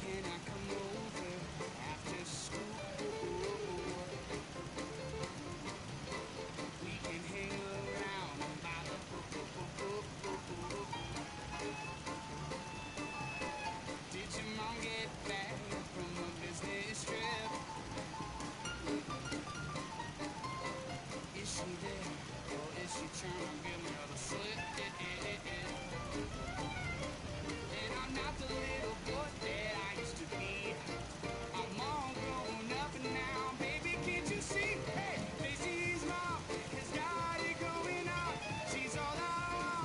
can I come over after school? We can hang around by the pool. Did your mom get back from a business trip? Is she there, or is she trying to give me the slip? And I'm not the little boy that I used to be. I'm all grown up now, baby, can't you see? Hey, Macy's mom has got it going on. She's all I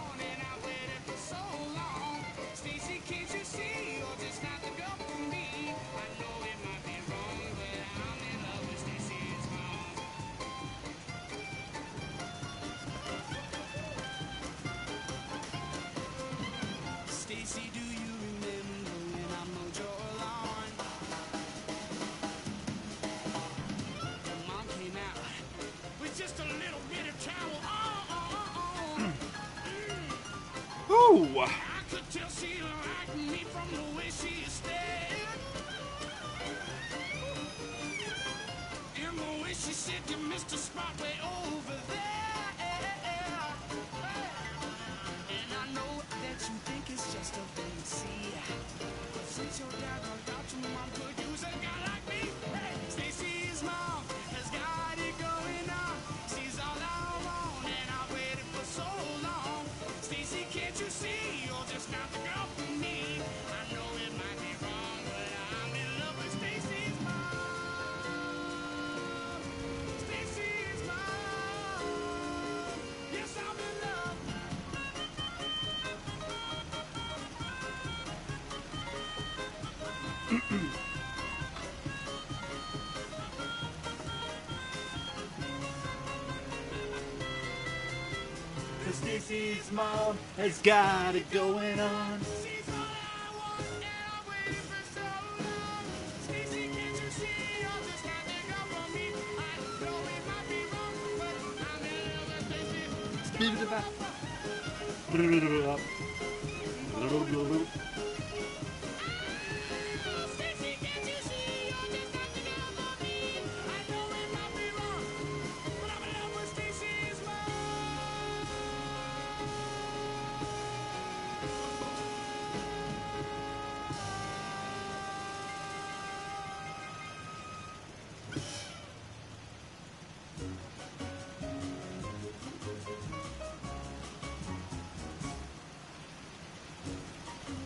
want, and I've waited for so long. Stacy, can't you see? You're just not the girl for me. I know it might be wrong, but I'm in love with Stacy's mom. Stacy, do you remember when I mowed your lawn? Your mom came out with just a little bit of towel. Ooh! I could tell she liked me from the way she stared, and the way she said you missed a spot way over there. And I know that you think it's just a fancy, but since your dad got out, your mom could use a guy like me. Hey, Stacy's mom has got it going on. She's all I want, and I waited for so long. Stacy, can't you see? You're just not the girl for me. I know it might be wrong, but I'm in love with Stacy's mom. Stacy's mom. Yes, I'm in love. Stacy's mom has got it going on. She's all I want, and I've waited for so long. Stacy, can't you see? You're just not the girl for me. I know it might be wrong, but I'm in love with Stacy. Speed it back. Stacy, can't you see? You're just not the girl for me. I know it might be wrong, but I'm in love with Stacy's mom.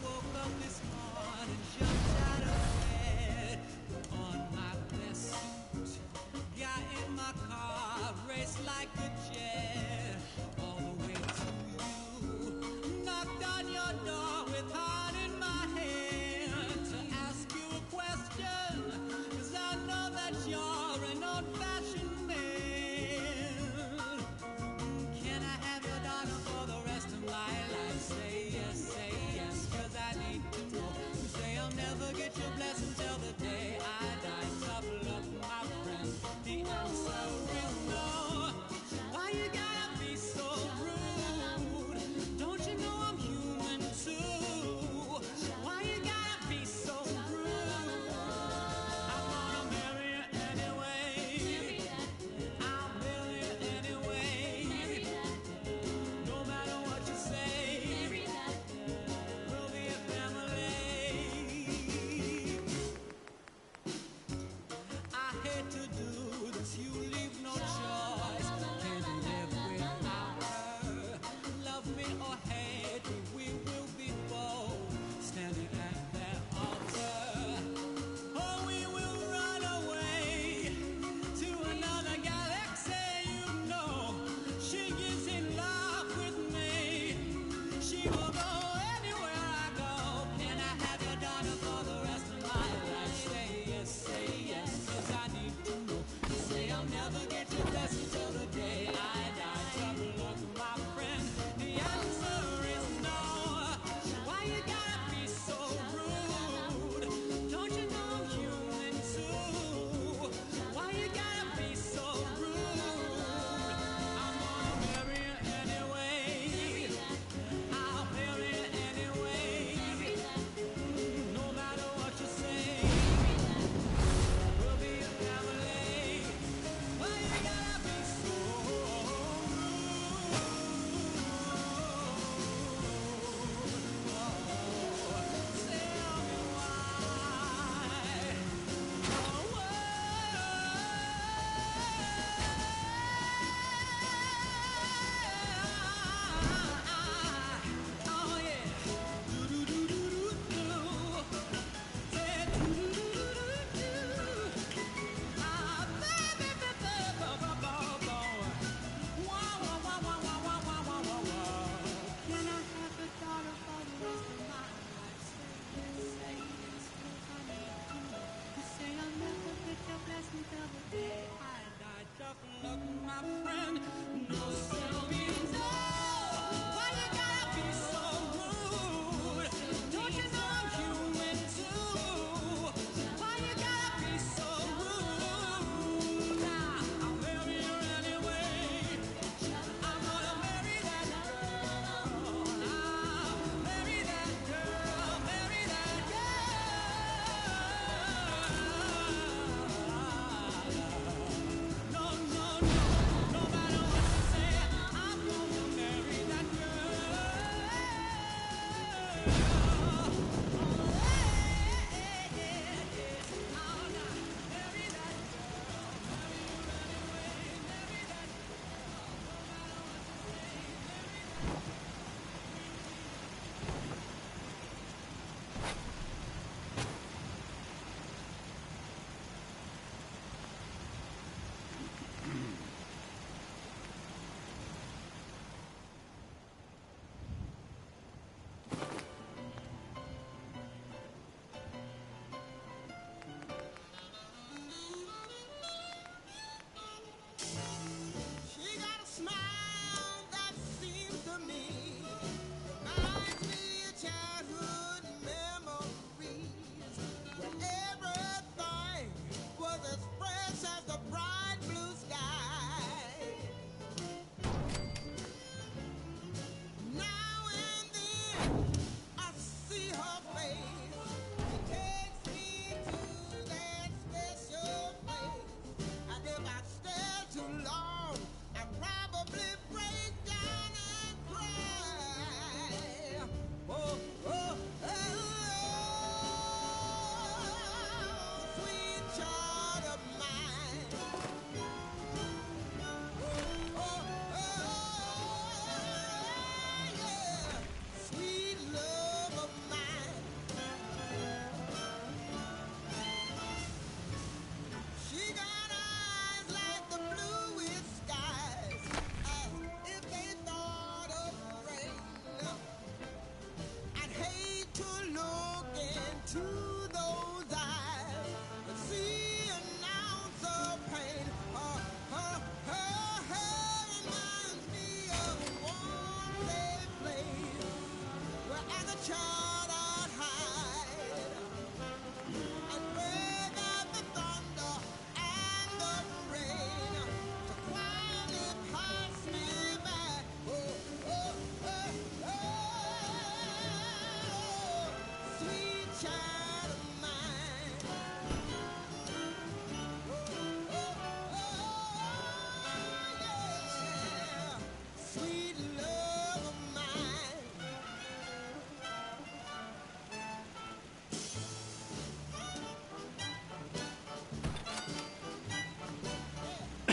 Woke up this morning, jumped out of bed, put on my best suit, got in my car, raced like a jet, all the way to you. Knocked on your door with heart in my hand to ask you a question, 'cause I know that you're an old-fashioned man. Can I have your daughter for the rest of my life? Say yes, 'cause I need to know. You say I'll never get your blessing till the day I die. Tough luck, my friend, the answer is no. Why you gotta be so rude? Don't you know I'm human too? Why you gotta be so rude? I wanna marry you anyway. I'll marry you anyway. No matter what you say, we'll be a family. I hate to do this, you leave no choice. Can't live without her. Love me or hate me, we will be both standing at that altar. Or we will run away to another galaxy. You know she is in love with me. She will go anywhere I go. Can I have your daughter for the rest of my life? Say yes, 'cause I need to know. You say I'll never get your blessing till the day I die. Tough luck, my friend, the answer is no. Why you gotta be so rude? Don't you know I'm human too? Why you gotta be so rude? I'm gonna marry you anyway. I'll marry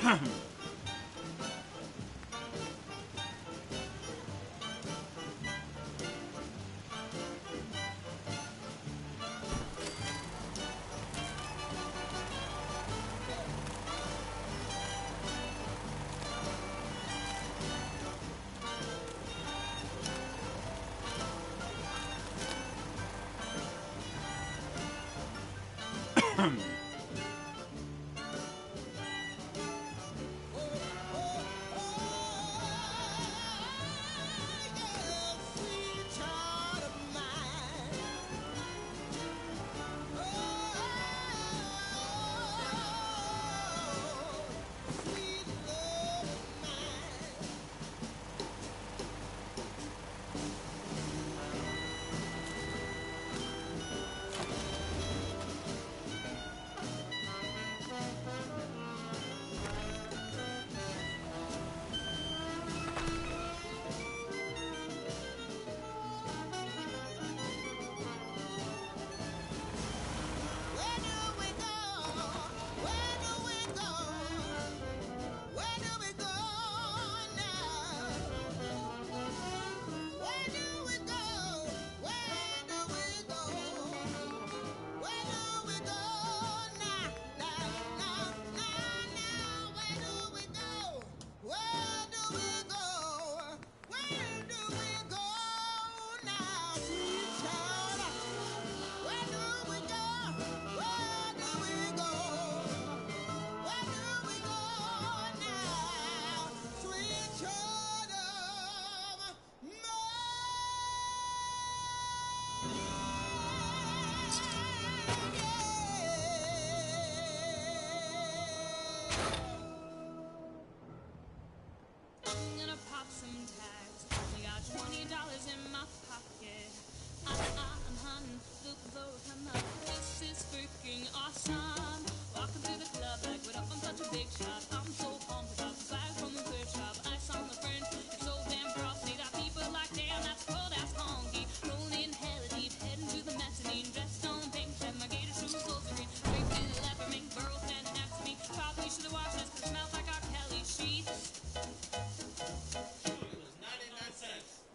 I'm gonna pop some tags. Only got $20 in my pocket. I'm hunting, looking for a come up. This is freaking awesome. Walking through the club like what up, I'm such a big shot. I'm so pumped about the swag from the thrift shop. Ice on the fringe, it's so damn frosty. Got people like damn, that's cold ass honky. Rolling hella deep, heading to the mezzanine. Dressed on pink, and my gator shoes so serene. Draped in a leopard mink, girl standing next to me. Probably should have washed this, 'cause it smells like R. Kelly sheets.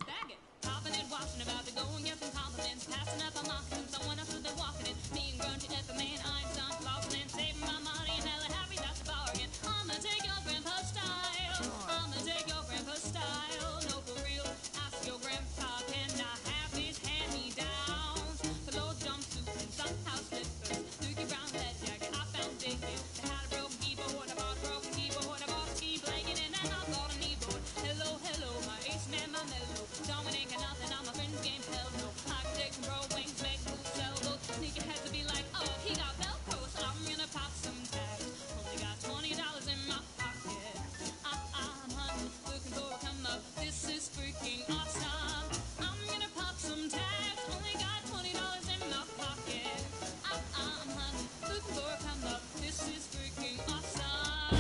Bag it, popping it, washing about to go and get some compliments. Passing up, I'm mocking someone else has been walking it. Me and grungy at the man, Einstein, flossing and saving my money and hella happy that's a bargain. I'ma take your grandpa's style. I'ma take your grandpa's style. No, for real, ask your grandpa, can I have his hand-me-downs? The low jumpsuit and some house slippers. Dookie brown lead jacket, I found digging. They had a broken keyboard, I bought a broken keyboard. I bought a ski blanket and then I bought a kneeboard. Hello, hello, my ace man, my mellow. Dominic and nothing on my friend's game, hell no. I can take some bro wings, make moves, sell those. Sneaker heads to be like, oh, he got Velcro, so I'm gonna pop some tags. Only got $20 in my pocket. I'm hunting, looking for a come up. This is freaking awesome. I'm gonna pop some tags. Only got $20 in my pocket. I'm hunting, looking for a come up. This is freaking awesome.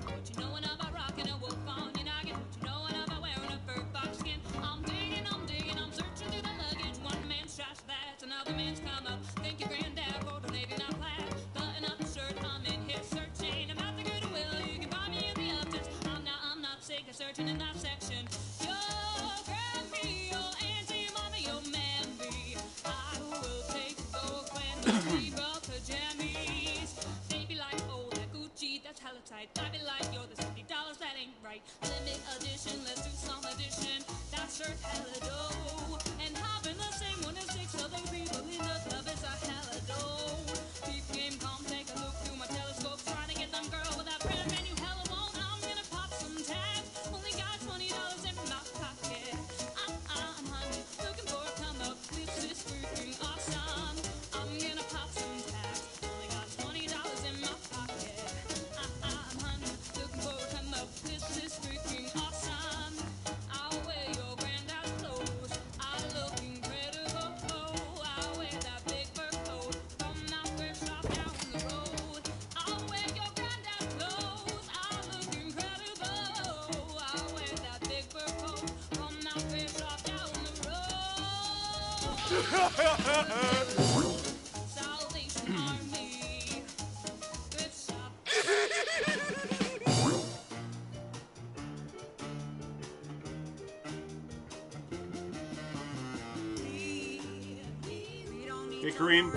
What you knowin' about rockin' a wolf on your noggin? What you knowin' about wearing a fur fox skin? I'm digging, I'm searching through the luggage. One man's trash, that's another man's come up. Thank you, granddad, for donating our plaid. Button up the shirt, I'm in here searching. I'm at the Goodwill, you can buy me in the upstairs. I'm not sick of searching in that section. Yo, Grammy, yo, auntie, mommy, yo, mammy. I will take those when zebra pajamas. They be like, oh, that Gucci, that's hella tight. I be like, yo, the $50, that ain't right. Limit edition, let's do some addition. That shirt hella dough. And having the same one as 6 other people in the club is a hella dough. Peep game, come take a look through my telescope. Trying to get them girl with that brand man you hella won't. I'm gonna pop some tags. Only got $20 in my pocket. I'm hunting, looking for a come up. This is freaking awesome. I'm gonna pop some tags. Only got $20 in my pocket. I'm hunting, looking for a come up. This is freaking awesome. I'll wear your granddad's clothes. I look incredible. I'll wear that big fur coat from that thrift shop down the road. I'll wear your granddad's clothes. I look incredible. I'll wear that big fur coat from that thrift shop down the road. Salvation Army. Hey, Kareem.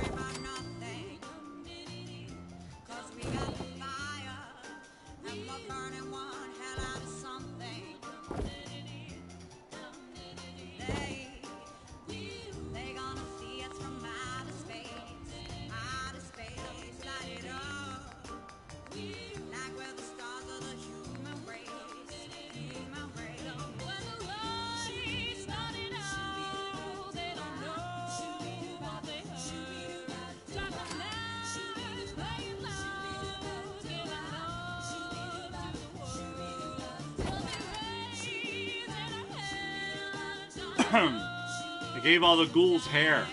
They gave all the ghouls hair.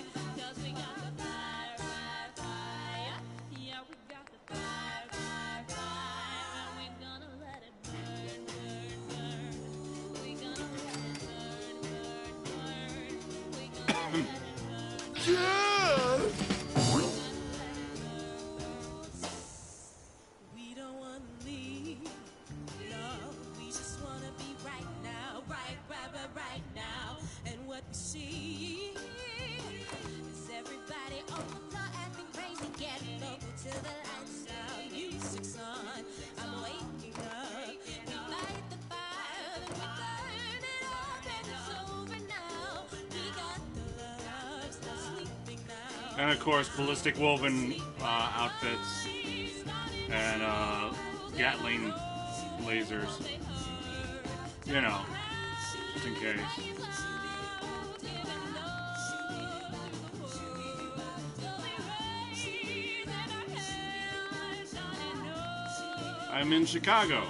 And of course, ballistic woven outfits and Gatling lasers. You know, just in case. I'm in Chicago.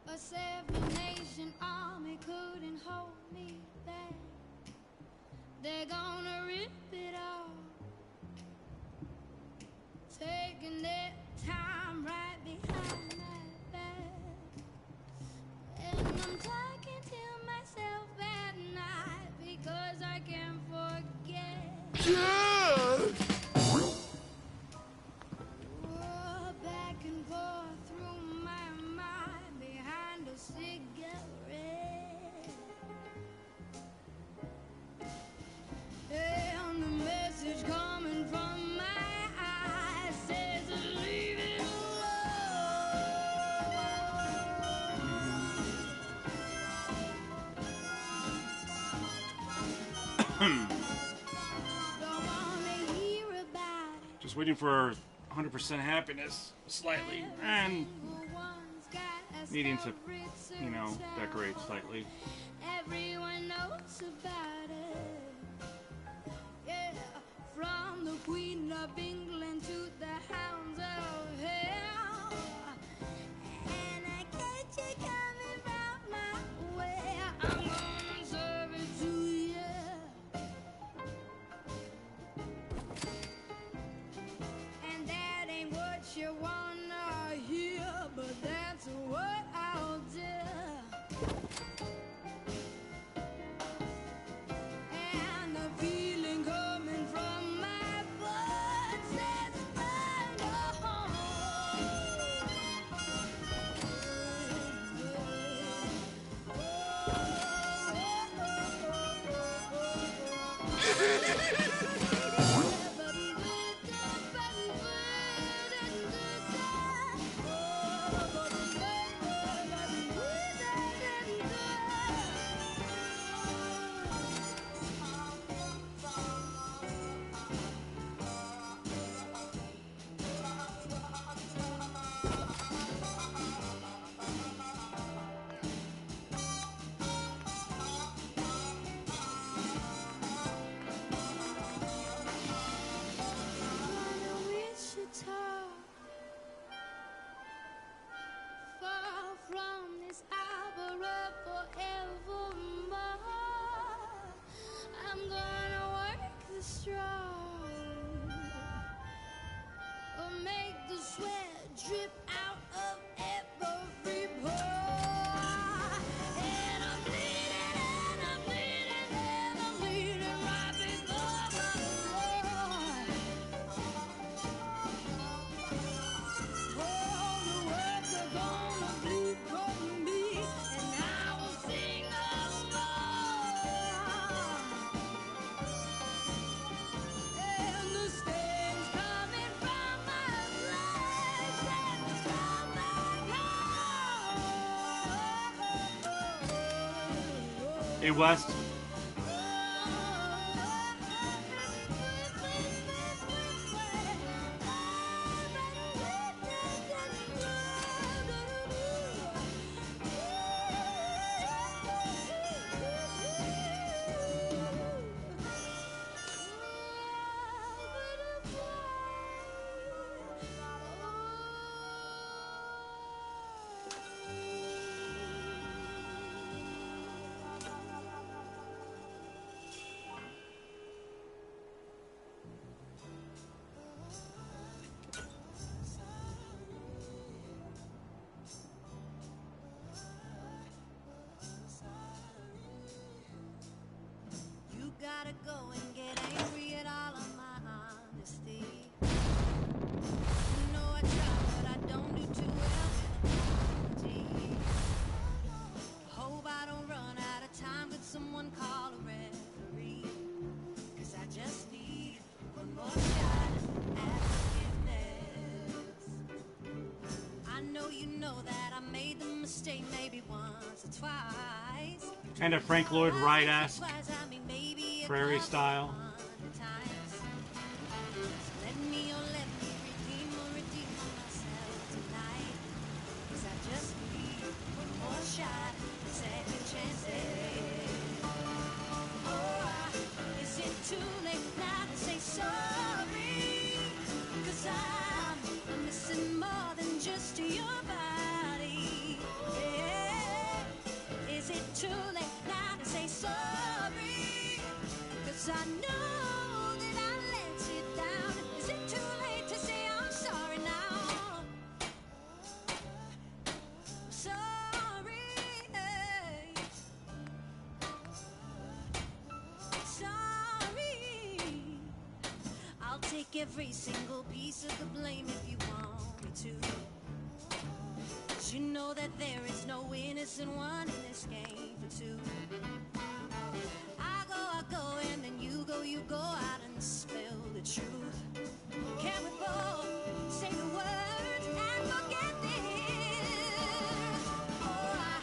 A 7-nation army couldn't hold me back. They're gonna rip it off, taking their time right behind my back. And I'm talking to myself at night because I can't forget. Back and forth through my mind behind a cigarette. And the message coming from my eyes says leave it alone. Don't wanna hear about it. Just waiting for 100% happiness, slightly, and One's got a needing to, you know, decorate slightly. Everyone knows about it. Yeah, from the Queen of England to the hounds of hell. And I catch you coming round my way. I'm gonna serve it to you. And that ain't what you wanna hear, but that's what I'll do. And the feeling coming from my blood says find a far from this arbor forevermore. I'm gonna work the strong, or make the sweat drip out of every pore. And I'm bleeding, and I'm bleeding, and I'm bleeding right before my Lord. All the words are gonna bleed from me, and I will sing no more. And the stains coming from my legs and from my heart. Hey, West. You gotta go and get angry at all of my honesty. You know I try, but I don't do too well with apology. Hope I don't run out of time. Could someone call a referee? 'Cause I just need one more shot at forgiveness. I know you know that I made the mistake maybe once or twice. Kind of Frank Lloyd Wright-esque, Twice, I mean, maybe a Prairie couple style. hundred times. So let me redeem myself tonight. 'Cause I just need one more shot, second chances. Oh, is it too late now to say sorry? 'Cause I'm missing more than just your body. Yeah. Is it too late now to say sorry? 'Cause I know that I let you down. Is it too late to say I'm sorry now? Sorry. Sorry. I'll take every single piece of the blame if you want me to. 'Cause you know that there is no innocent one in this game for two. I go, and then you go out and spill the truth. Can we both say the words and forget this? Oh,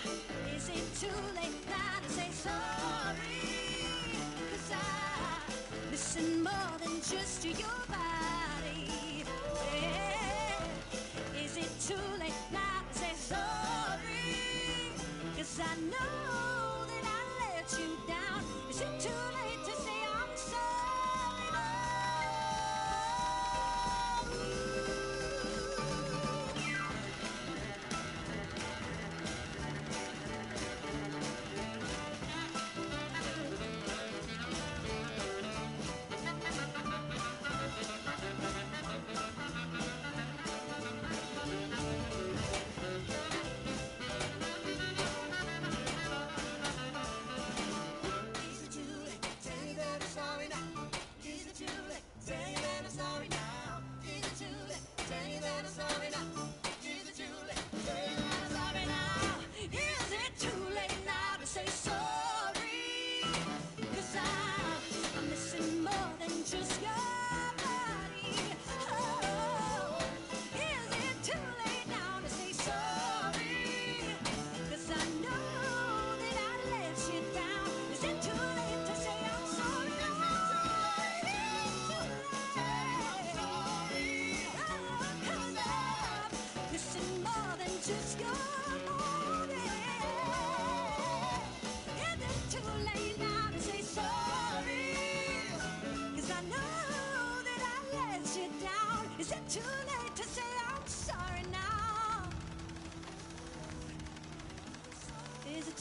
is it too late now to say sorry? 'Cause I'm missing more than just your body. Yeah. Is it too late now to say sorry?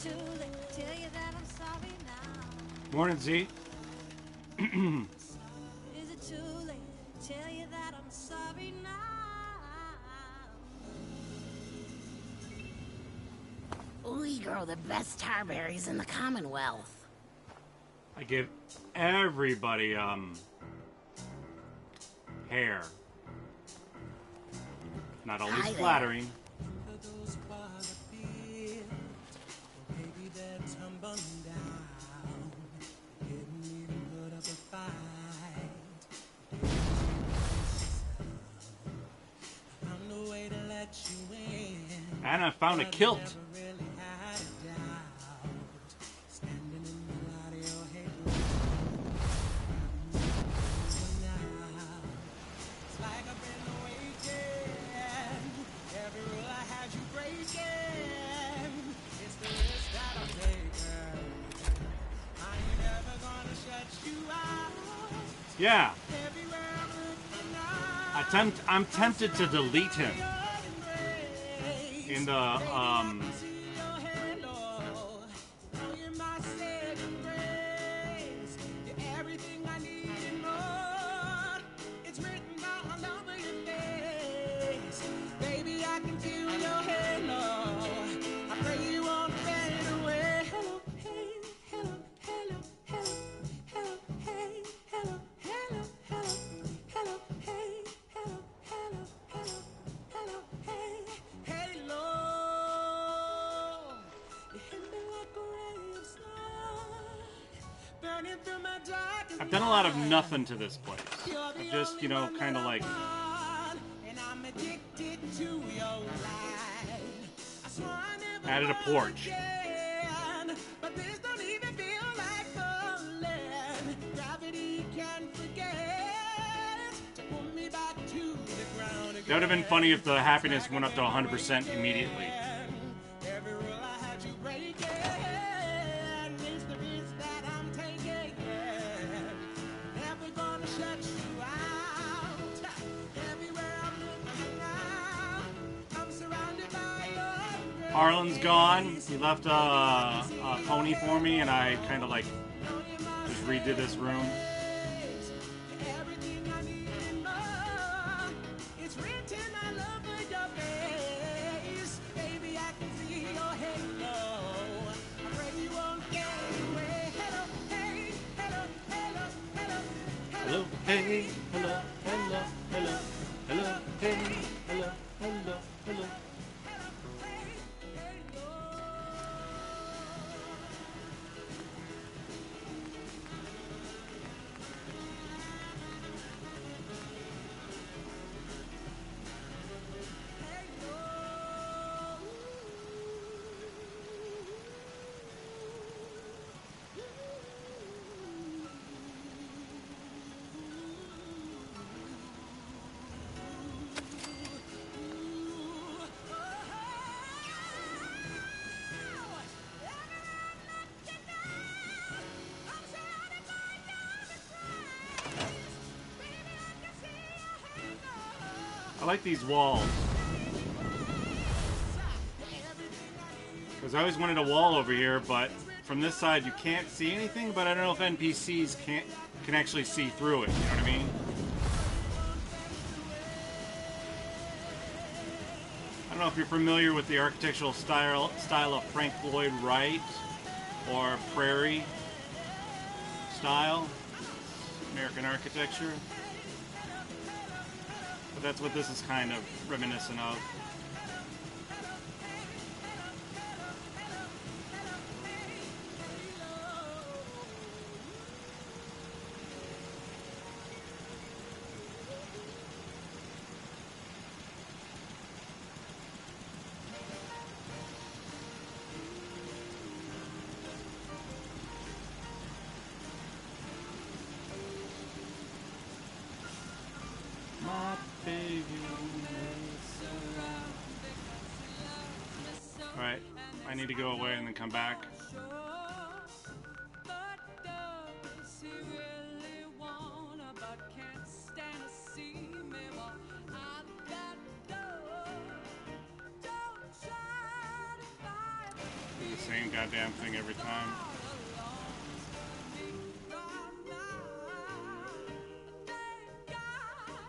too late to tell you that I'm sorry now? Morning, Z. Is it too late to tell you that I'm sorry now? We grow the best tarberries in the Commonwealth. I give everybody, hair. Not always Hi there. flattering. Those bars are built, oh baby, they're tumbling down. Didn't even put up a fight. Found a way to let you in. And I found a kilt. Never really had a doubt. Standing in the light of your headlight. It's like I've been awakened. Every rule I had you breaking. It's the risk that I'm taking. I ain't ever gonna shut you out. Yeah. Everywhere I'm looking now. I'm tempted to delete him in the I've done a lot of nothing to this place. I've just, you know, kind of like added a porch. That would have been funny if the happiness went up to 100% immediately. Harlan's gone. He left a pony for me, and I kind of like just redid this room. Hello, hey, hello, hello, hello, hello, hey, hello, hello, hello. I like these walls. Because I always wanted a wall over here, but from this side you can't see anything, but I don't know if NPCs can actually see through it, you know what I mean? I don't know if you're familiar with the architectural style of Frank Lloyd Wright or Prairie style, American architecture. But that's what this is kind of reminiscent of. Alright, I need to go away and then come back. same goddamn thing every time.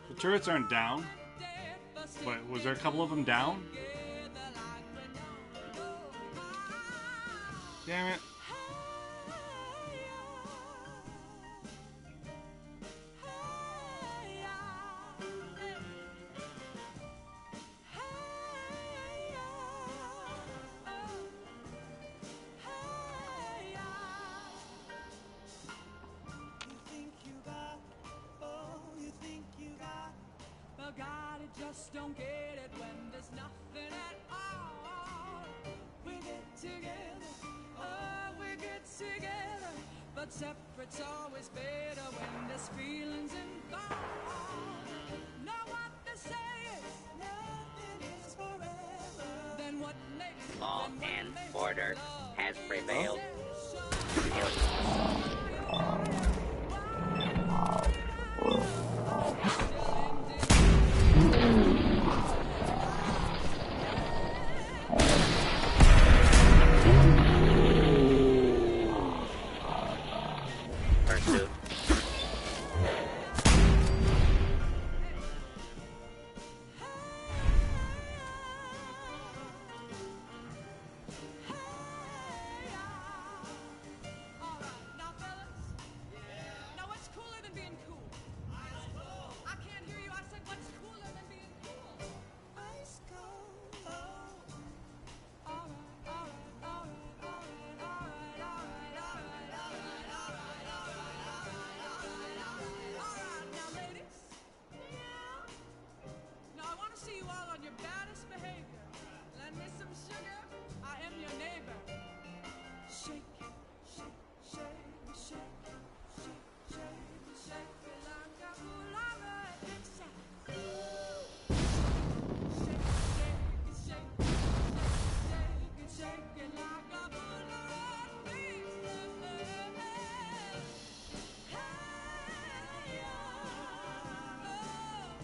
The turrets aren't down. But was there a couple of them down? Damn it. Just don't get it when there's nothing at all. We get together, oh, we get together, but separate's always better when there's feelings involved. Know what they say is nothing is forever. Then what makes Law and order has prevailed.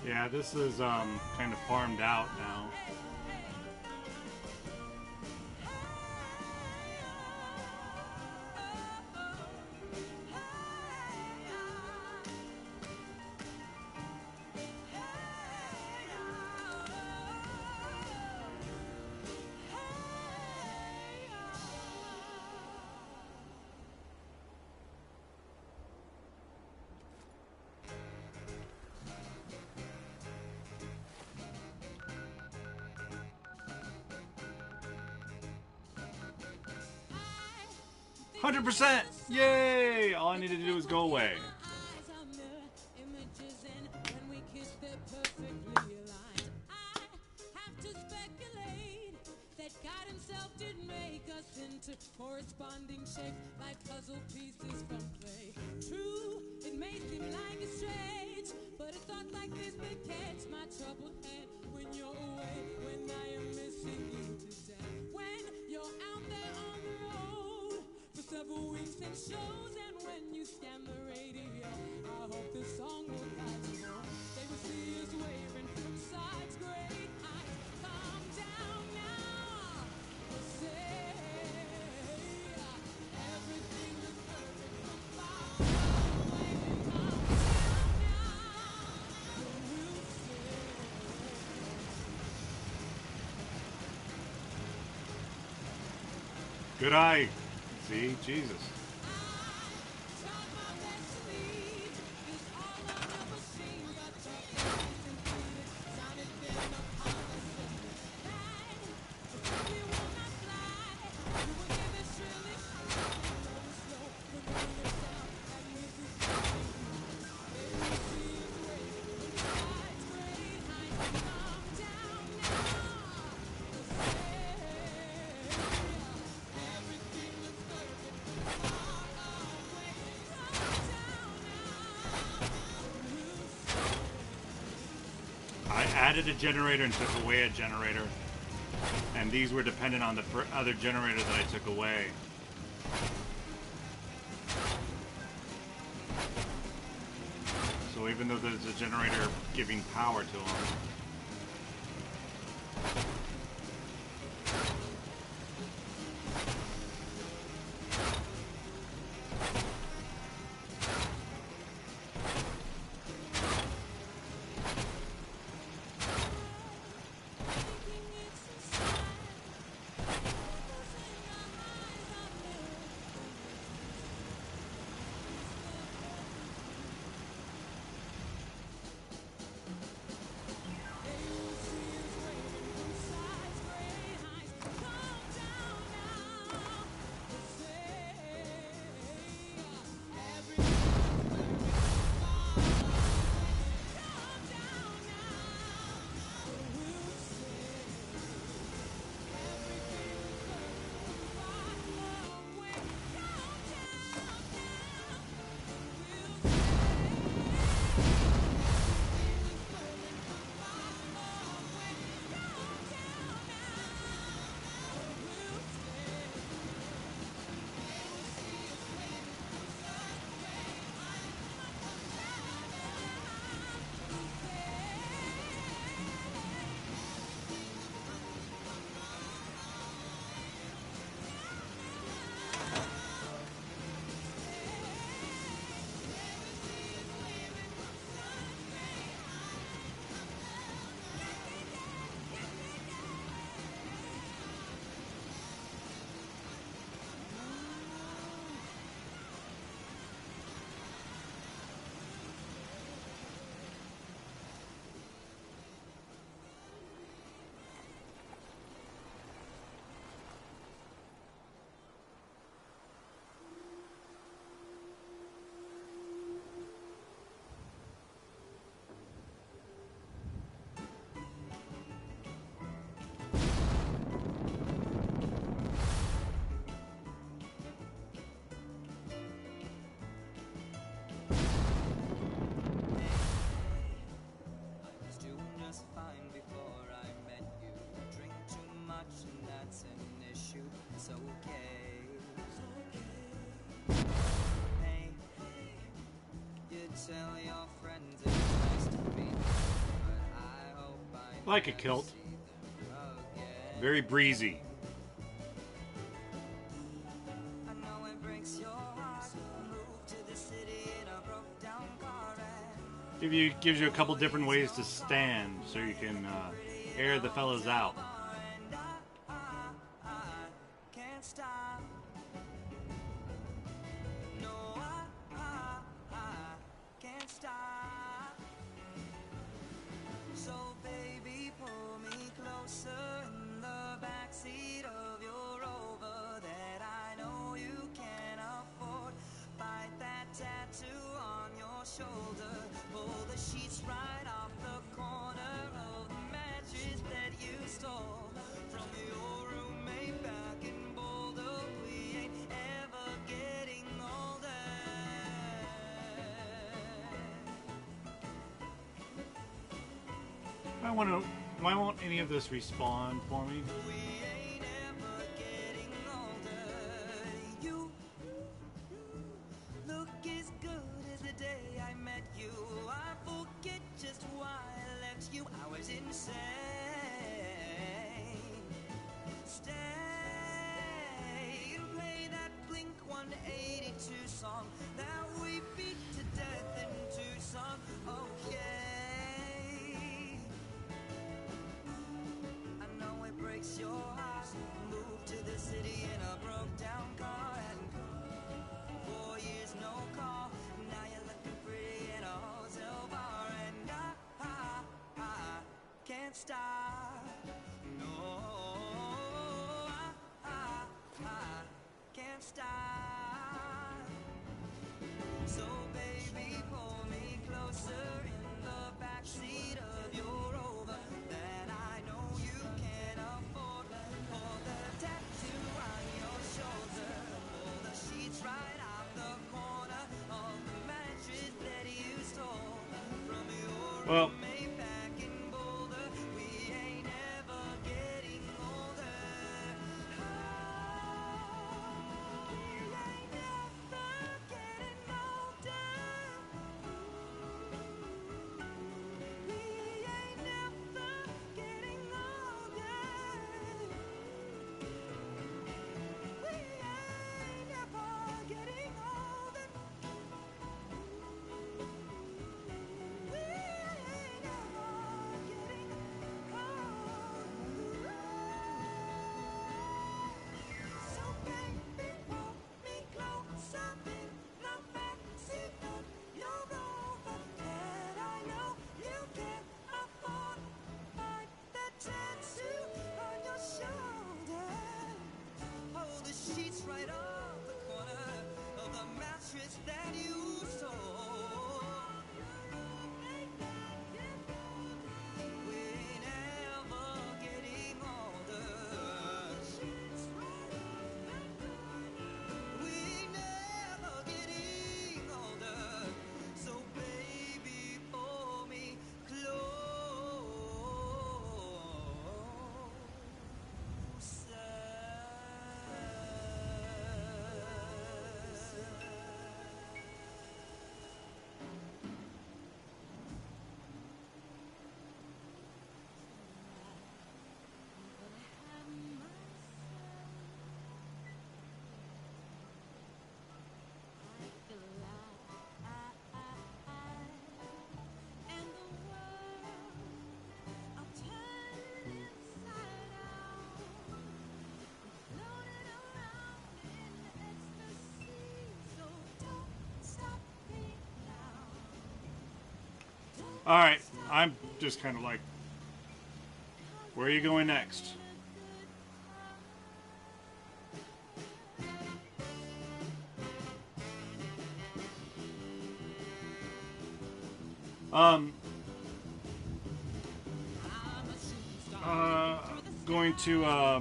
Yeah, this is kind of farmed out now. %! Yay! All I needed to do was go away. Corresponding shape like puzzle pieces from clay. True, it may seem like it's strange, but a thought like this may catch my troubled head when you're away, when I am missing you today. When you're out there on the road for several weeks and shows, and when you scan the radio, I hope this song will catch you on. They will see us waving from sides, great heights. Calm down now. Say everything is perfect from far away. Calm down now. We'll say. Good eye. See? Jesus. Added a generator and took away a generator, and these were dependent on the other generator that I took away. So even though there's a generator giving power to them, it's okay. Hey, you tell your friends it's nice to meet them, but I hope I Like a never kilt. see them again. Very breezy. I know it breaks your heart. Move to the city in a broke down car and Gives you a couple different ways to stand, so you can air the fellows out. and I can't stop. No, I can't stop. So baby, pull me closer in the backseat of your Rover that I know you can afford. Bite that tattoo on your shoulder. Pull the sheets right off the corner of the mattress that you stole from your roommate back in Boulder. We ain't ever getting older. Why won't any of this respawn for me? We ain't ever getting older. You look as good as the day I met you. I forget just why I left you. I was insane. Stay and play that Blink 182 song that we beat to death in Tucson. Okay. I know it breaks your heart. Move to the city in a broke down car and 4 years no call. Now you're looking pretty in a hotel bar and I can't stop. No, I can't stop. So baby, pull me closer in the backseat of your Rover that I know you can afford. Pull the tattoo on your shoulder. Pull the sheets right off the corner of the mattress that you stole from your Well, roommate back in Boulder. We ain't ever getting older. We ain't ever getting older. We ain't ever getting older. We ain't ever getting older. We ain't ever getting older. So baby, pull me closer in the backseat of your Rover that I know you can afford. Bite that tattoo on your shoulder. Hold the sheets right off the corner of the mattress that you stole. We ain't ever getting older. We never getting older. So baby, pull me Alright, I'm just kind of like, where are you going next? Going to, a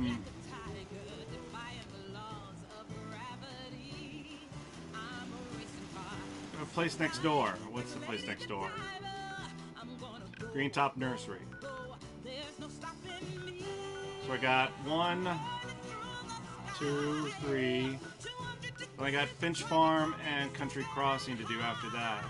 place next door. What's the place next door? Green Top Nursery. So I got 1, 2, 3. Then I got Finch Farm and Country Crossing to do after that.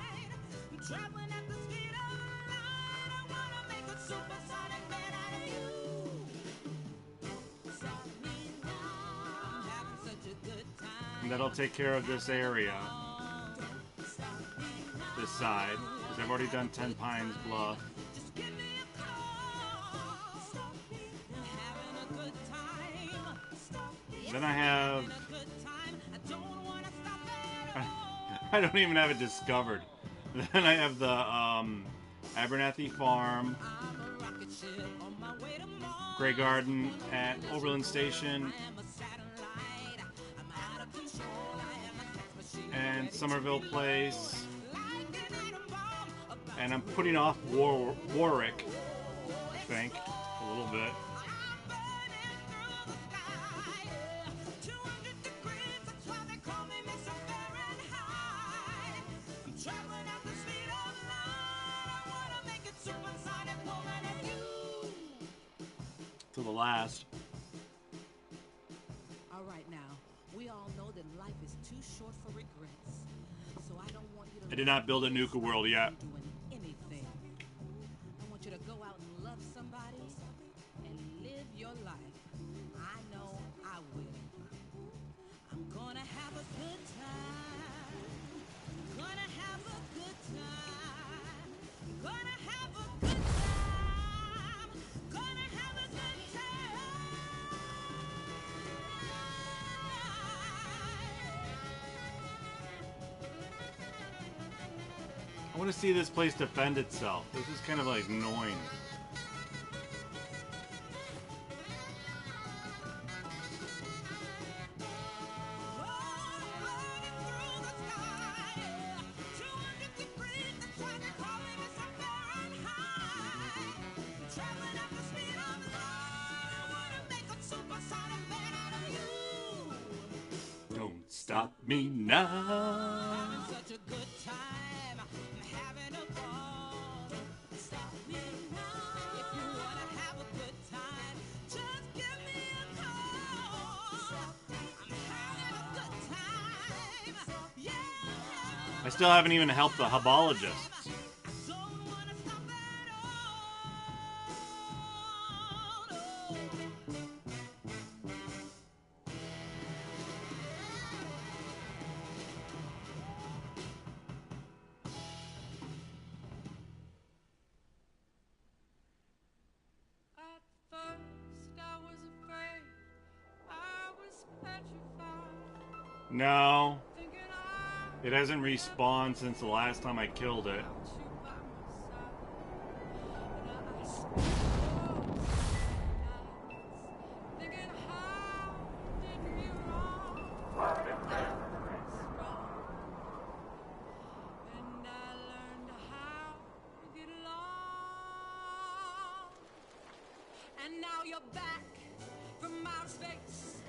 And that'll take care of this area. This side. Because I've already done 10 Pines Bluff. Then I have... I don't even have it discovered. Then I have the Abernathy Farm, GreyGarden at Oberland Station, and Somerville Place. And I'm putting off Warick, I think, a little bit. To the last. All right, now we all know that life is too short for regrets, so I don't want you to. I did not build a Nuka World yet. Doing anything. I want you to go out and love somebody and live your life. I know I will. I'm gonna have a good time. Gonna have a good time. Gonna have a good time. Gonna have a good time. I want to see this place defend itself. This is kind of like annoying. Don't stop me now. Such a good time. I'm having a ball. Stop me now. If you wanna have a good time, just give me a call. I'm having a good time. Yeah. I still haven't even helped the hubologists. I don't wanna stop at At first I was afraid, I was petrified, No, thinking it hasn't respawned since the last time I killed it. I want you by my side. And I asked you thinking how did we wrong? Wrong. And I learned how to get along. And now you're back from outer space.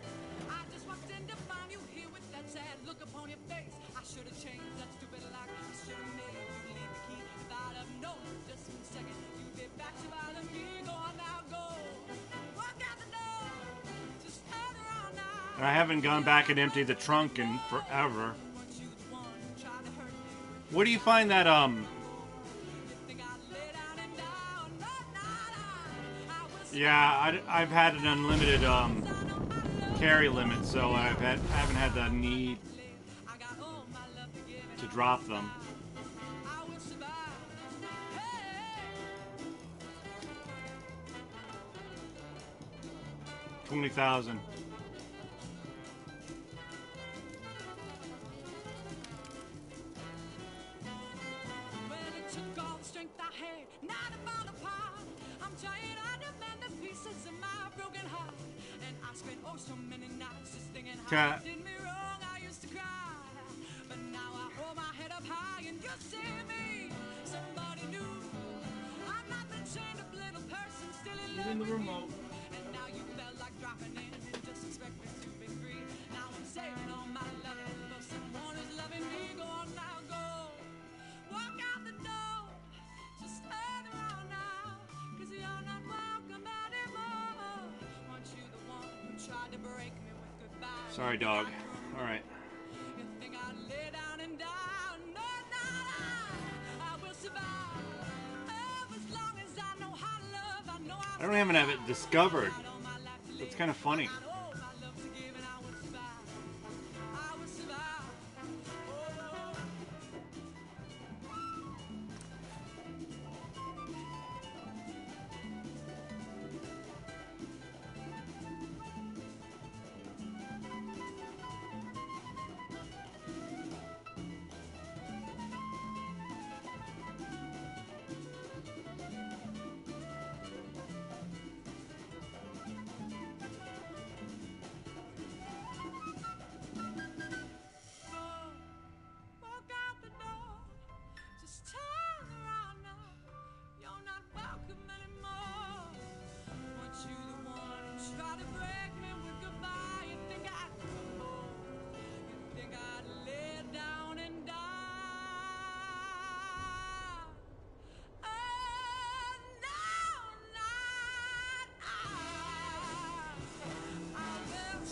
I just walked in to find you here with that sad look upon your face. I should have changed that stupid lock. I should have made you leave the key. If I'd have known just one second, you'd get back to me. Go on now, go. Walk out the door. Just turn around now. And I haven't gone back and emptied the trunk in forever. Weren't you the one who tried to hurt me? Where do you find that, Think I'd lay down and die? No, I was Yeah, I've had an unlimited, carry limit, so I haven't had the need I got all my love to give and to drop them. I will survive. Hey. 20,000. Well, it took all the strength I had not to fall apart. I'm trying to mend the pieces of my broken heart. And I spent oh so many nights just thinking how Cat. you did me wrong. I used to cry, but now I hold my head up high and you see me. Somebody new. I'm not the chained up little person still in love with you. And now you felt like dropping in and just expect me to be free. Now I'm saving all my love for someone who's loving me. Go on now, go. Walk out the door. Just turn around now. 'Cause you're not welcome anymore. Weren't you the one who tried to break me with goodbye? Sorry, dog. All right. You think I'd lay down and die? No, I will survive. As long as I know how to love, I know I don't even have it discovered. That's kind of funny.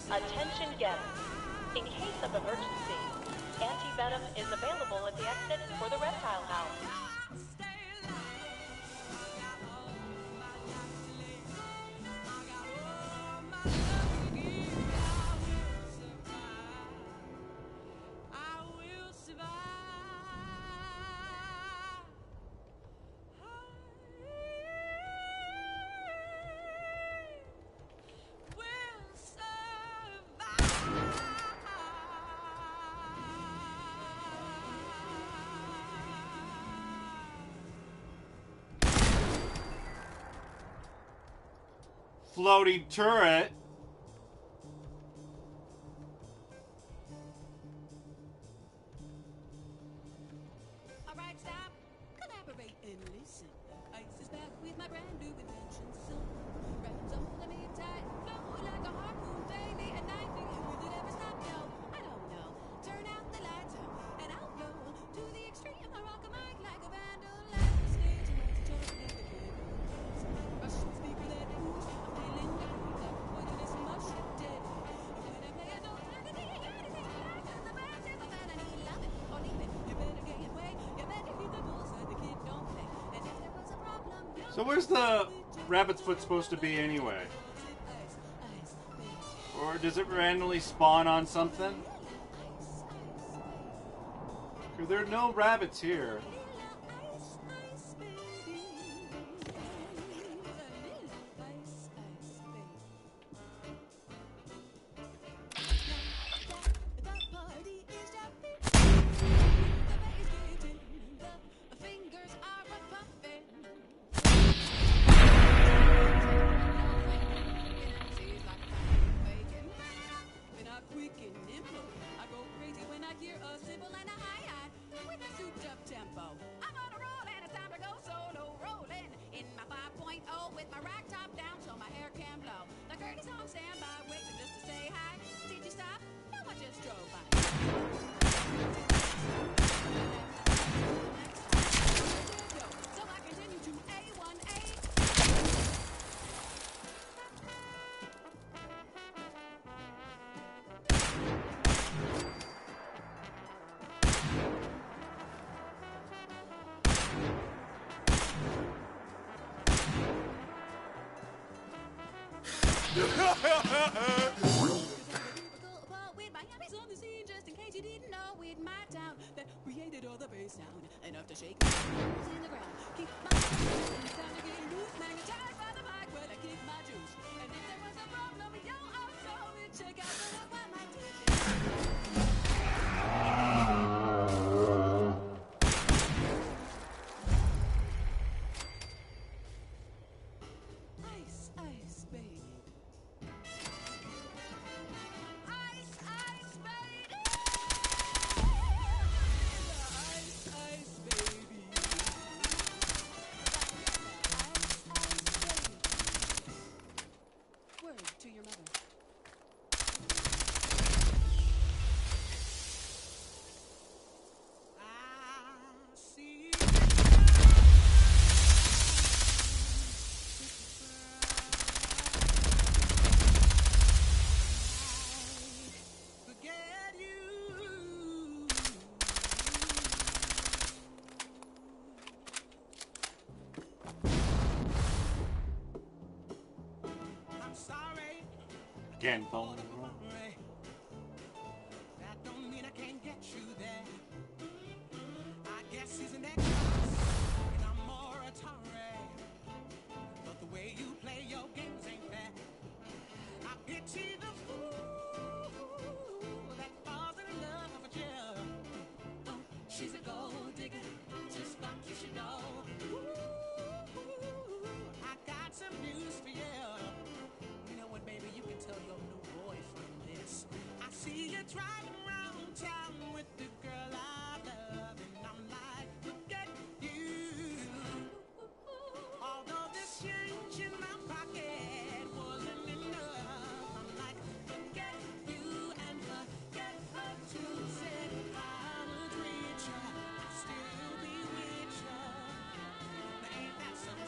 Attention guests. In case of emergency, anti-venom is available at the exit for the reptile house. Floating turret. Alright, stop. Collaborate and listen. Ice is back with my brand new invention. So, rounds on the me tight. Flow like a harpoon daily. And I think will it ever stop? No, I don't know. Turn out the lights and I'll blow to the extreme. I rock a mic like a vandal. Light the stage and lights a choke like a kid. Russian speaker that moves. I'm feeling down. Like poisonous mushroom dead. When I play a note, I can hear anything like the band is a fan and he love it or leave it. You better get your way. You better hit the bullseye. The kid don't play. And if there was a problem, So where's the rabbit's foot supposed to be anyway? Or does it randomly spawn on something? There are no rabbits here. Just in case you didn't know, with my town that created all the bass sound enough to shake my toes in the ground. Keep my toes time to get loose, magnetized by the mic when I kick my juice. And if there was a problem, yo, I'll solve it. Check out the look what my Ice, ice, baby. Ice, ice, baby. Ice, ice, baby. Ice, ice, baby. Word to your mother. I see. Can't fall. That don't mean I can't get you there. I guess he's an extra in a moratorium. But the way you play your games ain't fair. I pity the fool that falls in love with a jail. Oh, she's a gold digger, just thought you should know. I got some news for you. You know what, baby, you can tell your new boyfriend this. I see you driving around town with the girl I love, and I'm like, look at you. Although this change in my pocket wasn't enough, I'm like, forget you and forget her too. Said if I would reach her, I'd still be with you. But ain't that some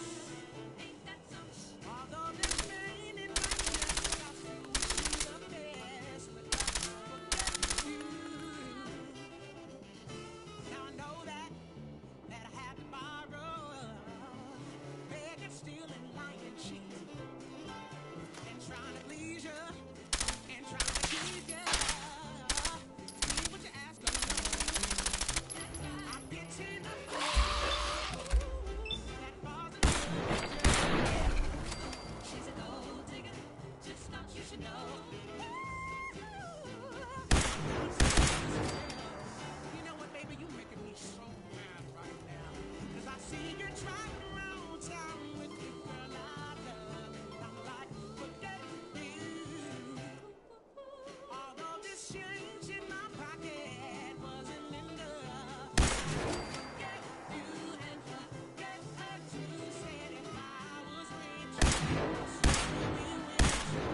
ain't that some although this pain in my chest, I still wish you the best. But I forget you. Now I know that I had to borrow, begging, stealing, lying, cheating, and trying to please you, and trying to keep you. See what you ask, don't know. I pity the fool that falls in love with you. She's a gold digger, just thought you should know. You know what, baby, you making me so mad right now. 'Cause I see you driving around town with the girl I love, and I'm like, forget you. Although this change in my pocket wasn't enough, forget you and forget her too. Said if I was rich, I'd still be with you.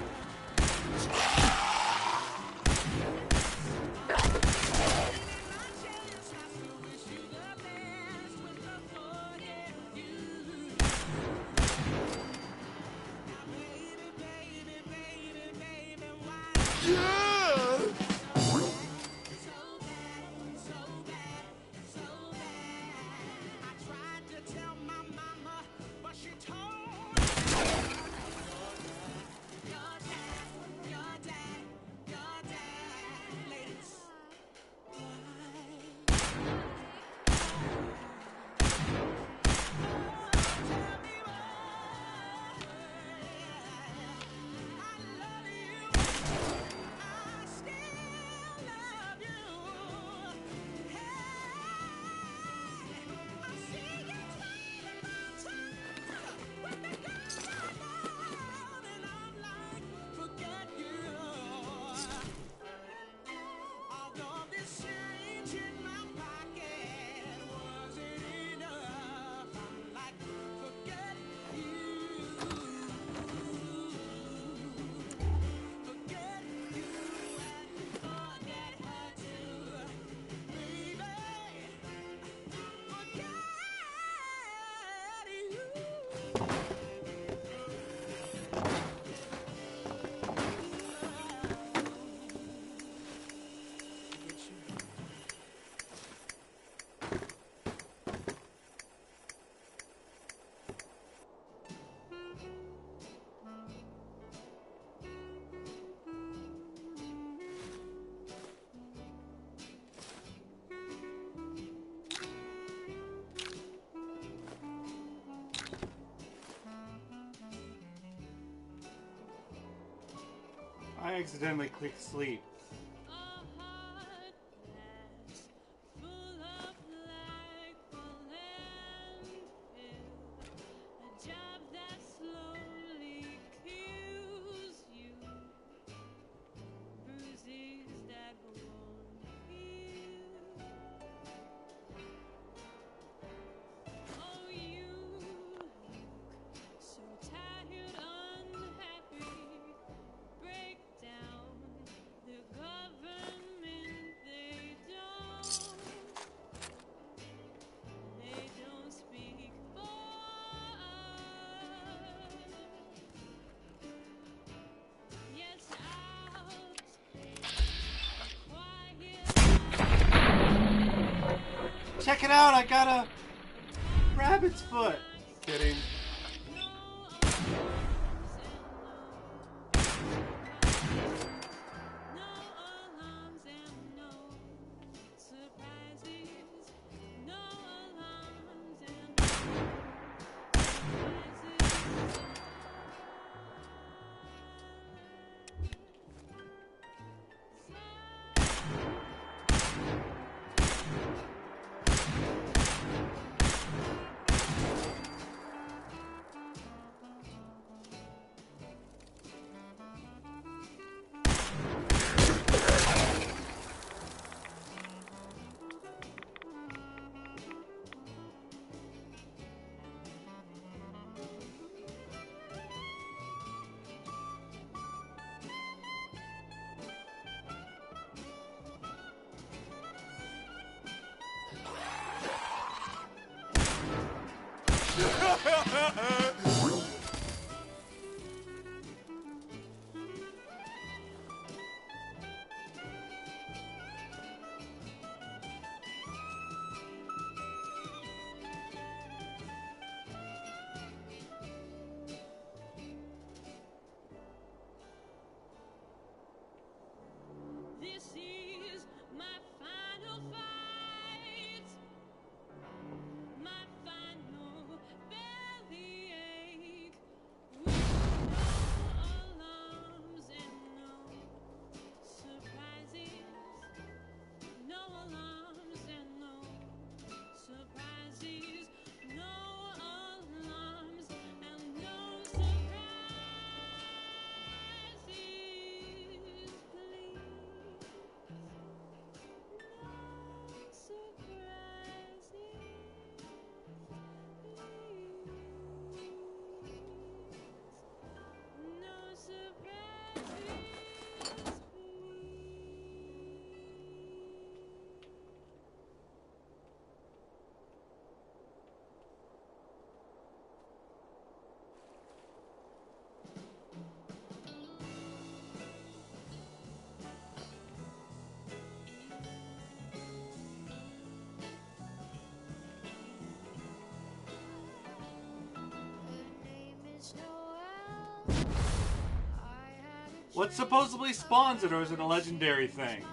I accidentally clicked sleep. Check it out, I got a rabbit's foot. Kidding. This is my final fight, my final bellyache, with no alarms and no surprises, no alarms and no surprises, no alarms and no surprises, please. What supposedly spawns it, or is it a legendary thing?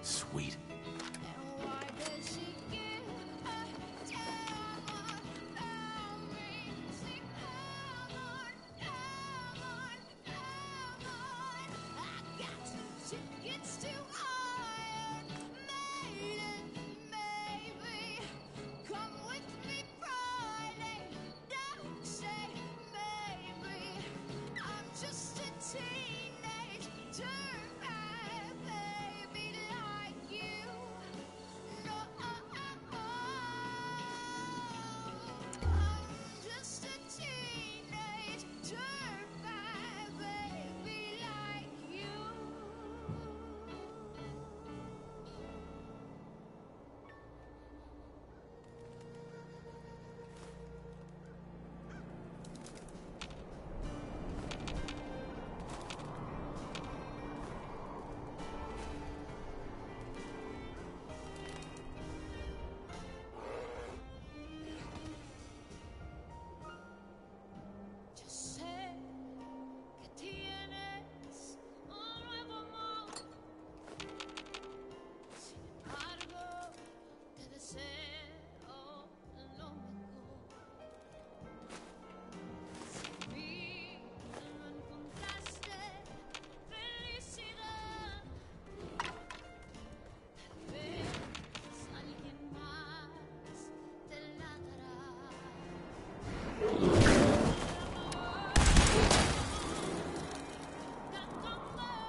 Sweet. Just a teenage dirtbag baby like you.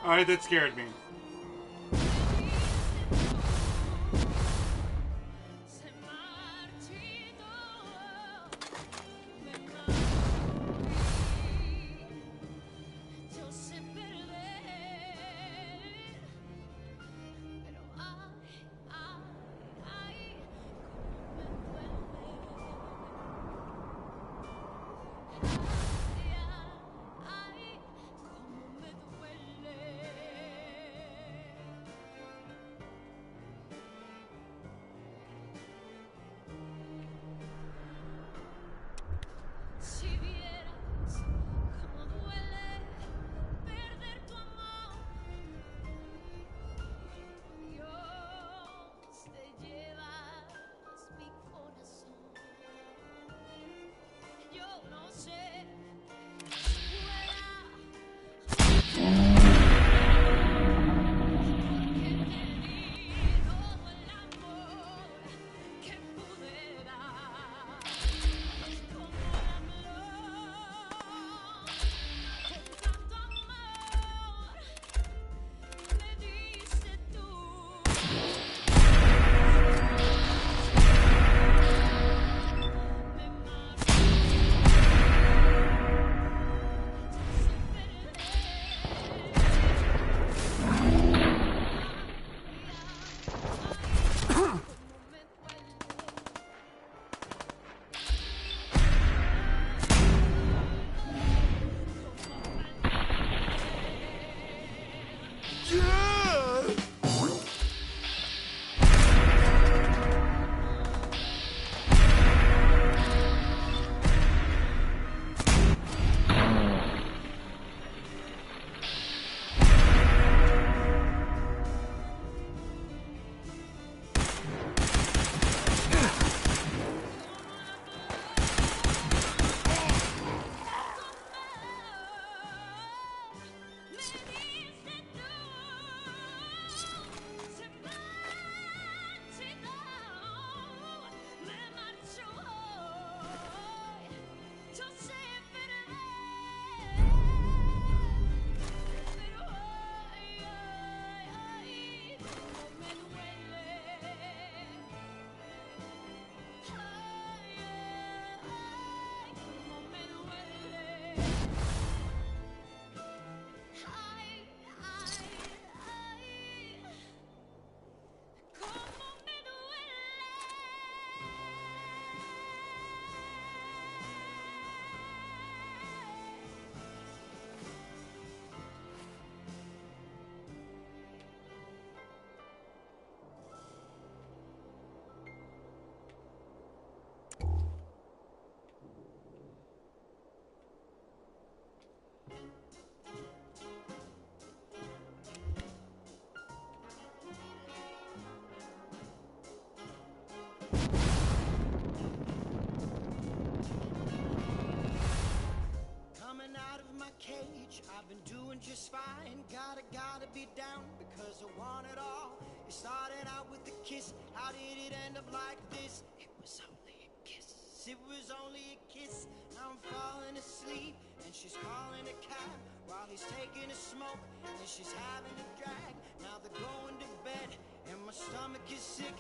Alright, that scared me. Cage, I've been doing just fine. Gotta be down because I want it all. It started out with a kiss. How did it end up like this? It was only a kiss. It was only a kiss. Now I'm falling asleep and she's calling a cab while he's taking a smoke and she's having a drag. Now they're going to bed and my stomach is sick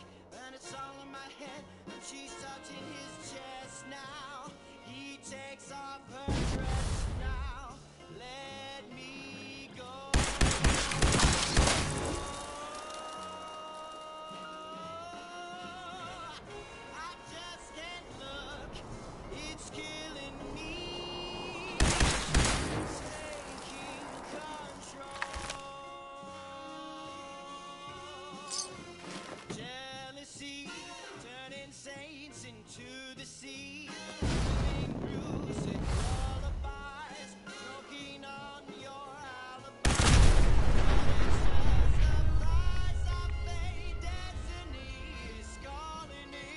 and it's all in my head and she's touching his chest now. He takes off her dress now. Let me go. I just can't look. It's killing me. Taking control. Jealousy turning saints into the sea. Music lullabies, choking on your alibi. But it's just the price I pay. Destiny is calling me.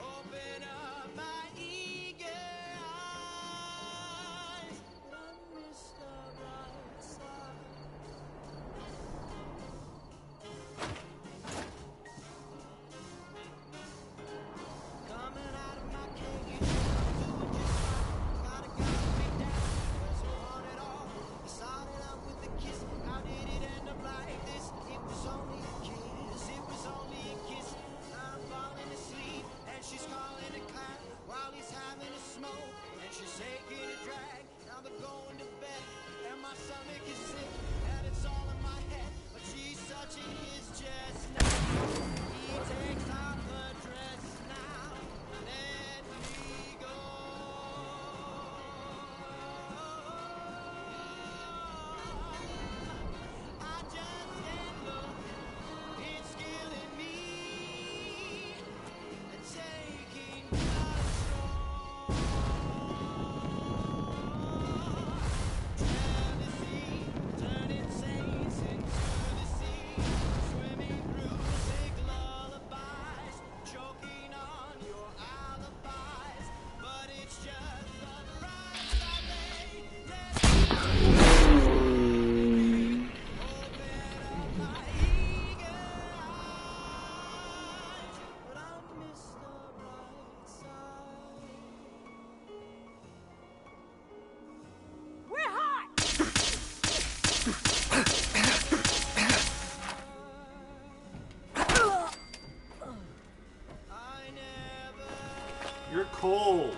Open up my eager eyes. I miss the bright side. Coming out of my cage. cold.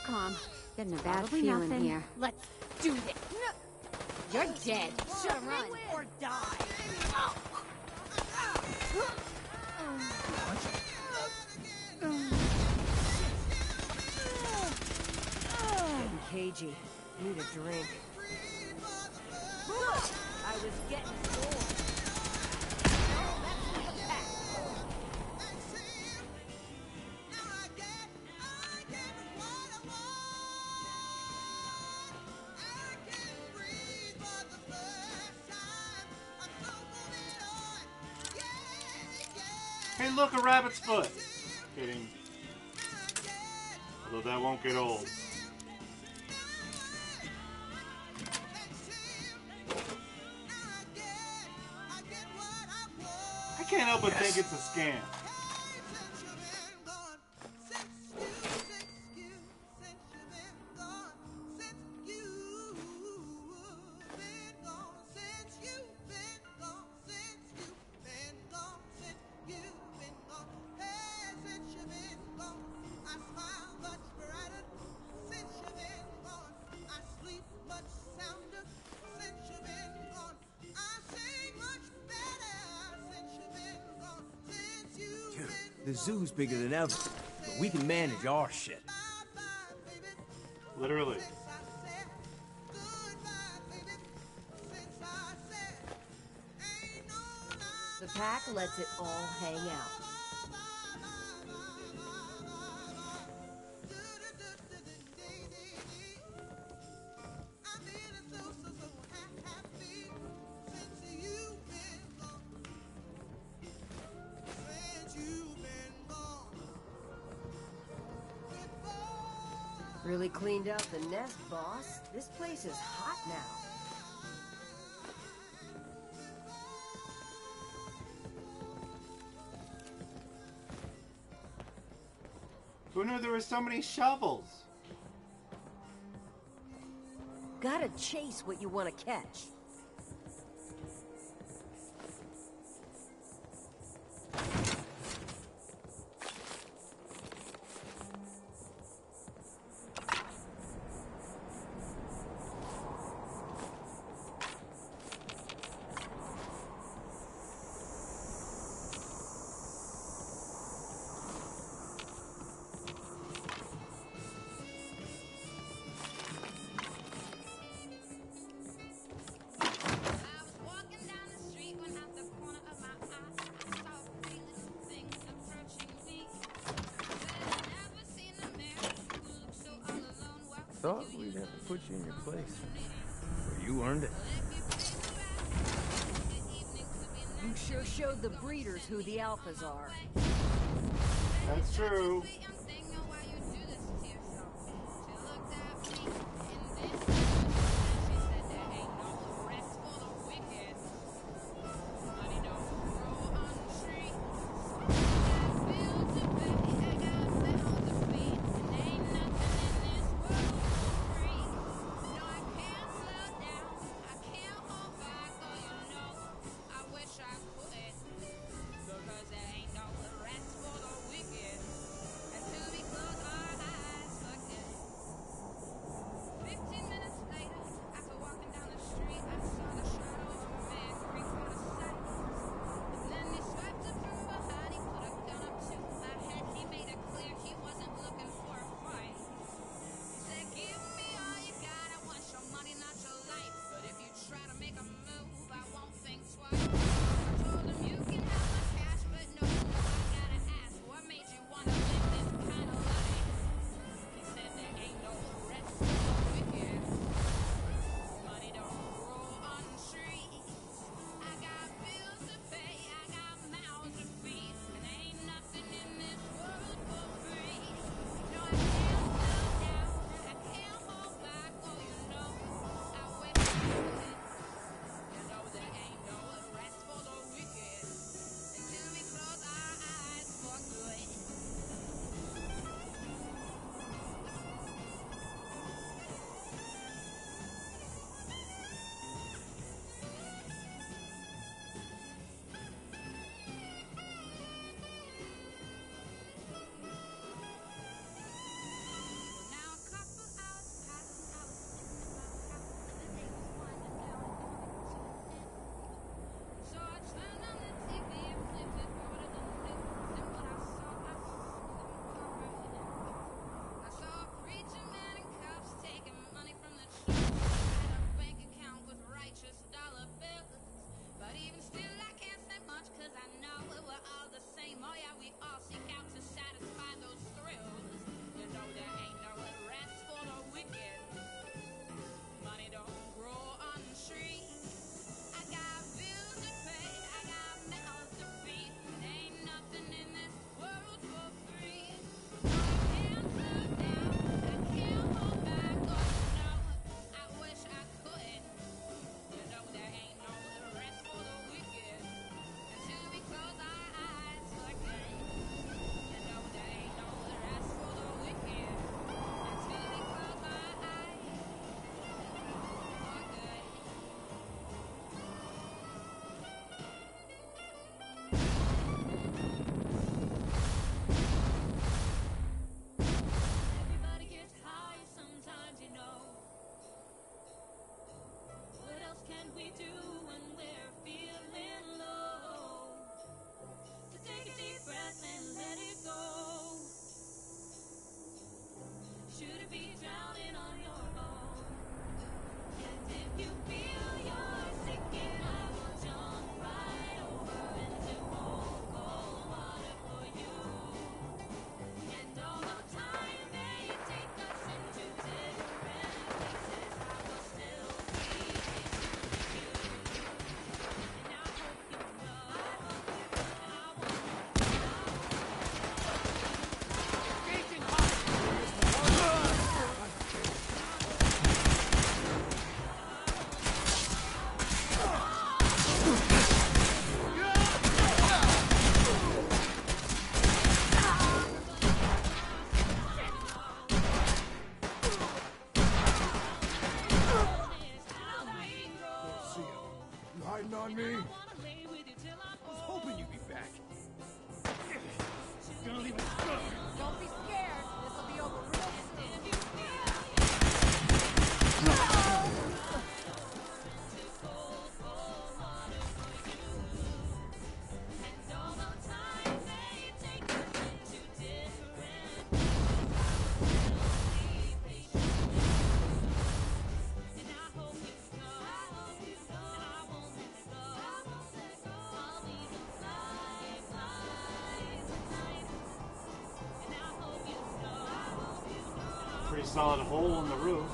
calm. Getting a bad Probably feeling nothing. here. Let's do this. You're dead. Should run or die. Getting cagey. Need a drink. I was getting bored. Hey, look, a rabbit's foot. Kidding. Although that won't get old. I can't help but think it's a scam. The zoo's bigger than ever, but we can manage our shit. Literally. The pack lets it all hang out. Really cleaned out the nest, boss. This place is hot now. Who knew there were so many shovels? Gotta chase what you want to catch. Thought we'd have to put you in your place. Or you earned it. You sure showed the breeders who the alphas are. That's true. depend on me. I was hoping you'd be back. Gonna leave us good. Don't be scared. This'll be over real soon. Pretty solid hole in the roof.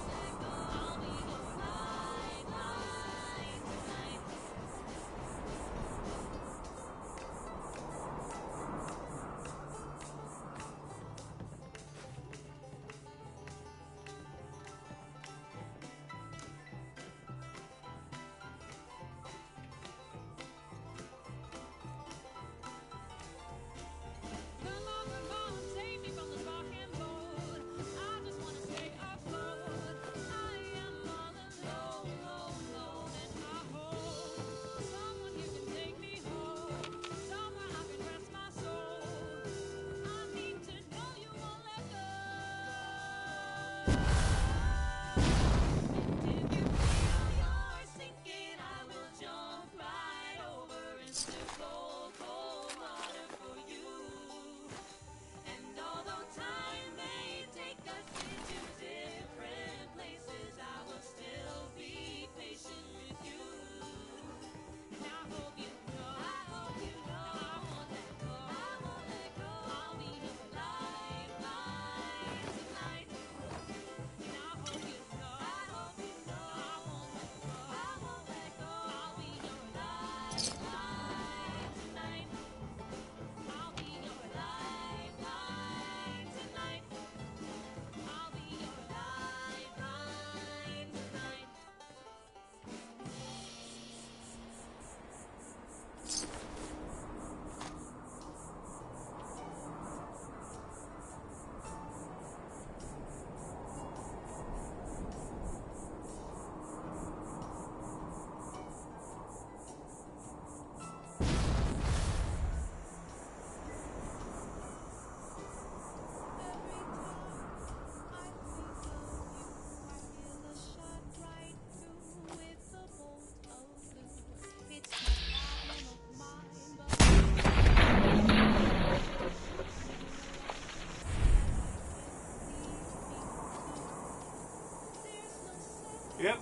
Yep,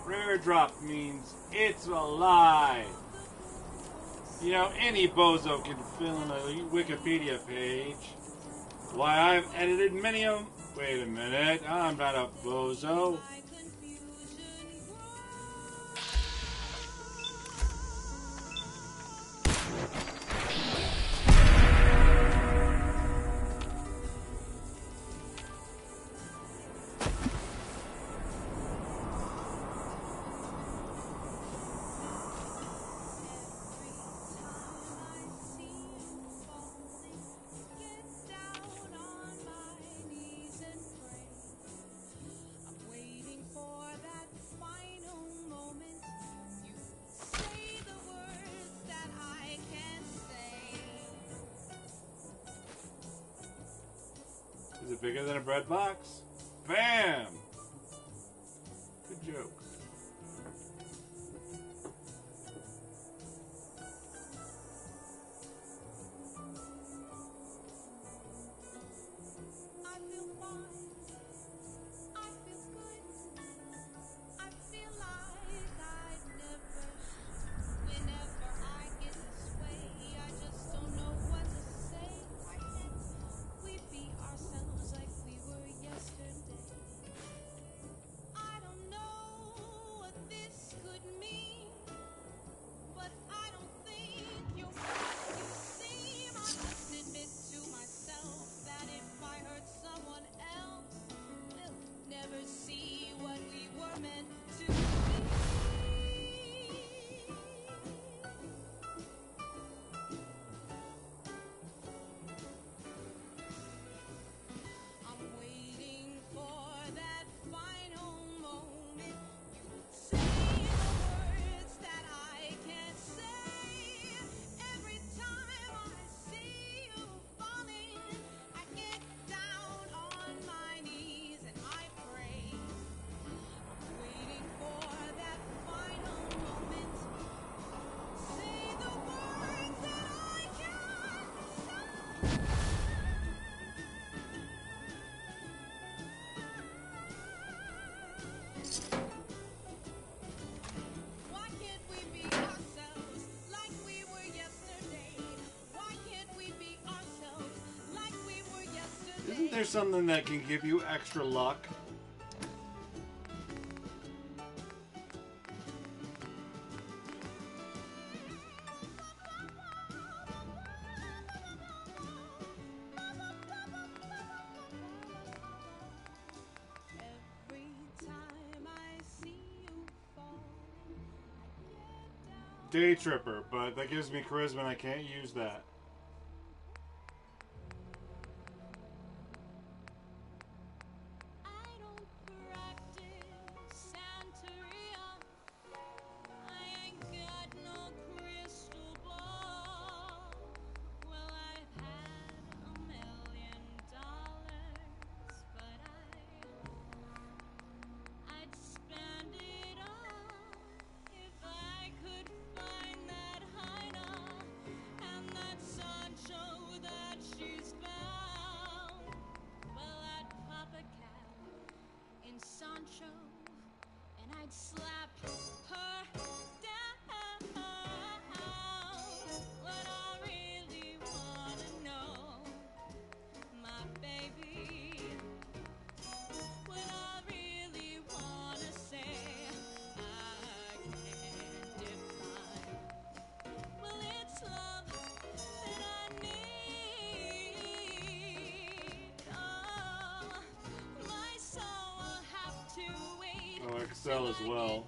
rare drop means it's alive. You know, any bozo can fill in a Wikipedia page. Why, I've edited many of them. Wait a minute, I'm not a bozo. Is it bigger than a bread box? Bam! Good joke. there something that can give you extra luck? Day Tripper, but that gives me charisma and I can't use that. Excel as well.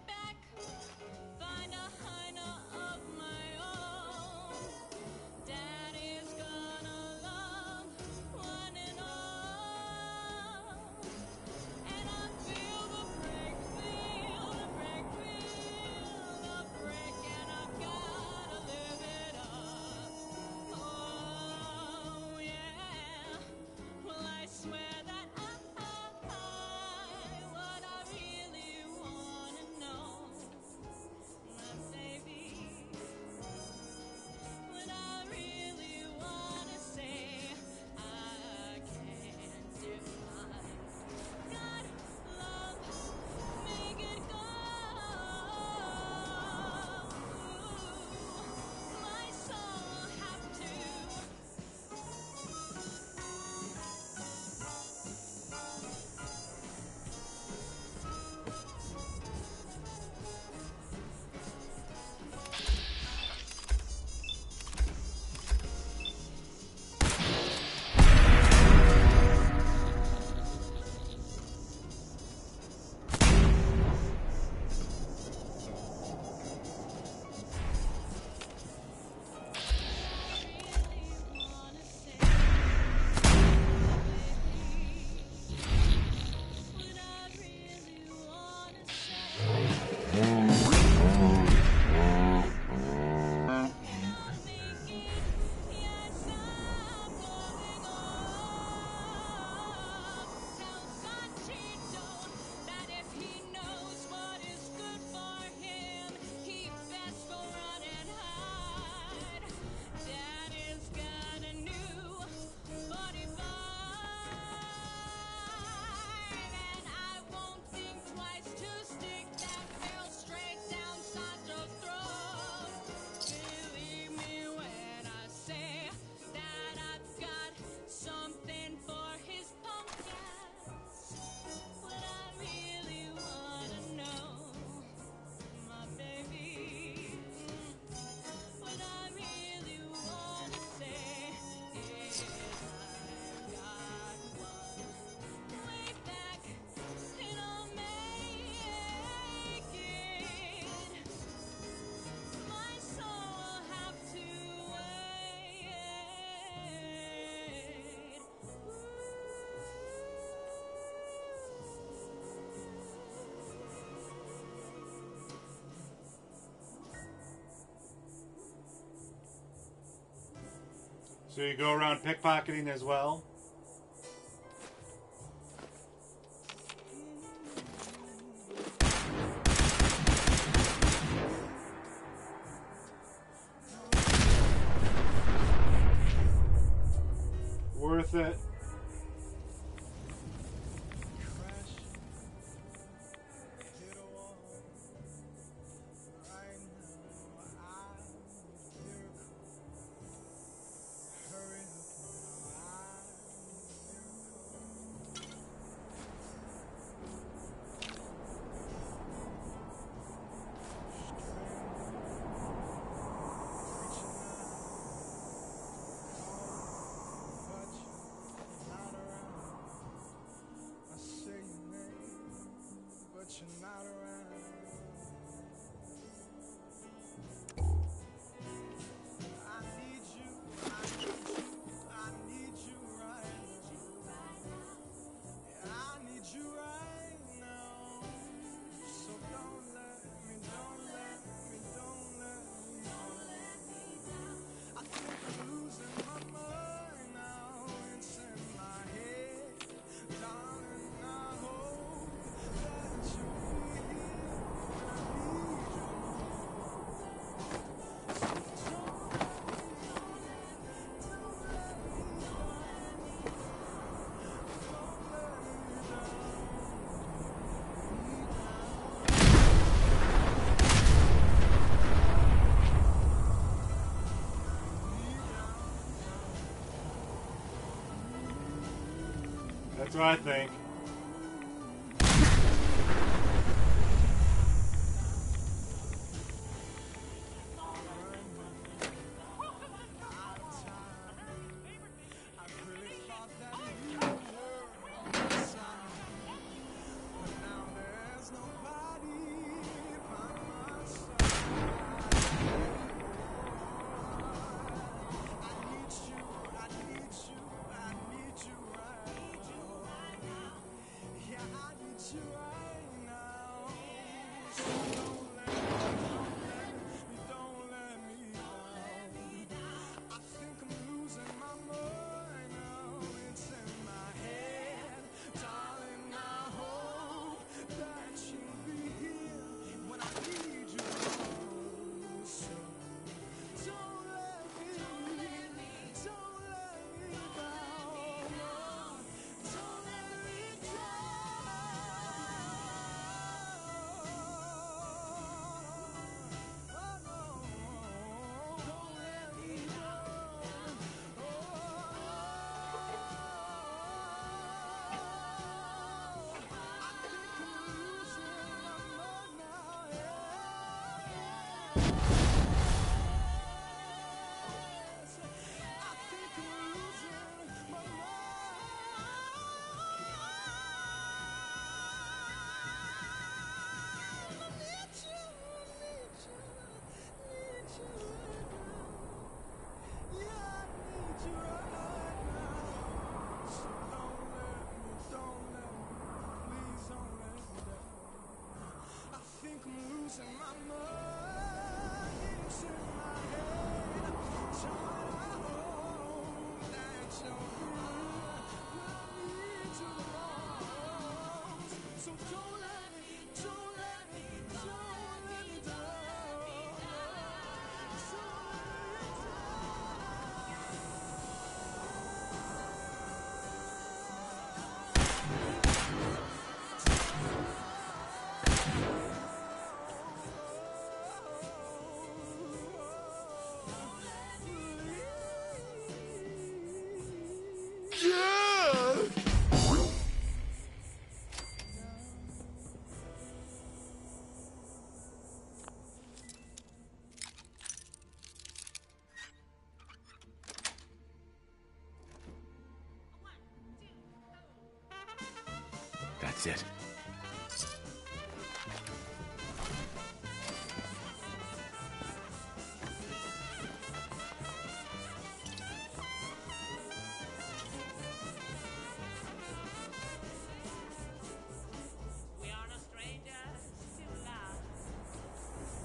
So you go around pickpocketing as well? Worth it. That's what I think. That's it.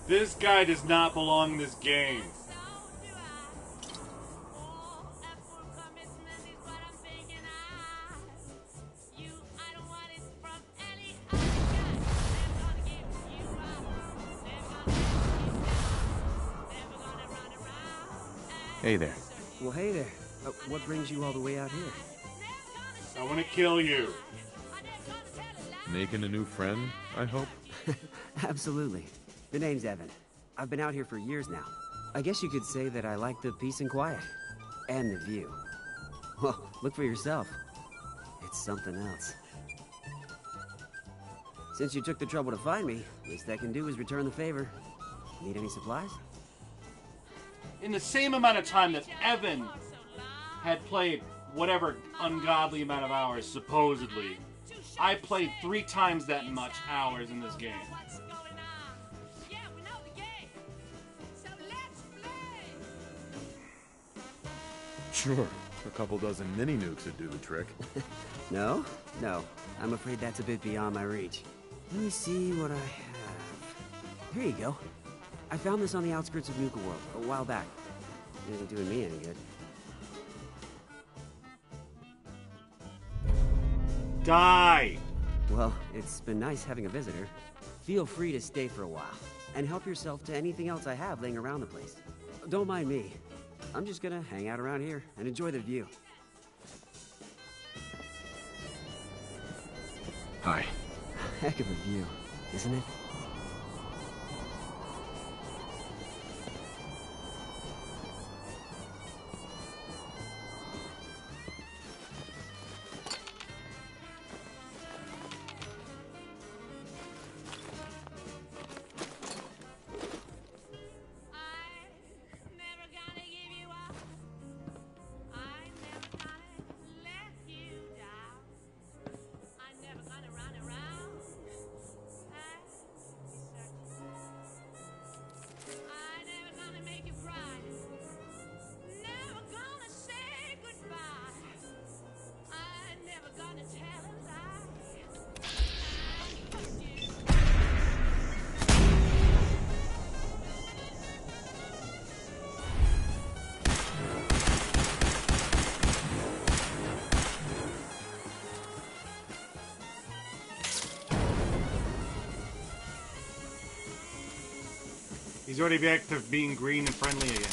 This guy does not belong in this game. Hey there. Well, hey there. What brings you all the way out here? I want to kill you. Making a new friend, I hope? Absolutely. The name's Evan. I've been out here for years now. I guess you could say that I like the peace and quiet. And the view. Well, look for yourself. It's something else. Since you took the trouble to find me, least I can do is return the favor. Need any supplies? In the same amount of time that Evan had played whatever ungodly amount of hours, supposedly, I played 3 times that much hours in this game. Sure. A couple dozen mini nukes would do the trick. No? No. I'm afraid that's a bit beyond my reach. Let me see what I have. Here you go. I found this on the outskirts of Nuka World a while back. It ain't doing me any good. Die! Well, it's been nice having a visitor. Feel free to stay for a while, and help yourself to anything else I have laying around the place. Don't mind me. I'm just gonna hang out around here and enjoy the view. Hi. Heck of a view, isn't it? He's already back to being green and friendly again.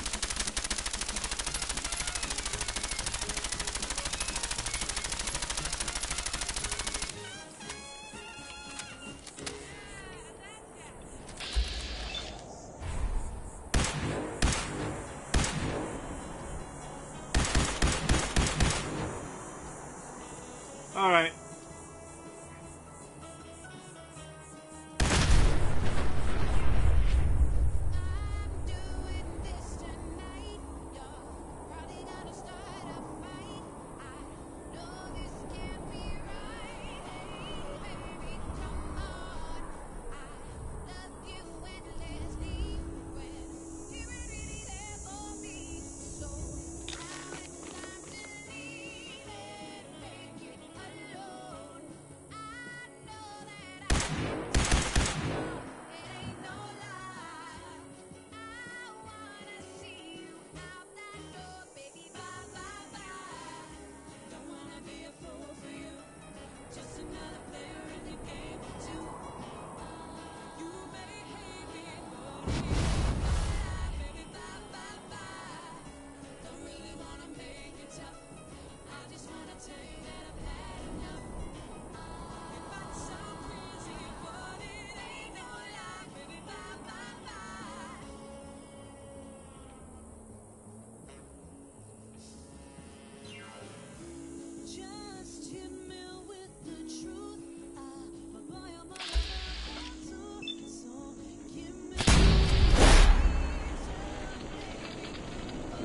All right.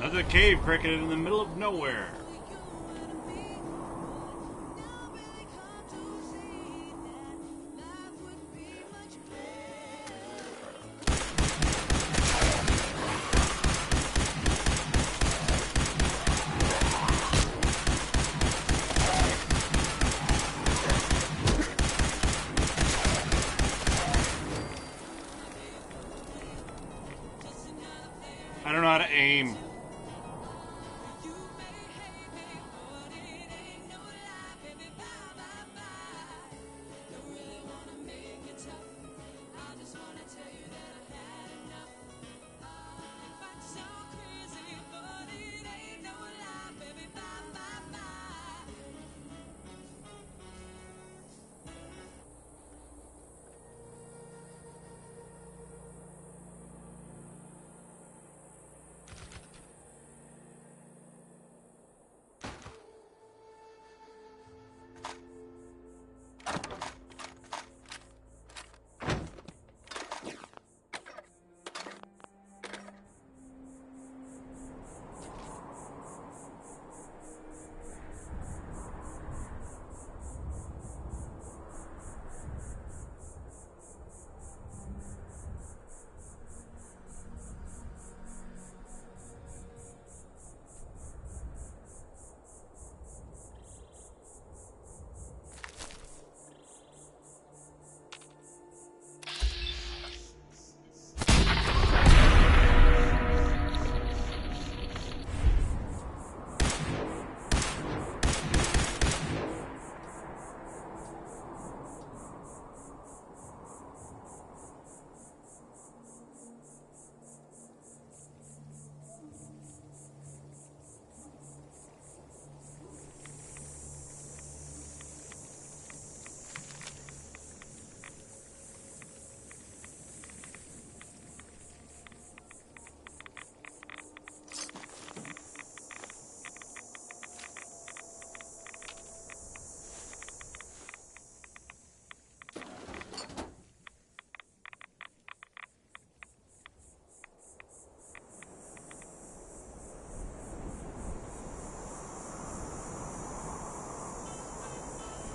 Another cave cricket in the middle of nowhere. I don't know how to aim.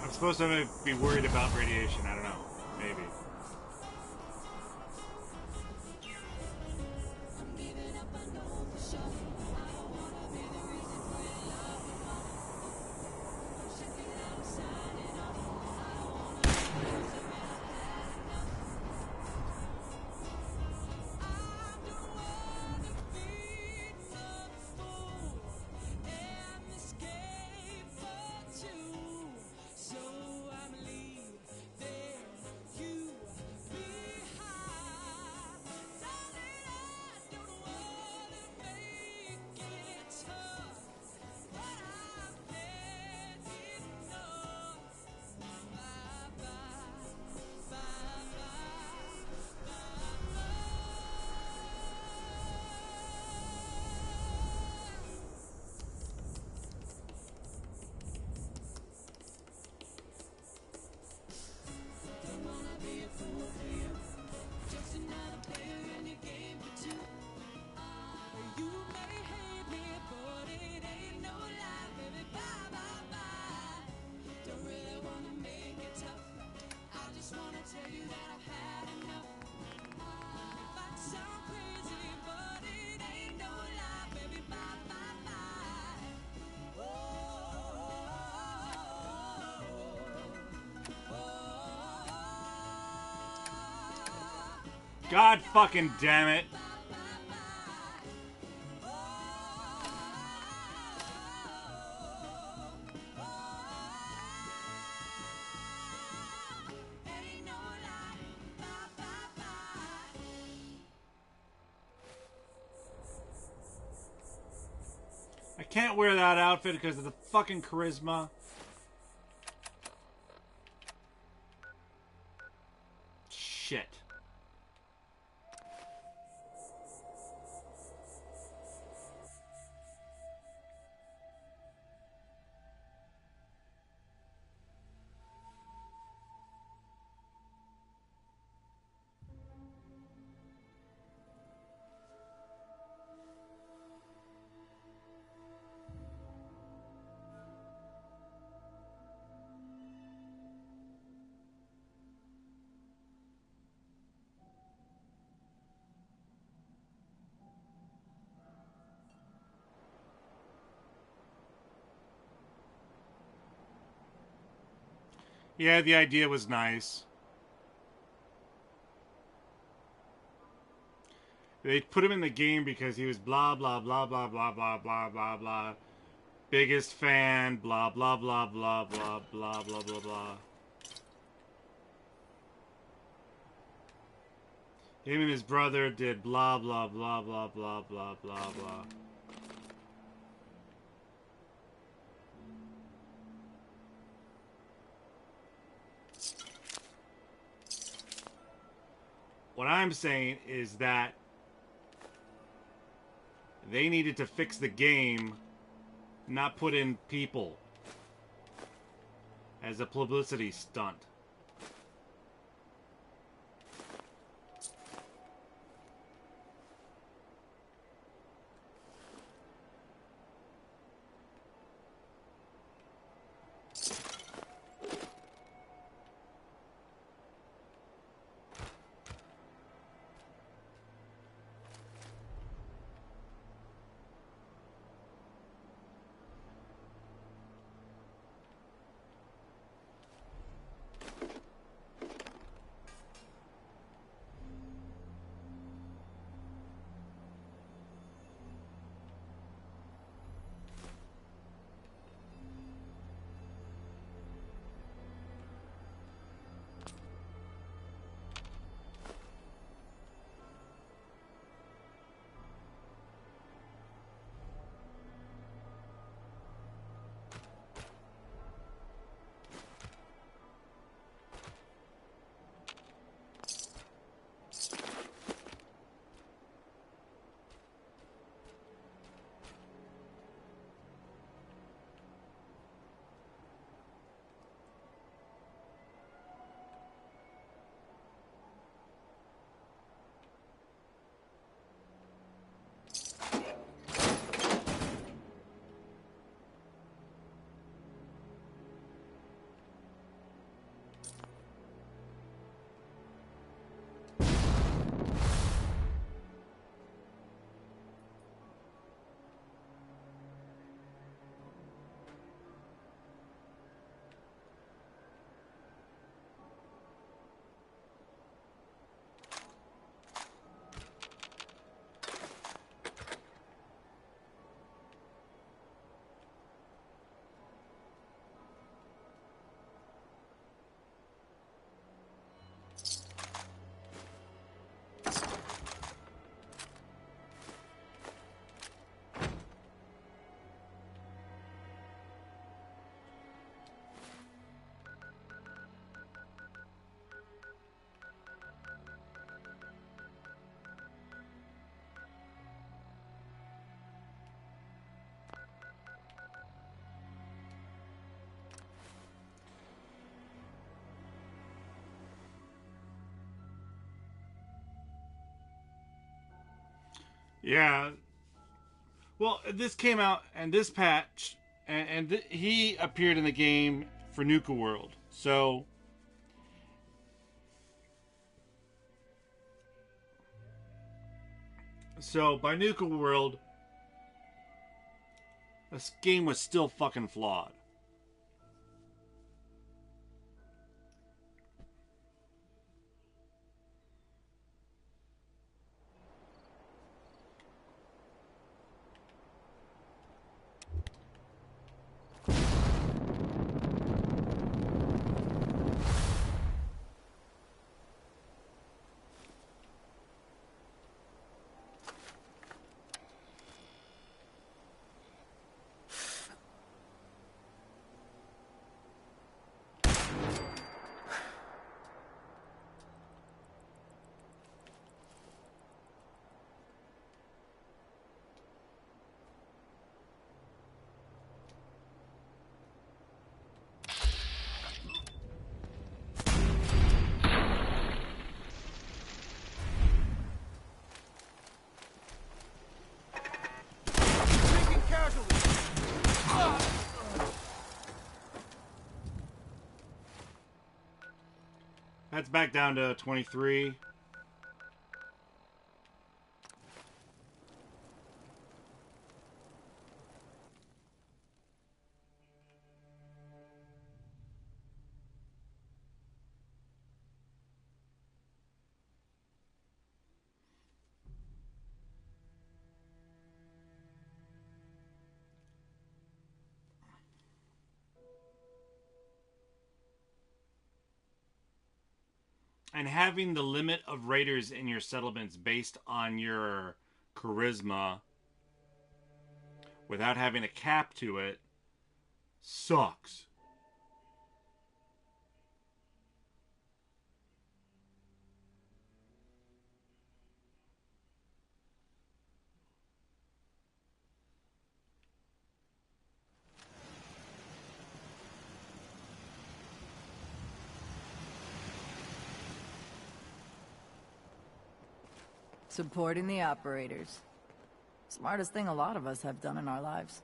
I'm supposed to be worried about radiation. I don't know. Maybe. You God fucking damn it. I can't wear that outfit because of the fucking charisma. Shit. Yeah, the idea was nice. They put him in the game because he was blah, blah, blah, blah, blah, blah, blah, blah, blah. Biggest fan, blah, blah, blah, blah, blah, blah, blah, blah, blah. Him and his brother did blah, blah, blah, blah, blah, blah, blah, blah. What I'm saying is that they needed to fix the game, not put in people as a publicity stunt. Yeah. Well, this came out, and this patch, and he appeared in the game for Nuka World. So by Nuka World, this game was still fucking flawed. Heads back down to 23. And having the limit of raiders in your settlements based on your charisma without having a cap to it sucks. Supporting the operators. Smartest thing a lot of us have done in our lives.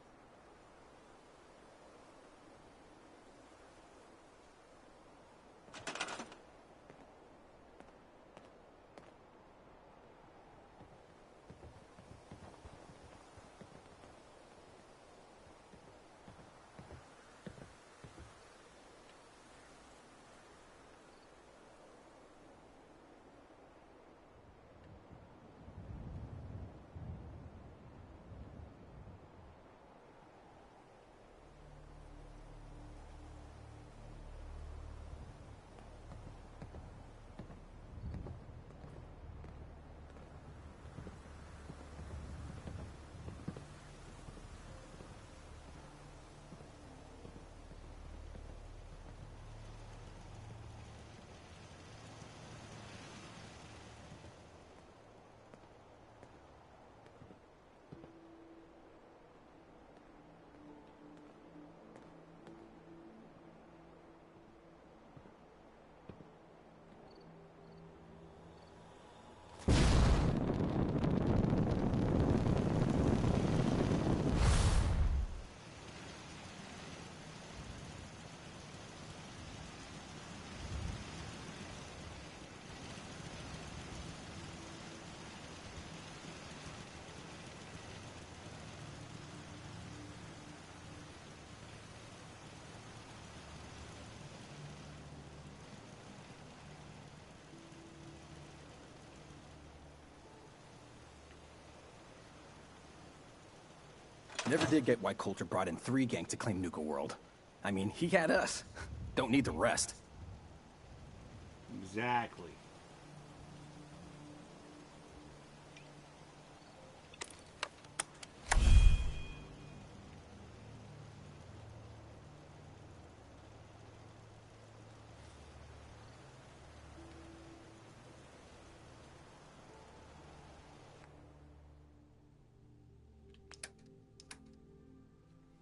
Never did get why Coulter brought in 3 gangs to claim Nuka World. I mean, he had us. Don't need the rest. Exactly.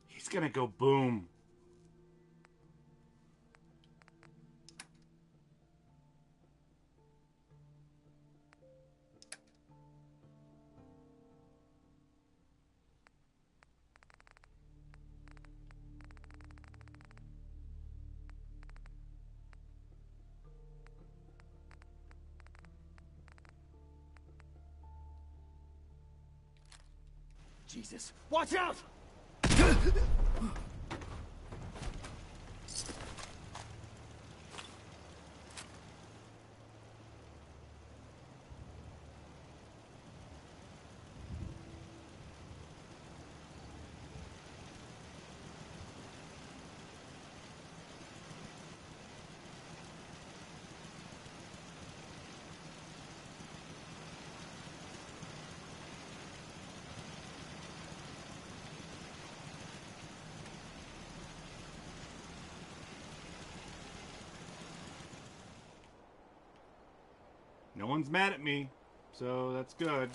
He's gonna go boom. Jesus. Watch out! No one's mad at me, so that's good.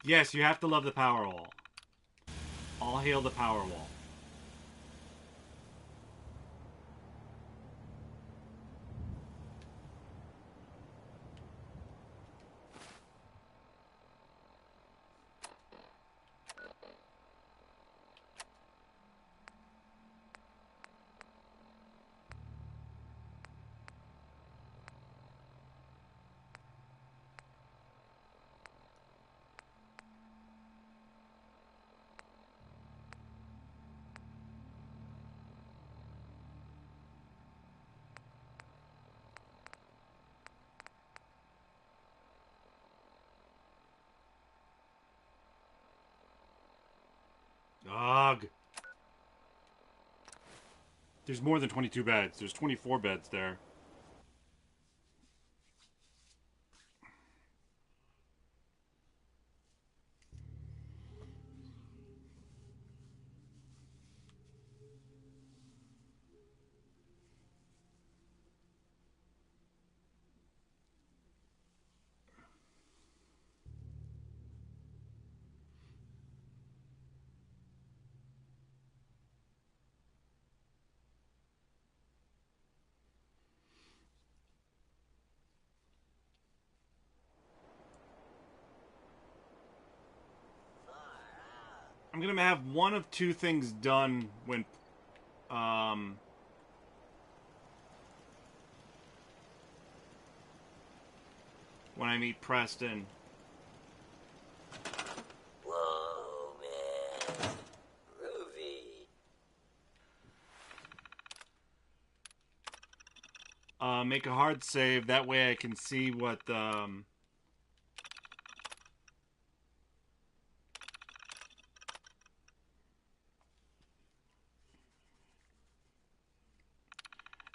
Yes, you have to love the power wall. All hail the power wall. Ugh. There's more than 22 beds. There's 24 beds there. I'm gonna have one of two things done when I meet Preston. Whoa, man. Groovy. Make a hard save. That way I can see what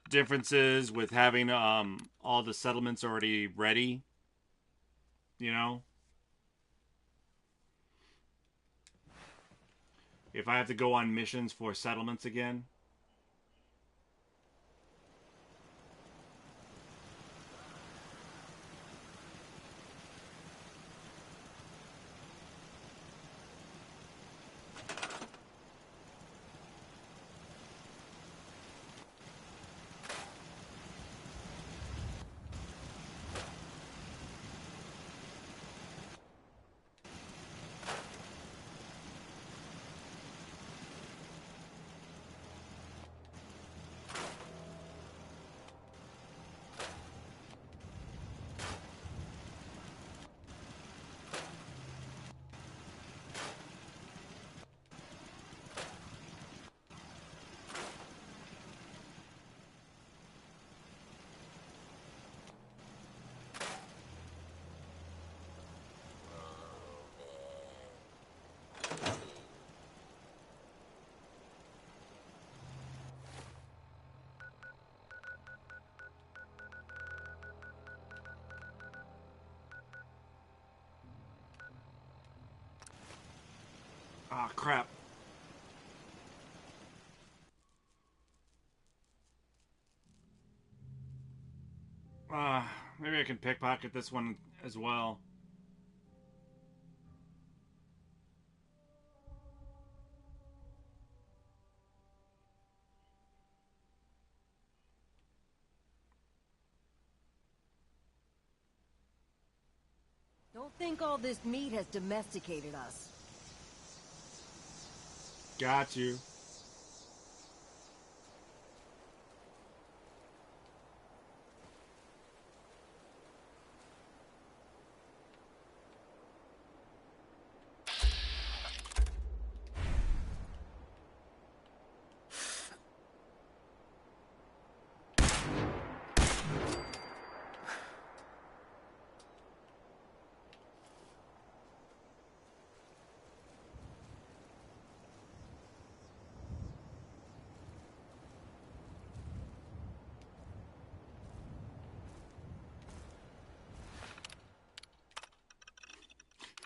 differences with having all the settlements already ready. You know? If I have to go on missions for settlements again. Ah, crap. Maybe I can pickpocket this one as well. Don't think all this meat has domesticated us. Got you.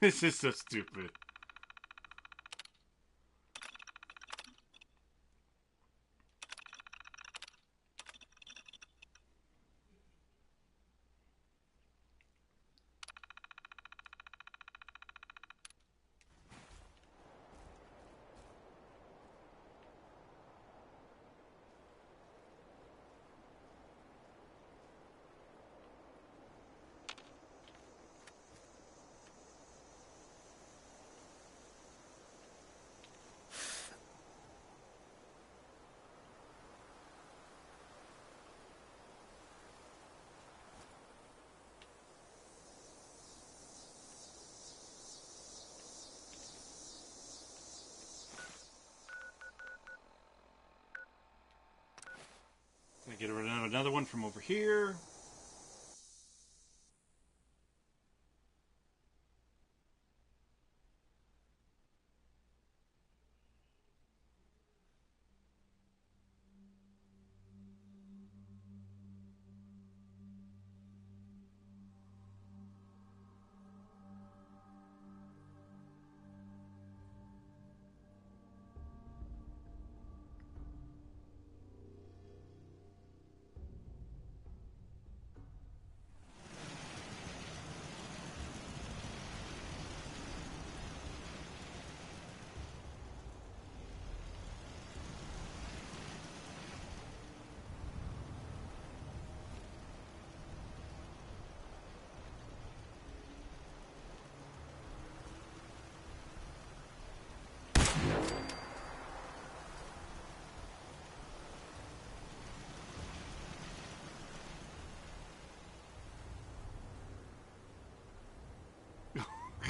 This is so stupid. I get another one from over here.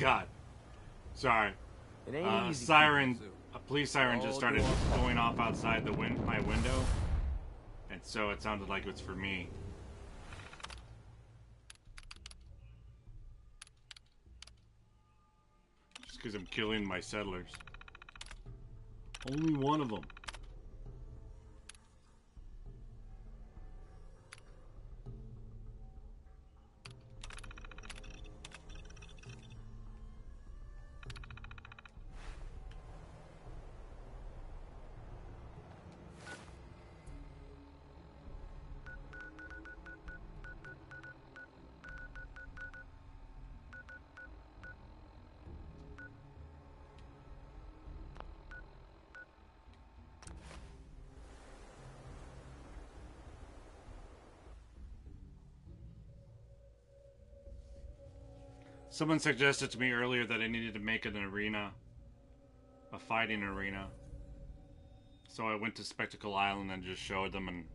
God. Sorry. It ain't easy. A police siren just started going off outside my window. And so it sounded like it was for me. Just because I'm killing my settlers. Only one of them. Someone suggested to me earlier that I needed to make an arena. A fighting arena. So I went to Spectacle Island and just showed them and...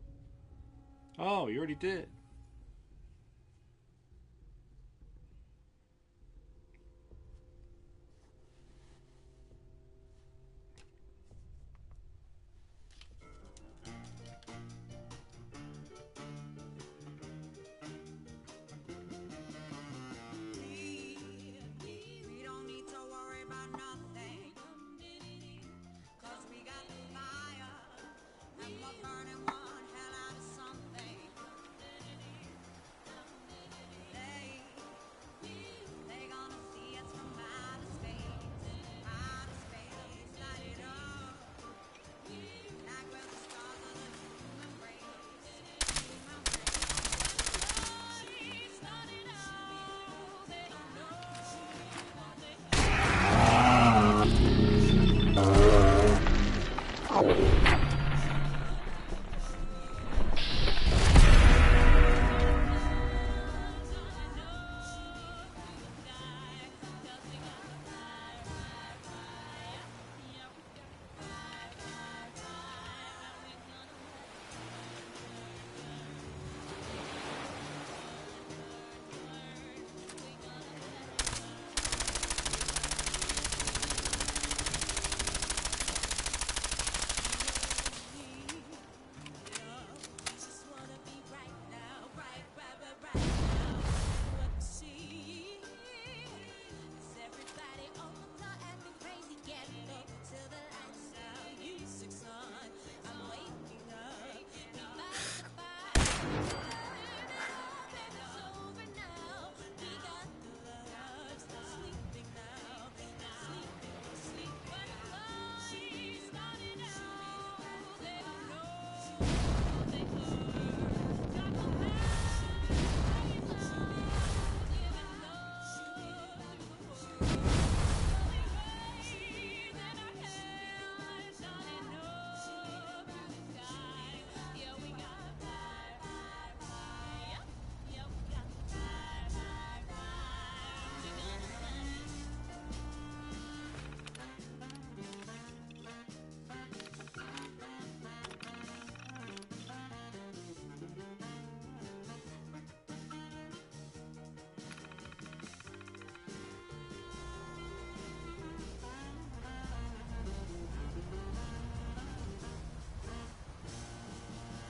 Oh, you already did.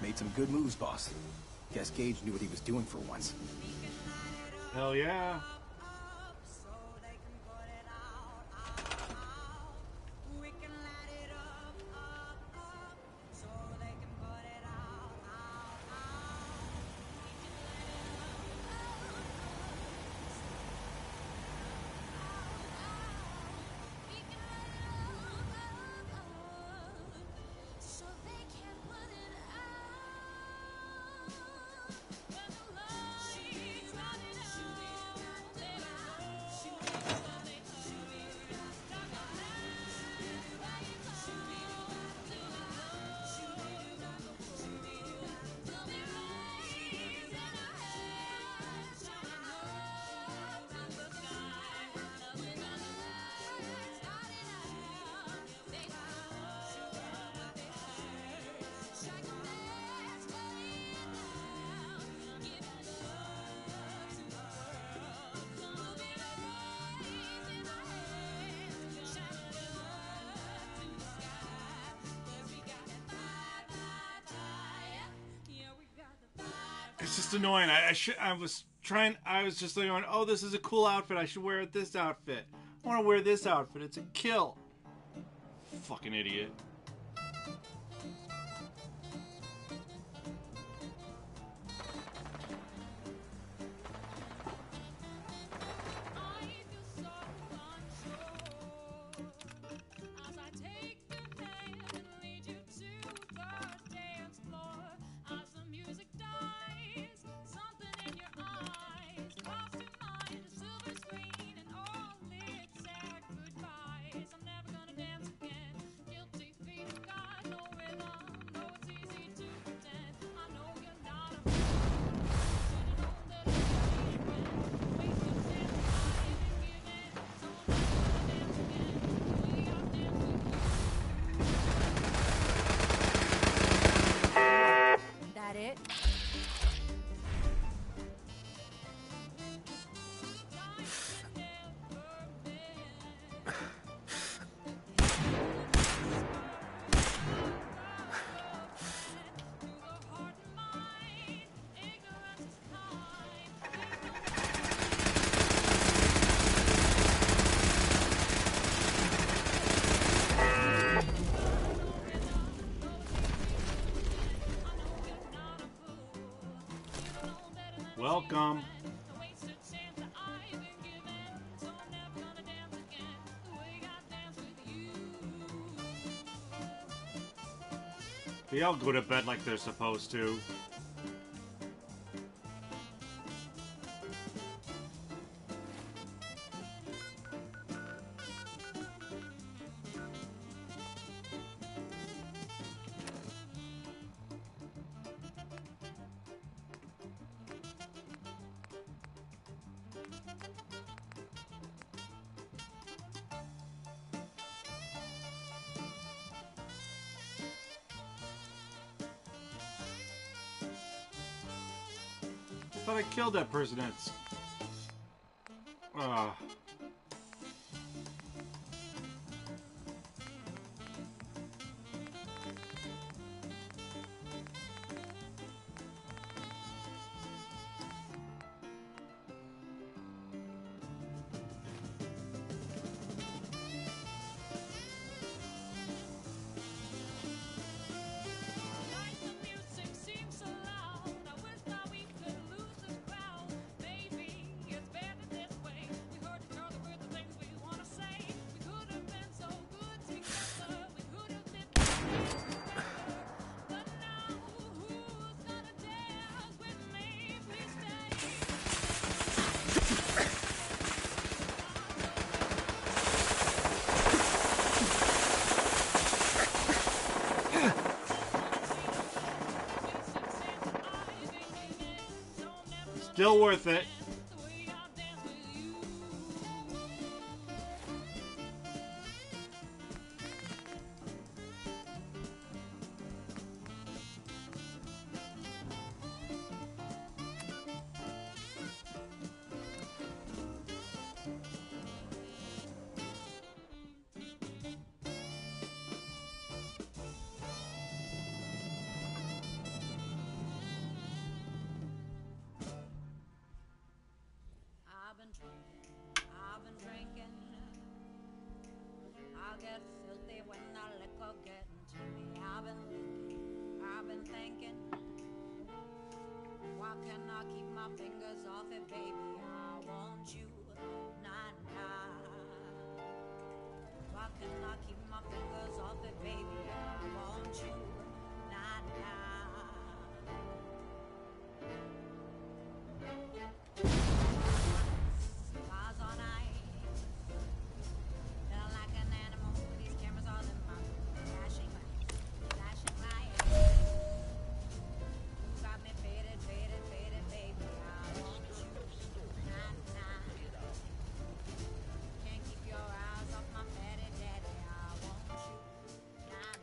Made some good moves, boss. Guess Gage knew what he was doing for once. Hell yeah. It's just annoying. I was just going, oh, this is a cool outfit. I should wear this outfit. I want to wear this outfit. It's a kill. Fucking idiot. Welcome. They all go to bed like they're supposed to. I thought I killed that person. That's... Still worth it. I've been drinking. I'll get filthy when the liquor getting to me. I've been thinking. Why can't I keep my fingers off it, baby? I want you, nah. Why can't I keep my fingers off it, baby? I want you, nah. Eyes on eye, feeling like an animal with these cameras all in my flashing lights. You got me faded, baby. I want you, nah. Can't keep your eyes off my fatty daddy. I want you, nah.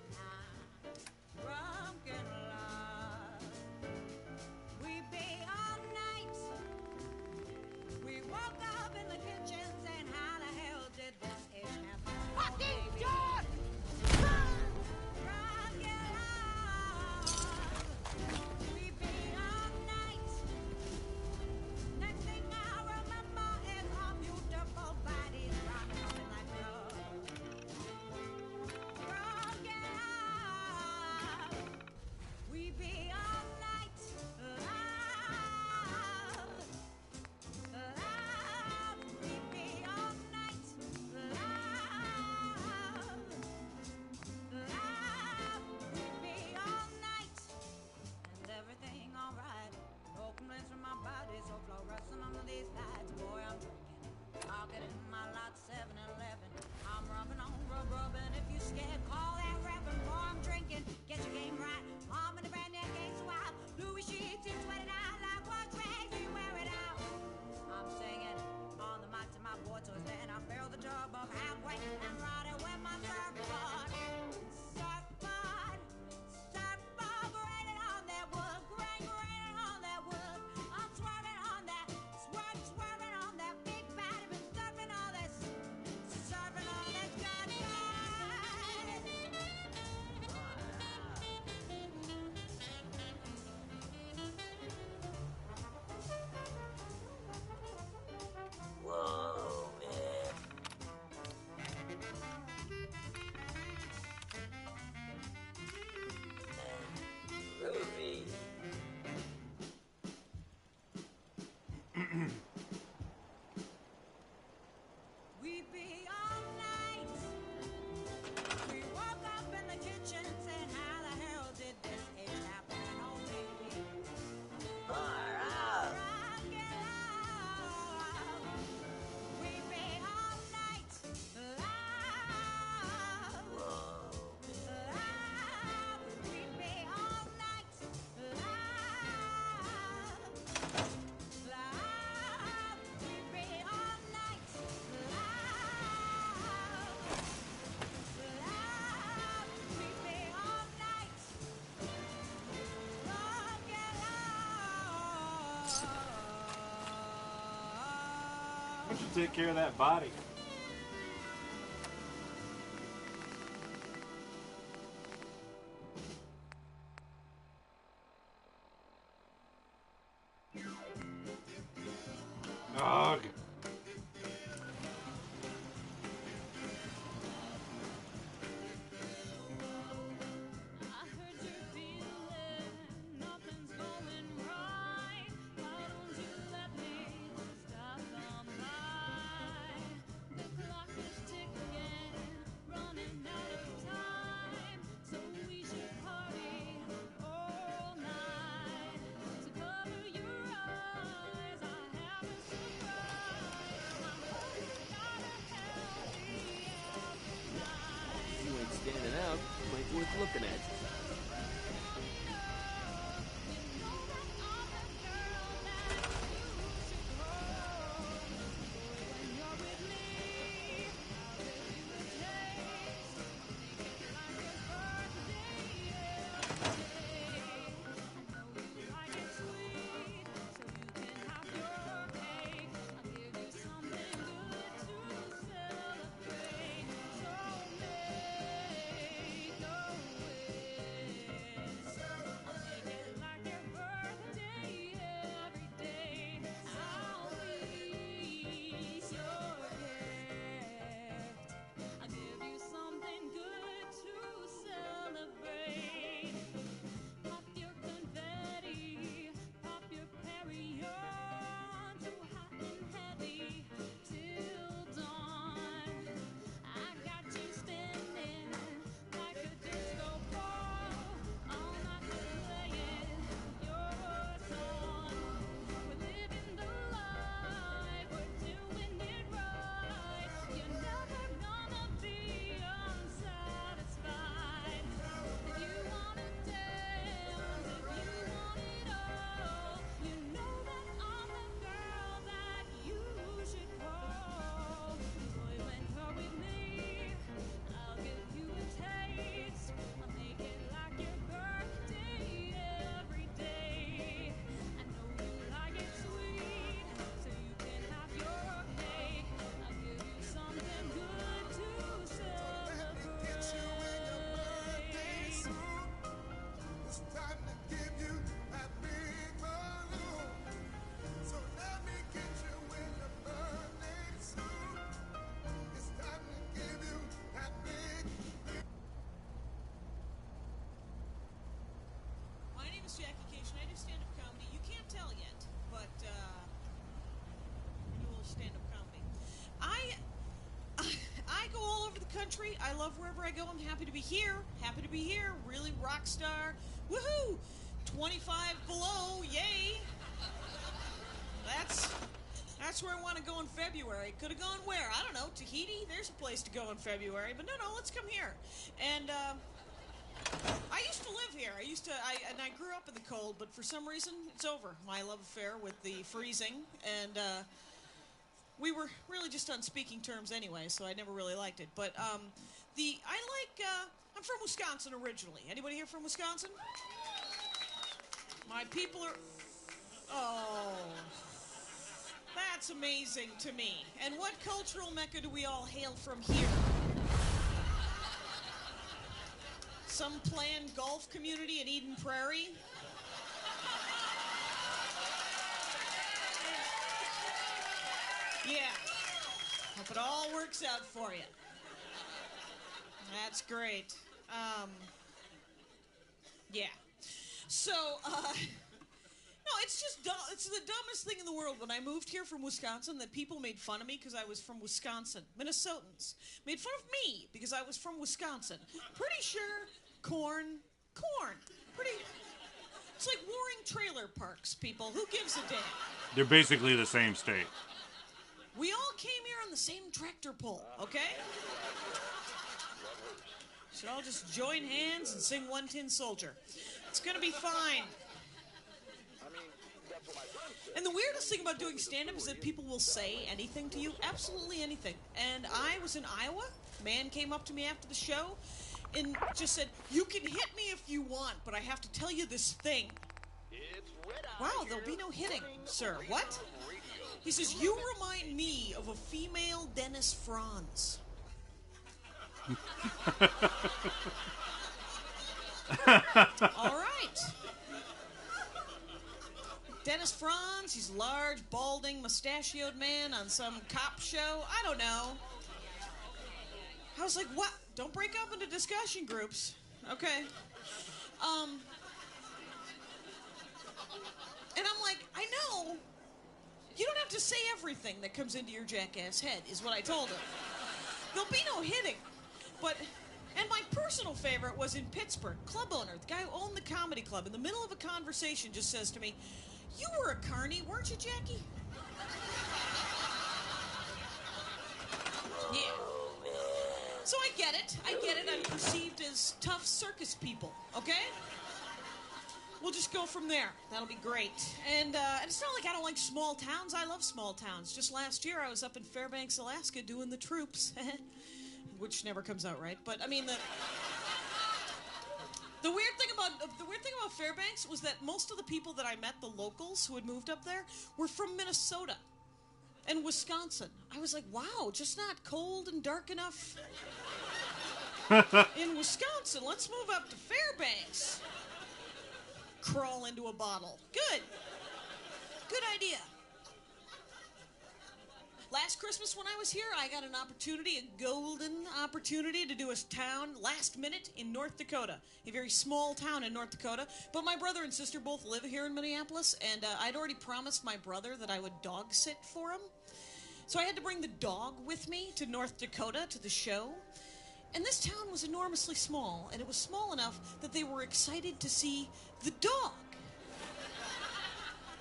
fluorescent under these lights. Boy, I'm drinking. I'll get in my lot 7-Eleven. I'm rubbing on rubbing. If you scared, call that reverend. Boy, I'm drinking. Get your game right. Mom in the brand new case swap. Louis sheets in 29 like what's crazy, wear it out. I'm singing on the mic to my boy toys. Then I fill the tub up halfway and ride it with my surfboard. Surfboard, surfboard, graining on that wood, graining on that wood. I'm swerving on that, swerving on that big body. Been surfing all this, surfing all this good Whoa, man. Groovy. We be all night. We woke up in the kitchen saying, how the hell did this age happen on me? Far out. Rock it out. We be all night. Loud. Loud. We be all night. Loud. Loud. We be all night. Loud. Loud. We be all night. Rock it Why don't you take care of that body? Ugh. I heard you feeling nothing's going right. Why don't you let me stop on by? The clock is ticking, running out of time. So we should party all night. So cover your eyes, I have a surprise. I'm gotta help me every night. You ain't standing out. Might be worth looking at. country. I love wherever I go. I'm happy to be here. Happy to be here. Really rock star. Woohoo! 25 below. Yay! That's that's where I want to go in February. Could have gone where? I don't know. Tahiti? There's a place to go in February. But no, let's come here. And, I used to live here. I grew up in the cold, but for some reason, it's over. My love affair with the freezing. And, we were really just on speaking terms anyway, so I never really liked it. But, I'm from Wisconsin originally. Anybody here from Wisconsin? My people are... Oh... That's amazing to me. And what cultural mecca do we all hail from here? Some planned golf community in Eden Prairie? Yeah. Hope it all works out for you. That's great. Yeah. So, no, it's just dumb. It's the dumbest thing in the world. When I moved here from Wisconsin, that people made fun of me because I was from Wisconsin. Minnesotans made fun of me because I was from Wisconsin. Pretty sure corn. Pretty. It's like warring trailer parks, people. Who gives a damn? They're basically the same state. We all came here on the same tractor pull, okay? Should all just join hands and sing One Tin Soldier. It's gonna be fine. And the weirdest thing about doing stand-up is that people will say anything to you, absolutely anything. And I was in Iowa. A man came up to me after the show and just said, "You can hit me if you want, but I have to tell you this thing." Wow, there'll be no hitting, sir. What? He says, "You remind me of a female Dennis Franz." All right. Dennis Franz, he's a large, balding, mustachioed man on some cop show. I don't know. I was like, what? Don't break up into discussion groups. Okay. And I'm like, I know. You don't have to say everything that comes into your jackass head, is what I told him. There'll be no hitting. But, and my personal favorite was in Pittsburgh. Club owner, the guy who owned the comedy club, in the middle of a conversation just says to me, "You were a carny, weren't you, Jackie?" Yeah. So I get it. I'm perceived as tough circus people, okay? We'll just go from there. That'll be great. And it's not like I don't like small towns. I love small towns. Just last year, I was up in Fairbanks, Alaska, doing the troops, which never comes out right. But I mean, the weird thing about Fairbanks was that most of the people that I met, the locals who had moved up there, were from Minnesota and Wisconsin. I was like, wow, just not cold and dark enough in Wisconsin. Let's move up to Fairbanks. Crawl into a bottle. Good idea. Last Christmas when I was here, I got an opportunity, a golden opportunity, to do a town last minute in North Dakota. A very small town in North Dakota. But my brother and sister both live here in Minneapolis, and I'd already promised my brother that I would dog sit for him. So I had to bring the dog with me to North Dakota to the show. And this town was enormously small, and it was small enough that they were excited to see the dog.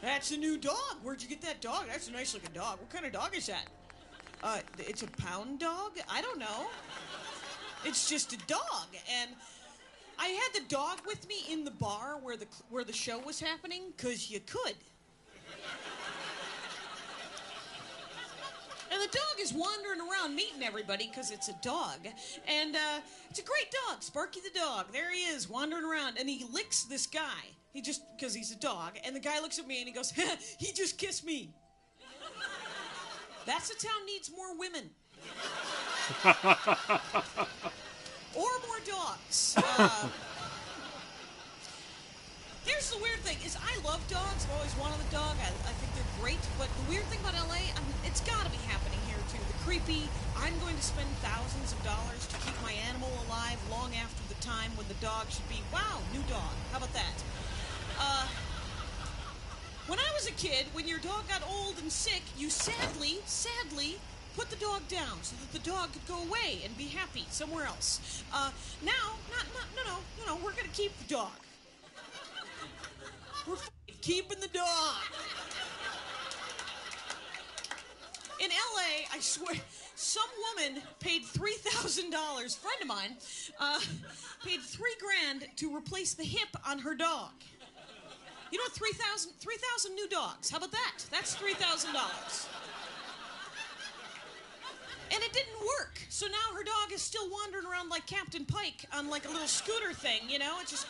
"That's a new dog. Where'd you get that dog? That's a nice looking dog. What kind of dog is that?" It's a pound dog? I don't know. It's just a dog. And I had the dog with me in the bar where the show was happening, 'cause you could. And the dog is wandering around meeting everybody because it's a dog. And it's a great dog, Sparky the dog. There he is, wandering around. And he licks this guy. Because he's a dog. And the guy looks at me and he goes, "He just kissed me." That's a town needs more women. Or more dogs. Here's the weird thing, is I love dogs. I've always wanted a dog. I think they're great. But the weird thing about LA, it's got to be happening here, too. The creepy, I'm going to spend thousands of dollars to keep my animal alive long after the time when the dog should be, wow, new dog. How about that? When I was a kid, when your dog got old and sick, you sadly put the dog down so that the dog could go away and be happy somewhere else. Now, no, we're going to keep the dog. We're keeping the dog. L.A., I swear, some woman paid $3,000, friend of mine, paid $3,000 to replace the hip on her dog. You know what, 3,000 new dogs. How about that? That's $3,000. And it didn't work. So now her dog is still wandering around like Captain Pike on like a little scooter thing, you know? It's just...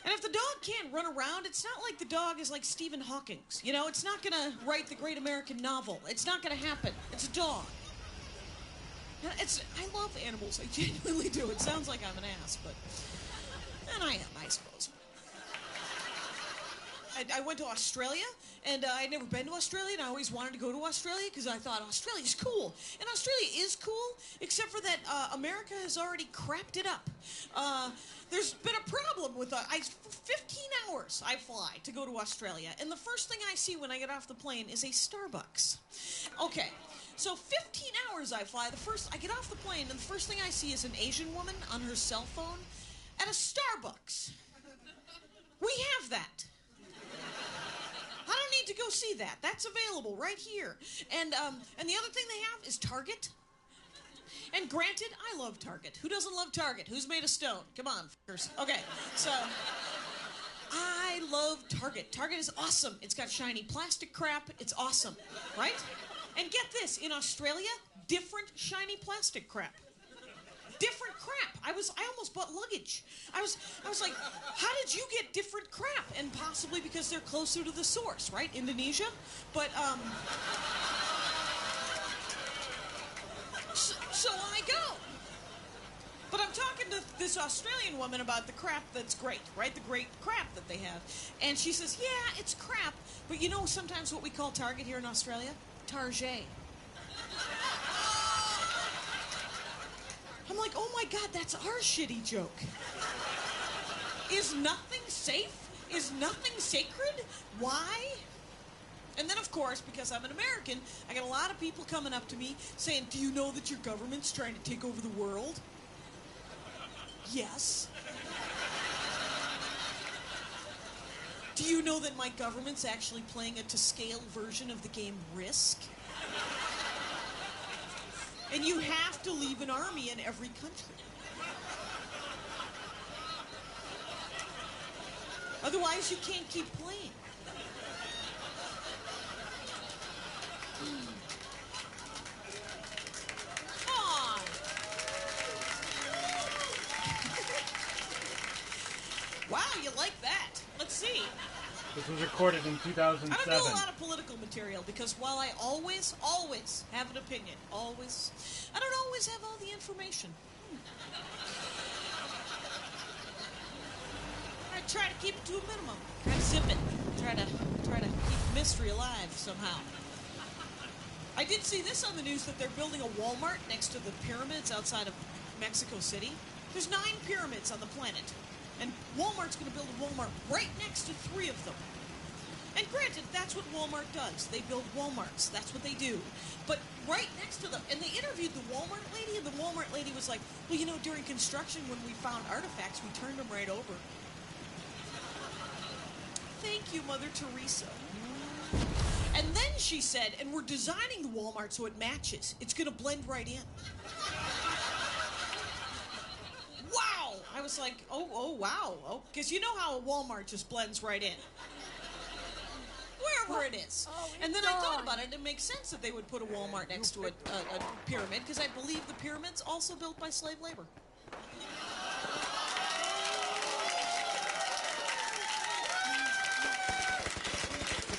And if the dog can't run around, it's not like the dog is like Stephen Hawking's. You know, it's not gonna write the great American novel. It's not gonna happen. It's a dog. I love animals. I genuinely do. It sounds like I'm an ass, but... And I am, I suppose. I went to Australia, and I'd never been to Australia, and I always wanted to go to Australia because I thought Australia's cool. And Australia is cool, except for that America has already crapped it up. There's been a problem with 15 hours I fly to go to Australia, and the first thing I see when I get off the plane is a Starbucks. Okay, so 15 hours I fly. I get off the plane, and the first thing I see is an Asian woman on her cell phone at a Starbucks. We have that. I don't need to go see that. That's available right here. And the other thing they have is Target. And granted, I love Target. Who doesn't love Target? Who's made of stone? Come on, f***ers. Okay, so I love Target. Target is awesome. It's got shiny plastic crap. It's awesome, right? And get this, in Australia, different shiny plastic crap. Different crap. I almost bought luggage. I was like, how did you get different crap? And possibly because they're closer to the source, right? Indonesia. But so I go. But I'm talking to this Australian woman about the crap that's great, right? The great crap that they have. And she says, yeah, it's crap, but you know sometimes what we call Target here in Australia? Target. I'm like, oh my God, that's our shitty joke. Is nothing safe? Is nothing sacred? Why? And then, of course, because I'm an American, I got a lot of people coming up to me saying, do you know that your government's trying to take over the world? Yes. Do you know that my government's actually playing a to-scale version of the game Risk? And you have to leave an army in every country. Otherwise, you can't keep playing. Aw. Wow, you like that. Let's see. This was recorded in 2007. I don't do a lot of political material because while I always have an opinion, I don't always have all the information. I try to keep it to a minimum. Try to zip it. Try to keep mystery alive somehow. I did see this on the news that they're building a Walmart next to the pyramids outside of Mexico City. There's 9 pyramids on the planet. And Walmart's going to build a Walmart right next to 3 of them. And granted, that's what Walmart does. They build Walmarts. That's what they do. But right next to them, and they interviewed the Walmart lady, and the Walmart lady was like, well, you know, during construction, when we found artifacts, we turned them right over. Thank you, Mother Teresa. And then she said, and we're designing the Walmart so it matches. It's going to blend right in. Wow! I was like, oh, wow. Oh, because you know how a Walmart just blends right in. Wherever it is. And then I thought about it, and it makes sense that they would put a Walmart next to a pyramid, because I believe the pyramids also built by slave labor.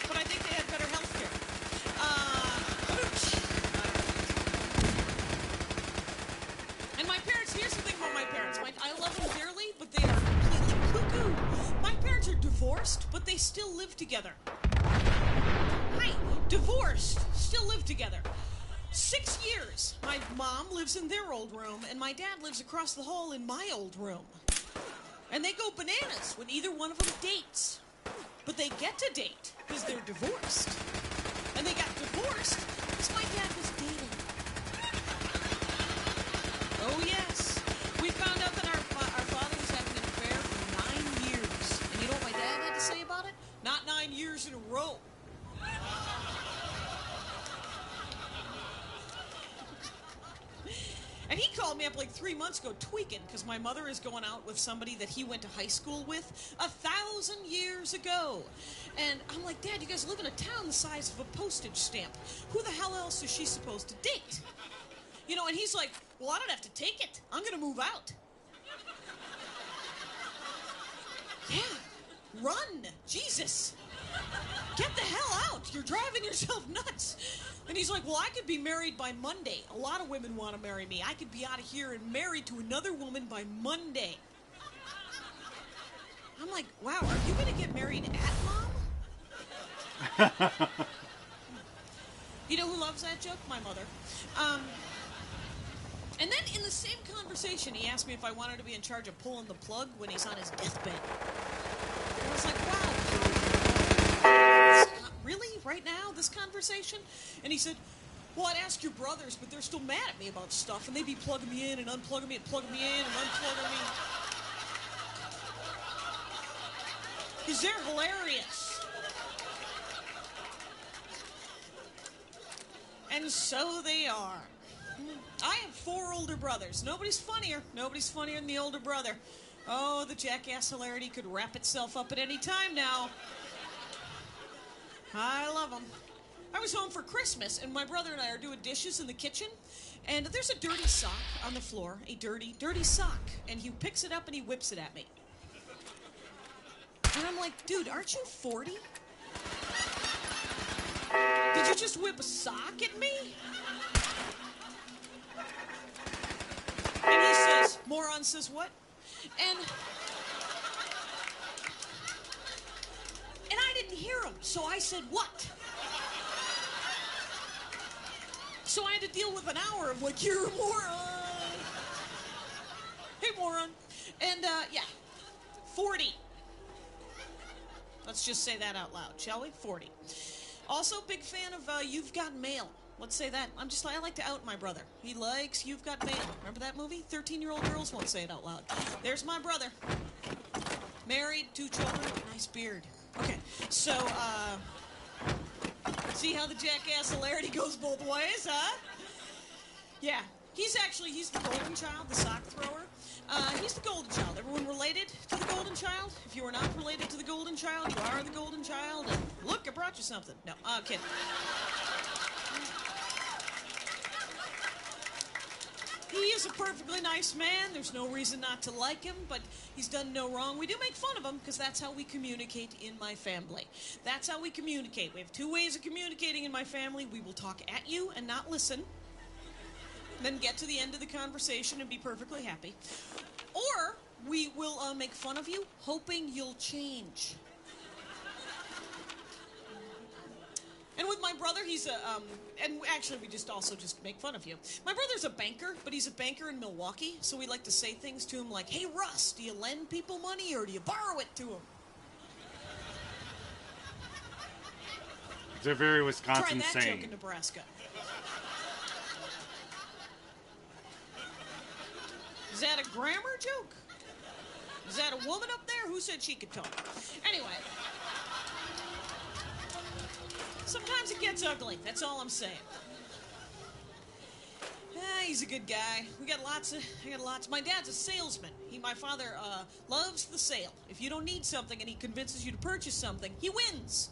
But I think they had better health care. And my parents, here's the thing about my parents. I love them dearly, but they are completely cuckoo. My parents are divorced, but they still live together. Hi, divorced, still live together. 6 years. My mom lives in their old room, and my dad lives across the hall in my old room. And they go bananas when either one of them dates. But they get to date, because they're divorced. And they got divorced because my dad was dating. Oh, yes. We found out that our father was having an affair for 9 years. And you know what my dad had to say about it? Not 9 years in a row. And he called me up like 3 months ago tweaking because my mother is going out with somebody that he went to high school with 1,000 years ago. And I'm like, Dad, you guys live in a town the size of a postage stamp. Who the hell else is she supposed to date? You know, and he's like, well, I don't have to take it. I'm going to move out. Yeah, run. Jesus. Get the hell out. You're driving yourself nuts. And he's like, well, I could be married by Monday. A lot of women want to marry me. I could be out of here and married to another woman by Monday. I'm like, wow, are you going to get married at Mom? You know who loves that joke? My mother. And then in the same conversation, he asked me if I wanted to be in charge of pulling the plug when he's on his deathbed. And I was like, wow. Really? Right now? This conversation? And he said, well, I'd ask your brothers, but they're still mad at me about stuff, and they'd be plugging me in and unplugging me and plugging me in and unplugging me. Because they're hilarious. And so they are. I have 4 older brothers. Nobody's funnier. Nobody's funnier than the older brother. Oh, the jackass hilarity could wrap itself up at any time now. I love them. I was home for Christmas, and my brother and I are doing dishes in the kitchen, and there's a dirty sock on the floor, a dirty, dirty sock, and he picks it up and he whips it at me. And I'm like, dude, aren't you 40? Did you just whip a sock at me? And he says, moron says what? And I didn't hear him, so I said, what? So I had to deal with an hour of like, you're a moron. Hey, moron. And, yeah, 40. Let's just say that out loud, shall we? 40. Also, big fan of You've Got Mail. Let's say that. I like to out my brother. He likes You've Got Mail. Remember that movie? 13-year-old girls won't say it out loud. There's my brother. Married, 2 children, nice beard. Okay, so, see how the jackass hilarity goes both ways, huh? Yeah, he's the golden child, the sock thrower. He's the golden child. Everyone related to the golden child? If you are not related to the golden child, you are the golden child. And look, I brought you something. No, kidding. He is a perfectly nice man. There's no reason not to like him, but he's done no wrong. We do make fun of him because that's how we communicate in my family. That's how we communicate. We have 2 ways of communicating in my family. We will talk at you and not listen, then get to the end of the conversation and be perfectly happy. Or we will make fun of you, hoping you'll change. And with my brother, he's and actually we just make fun of you. My brother's a banker, but he's a banker in Milwaukee, so we like to say things to him like, hey, Russ, do you lend people money or do you borrow it to them? It's a very Wisconsin saying. Try that saying. joke in Nebraska. Is that a grammar joke? Is that a woman up there? Who said she could talk? Anyway. Sometimes it gets ugly. That's all I'm saying. He's a good guy. I got lots. My dad's a salesman. My father loves the sale. If you don't need something and he convinces you to purchase something, he wins.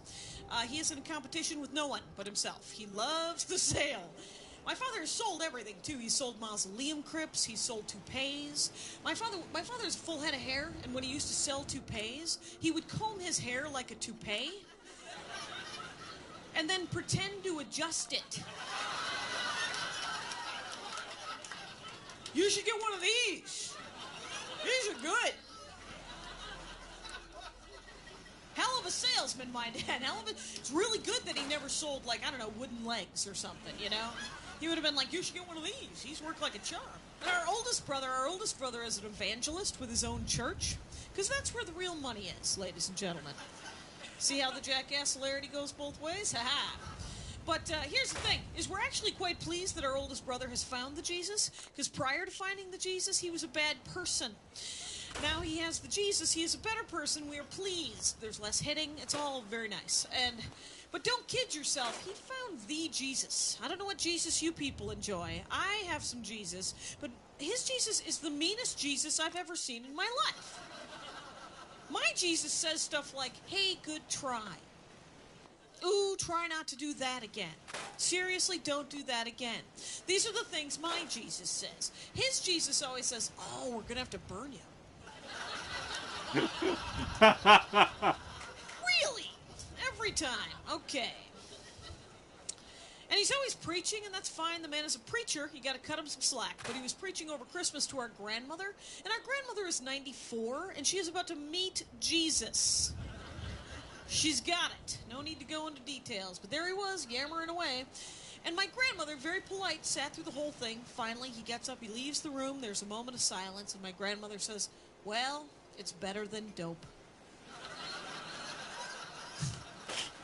He isn't in competition with no one but himself. He loves the sale. My father has sold everything, too. He sold mausoleum crypts. He sold toupees. My father has a full head of hair, and when he used to sell toupees, he would comb his hair like a toupee and then pretend to adjust it. You should get one of these. These are good. Hell of a salesman, my dad. It's really good that he never sold, wooden legs or something, you know? He would have been like, you should get one of these. He's worked like a charm. And our oldest brother is an evangelist with his own church, because that's where the real money is, ladies and gentlemen. See how the jackass hilarity goes both ways? Ha-ha. But here's the thing, is we're actually quite pleased that our oldest brother has found the Jesus, because prior to finding the Jesus, he was a bad person. Now he has the Jesus. He is a better person. We are pleased. There's less hitting. It's all very nice. But don't kid yourself. He found the Jesus. I don't know what Jesus you people enjoy. I have some Jesus, but his Jesus is the meanest Jesus I've ever seen in my life. My Jesus says stuff like, hey, good try. Ooh, try not to do that again. Seriously, don't do that again. These are the things my Jesus says. His Jesus always says, oh, we're going to have to burn you. Really? Every time. Okay. And he's always preaching, and that's fine. The man is a preacher. You got to cut him some slack. But he was preaching over Christmas to our grandmother, and our grandmother is 94, and she is about to meet Jesus. She's got it. No need to go into details. But there he was, yammering away. And my grandmother, very polite, sat through the whole thing. Finally, he gets up, he leaves the room. There's a moment of silence, and my grandmother says, well, it's better than dope.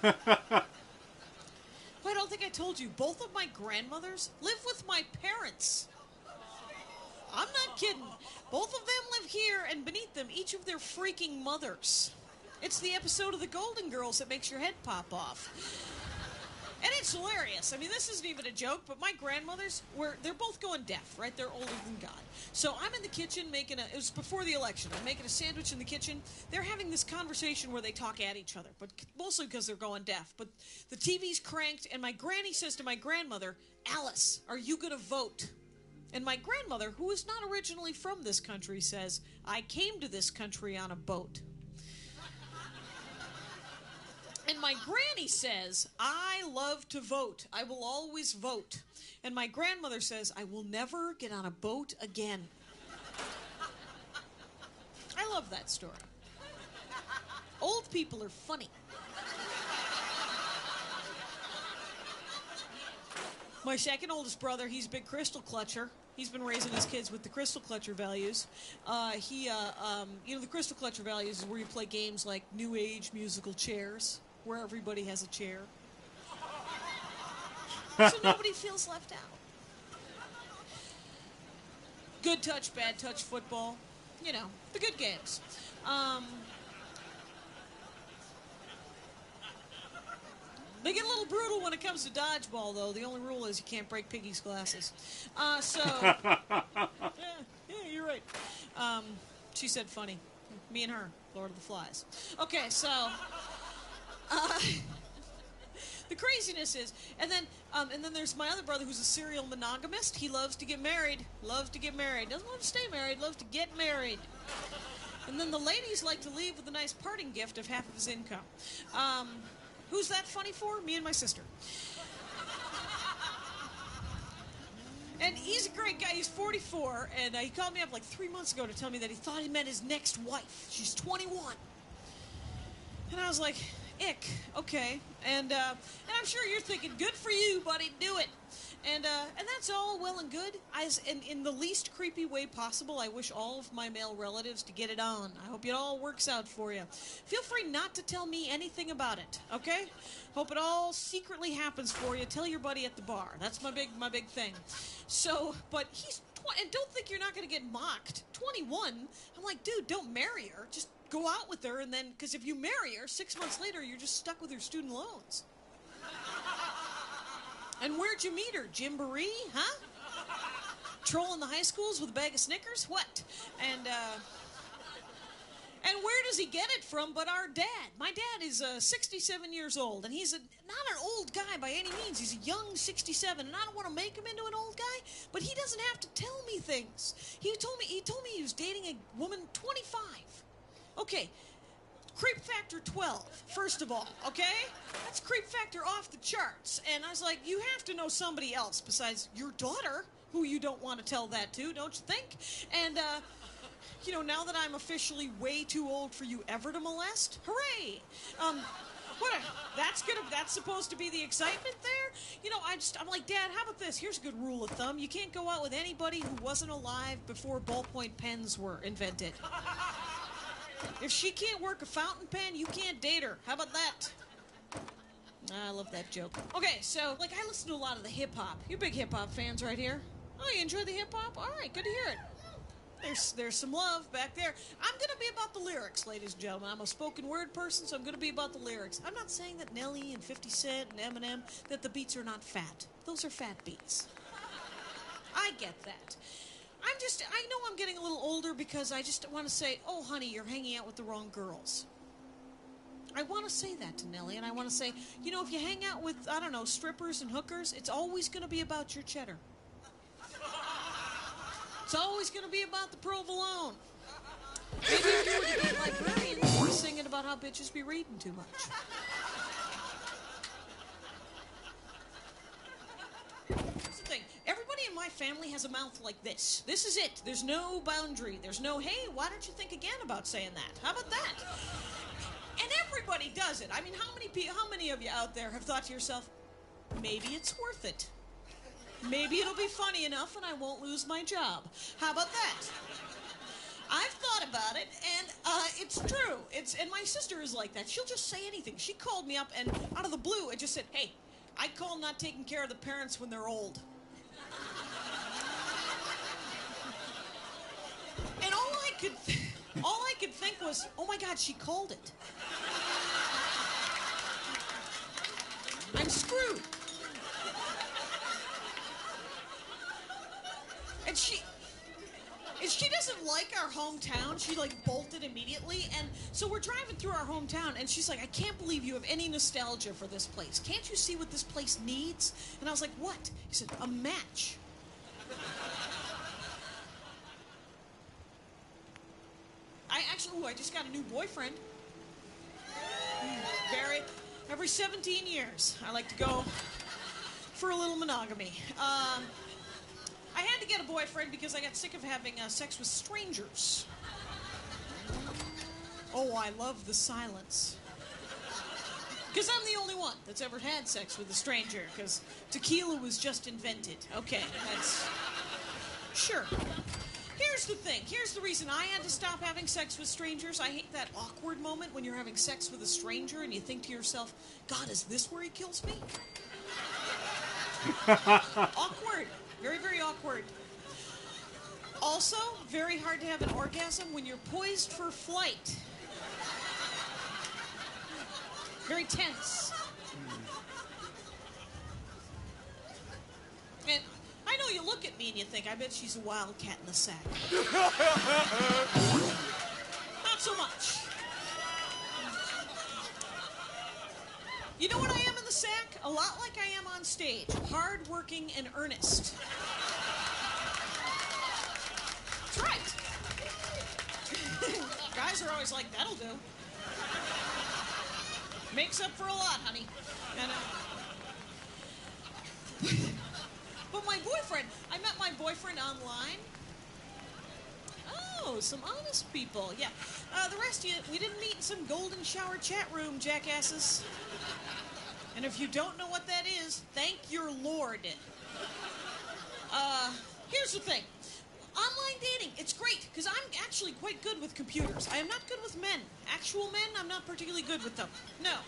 Well, I don't think I told you. Both of my grandmothers live with my parents. I'm not kidding. Both of them live here, and beneath them, each of their freaking mothers. It's the episode of The Golden Girls that makes your head pop off. And it's hilarious. I mean, this isn't even a joke, but my grandmothers, they're both going deaf, right? They're older than God. So I'm in the kitchen it was before the election. I'm making a sandwich in the kitchen. They're having this conversation where they talk at each other, but mostly because they're going deaf. But the TV's cranked, and my granny says to my grandmother, Alice, are you going to vote? And my grandmother, who is not originally from this country, says, I came to this country on a boat. And my granny says, I love to vote. I will always vote. And my grandmother says, I will never get on a boat again. I love that story. Old people are funny. My second oldest brother, he's a big crystal clutcher. He's been raising his kids with the crystal clutcher values. The crystal clutcher values is where you play games like New Age musical chairs, where everybody has a chair. So nobody feels left out. Good touch, bad touch football. You know, the good games. They get a little brutal when it comes to dodgeball, though. The only rule is you can't break Piggy's glasses. Yeah, you're right. She said funny. Me and her, Lord of the Flies. Okay, so... the craziness is, and then there's my other brother who's a serial monogamist. He loves to get married. Doesn't love to stay married. Loves to get married. And then the ladies like to leave with a nice parting gift of half of his income. Who's that funny for? Me and my sister. And he's a great guy. He's 44, and he called me up like 3 months ago to tell me that he thought he met his next wife. She's 21. And I was like, ick, okay. And I'm sure you're thinking, good for you, buddy, do it. And that's all well and good. In the least creepy way possible, I wish all of my male relatives to get it on. I hope it all works out for you. Feel free not to tell me anything about it, okay? Hope it all secretly happens for you. Tell your buddy at the bar. That's my big thing. So, but he's and don't think you're not going to get mocked. 21. I'm like, dude, don't marry her. Just go out with her, and then, because if you marry her, 6 months later, you're just stuck with your student loans. And where'd you meet her? Gymboree, huh? Trolling the high schools with a bag of Snickers? What? And where does he get it from but our dad? My dad is 67 years old, and he's not an old guy by any means. He's a young 67, and I don't want to make him into an old guy, but he doesn't have to tell me things. He told me he was dating a woman 25. Okay. Creep factor 12, first of all, okay? That's creep factor off the charts. And I was like, you have to know somebody else besides your daughter, who you don't want to tell that to, don't you think? And, now that I'm officially way too old for you ever to molest, hooray! That's supposed to be the excitement there? I'm like, Dad, how about this? Here's a good rule of thumb. You can't go out with anybody who wasn't alive before ballpoint pens were invented. If she can't work a fountain pen, you can't date her. How about that? I love that joke. Okay, so, I listen to a lot of the hip-hop. You're big hip-hop fans right here. Oh, you enjoy the hip-hop? All right, good to hear it. There's some love back there. I'm gonna be about the lyrics, ladies and gentlemen. I'm a spoken word person, so I'm gonna be about the lyrics. I'm not saying that Nelly and 50 Cent and Eminem, that the beats are not fat. Those are fat beats. I get that. I know I'm getting a little older because I just want to say, oh, honey, you're hanging out with the wrong girls. I want to say that to Nelly, and I want to say, you know, if you hang out with, I don't know, strippers and hookers, it's always going to be about your cheddar. It's always going to be about the provolone. Maybe if you were to be a librarian, you'd be singing about how bitches be reading too much. That's the thing. Everybody in my family has a mouth like this. This is it. There's no boundary. There's no, hey, why don't you think again about saying that? How about that? And everybody does it. I mean, how many of you out there have thought to yourself, maybe it's worth it? Maybe it'll be funny enough and I won't lose my job. How about that? I've thought about it, and it's true. And my sister is like that. She'll just say anything. She called me up, and out of the blue, I just said, hey, I call not taking care of the parents when they're old. And all I could think was, oh my God, she called it. I'm screwed. And she doesn't like our hometown. She, like, bolted immediately. And so we're driving through our hometown, and she's like, I can't believe you have any nostalgia for this place. Can't you see what this place needs? And I was like, what? He said, a match. I just got a new boyfriend. Every 17 years, I like to go for a little monogamy. I had to get a boyfriend because I got sick of having sex with strangers. Oh, I love the silence. Because I'm the only one that's ever had sex with a stranger, because tequila was just invented. Okay, that's... Sure. Here's the thing. Here's the reason I had to stop having sex with strangers. I hate that awkward moment when you're having sex with a stranger and you think to yourself, God, is this where he kills me? Awkward. Very, very awkward. Also, very hard to have an orgasm when you're poised for flight. Very tense. And I know you look at me and you think, I bet she's a wildcat in the sack. Not so much. You know what I am in the sack? A lot like I am on stage. Hard-working and earnest. That's right. Guys are always like, that'll do. Makes up for a lot, honey. But my boyfriend, I met my boyfriend online. Oh, some honest people. Yeah. The rest of you, we didn't meet in some golden shower chat room, jackasses. And if you don't know what that is, thank your Lord. Here's the thing. Online dating, it's great, because I'm actually quite good with computers. I am not good with men. Actual men, I'm not particularly good with them. No,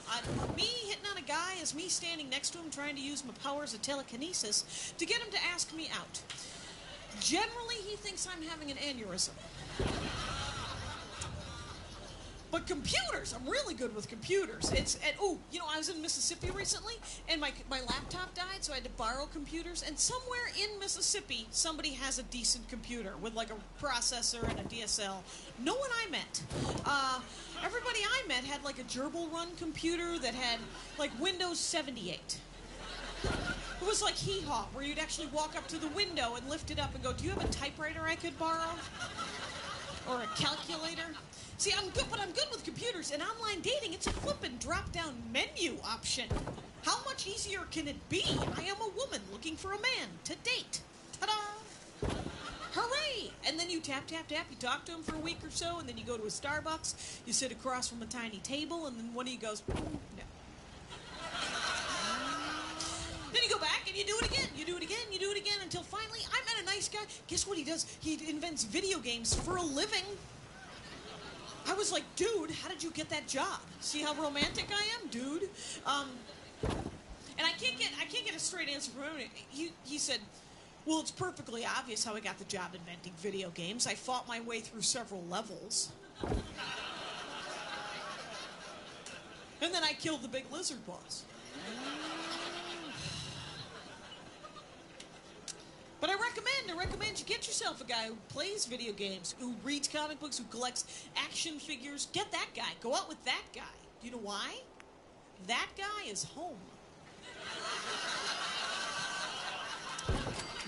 me hitting on a guy is me standing next to him trying to use my powers of telekinesis to get him to ask me out. Generally, he thinks I'm having an aneurysm. But computers, I'm really good with computers. I was in Mississippi recently, and my laptop died, so I had to borrow computers. And somewhere in Mississippi, somebody has a decent computer with like a processor and a DSL. No one I met. Everybody I met had like a gerbil run computer that had like Windows 78. It was like hee-haw, where you'd actually walk up to the window and lift it up and go, do you have a typewriter I could borrow? Or a calculator? See, I'm good with computers, and online dating, it's a flippin' drop-down menu option. How much easier can it be? I am a woman looking for a man to date. Ta-da! Hooray! And then you tap, tap, tap, you talk to him for a week or so, and then you go to a Starbucks, you sit across from a tiny table, and then one of you goes, no. Then you go back and you do it again, you do it again, you do it again, until finally, I met a nice guy. Guess what he does? He invents video games for a living. I was like, dude, how did you get that job? See how romantic I am, dude? And I can't get a straight answer from him. He said, Well, it's perfectly obvious how I got the job inventing video games. I fought my way through several levels. And then I killed the big lizard boss. But I recommend you get yourself a guy who plays video games, who reads comic books, who collects action figures. Get that guy. Go out with that guy. Do you know why? That guy is home.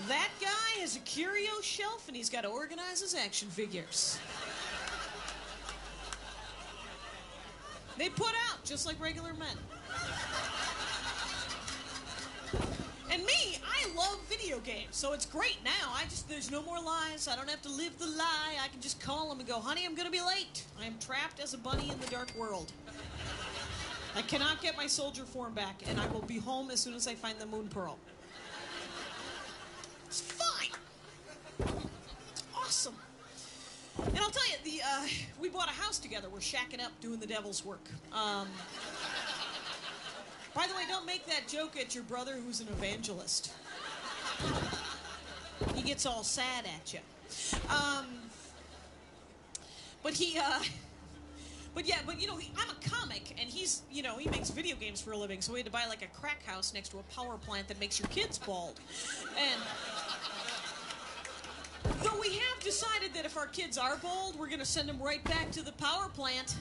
That guy has a curio shelf, and he's got to organize his action figures. They put out just like regular men. And me, I love video games, so it's great now. There's no more lies. I don't have to live the lie. I can just call them and go, honey, I'm going to be late. I am trapped as a bunny in the dark world. I cannot get my soldier form back, and I will be home as soon as I find the moon pearl. It's fine. Awesome. And I'll tell you, we bought a house together. We're shacking up, doing the devil's work. By the way, don't make that joke at your brother who's an evangelist. He gets all sad at you. But you know, I'm a comic, and he's, you know, he makes video games for a living, so we had to buy like a crack house next to a power plant that makes your kids bald. And though we have decided that if our kids are bald, we're going to send them right back to the power plant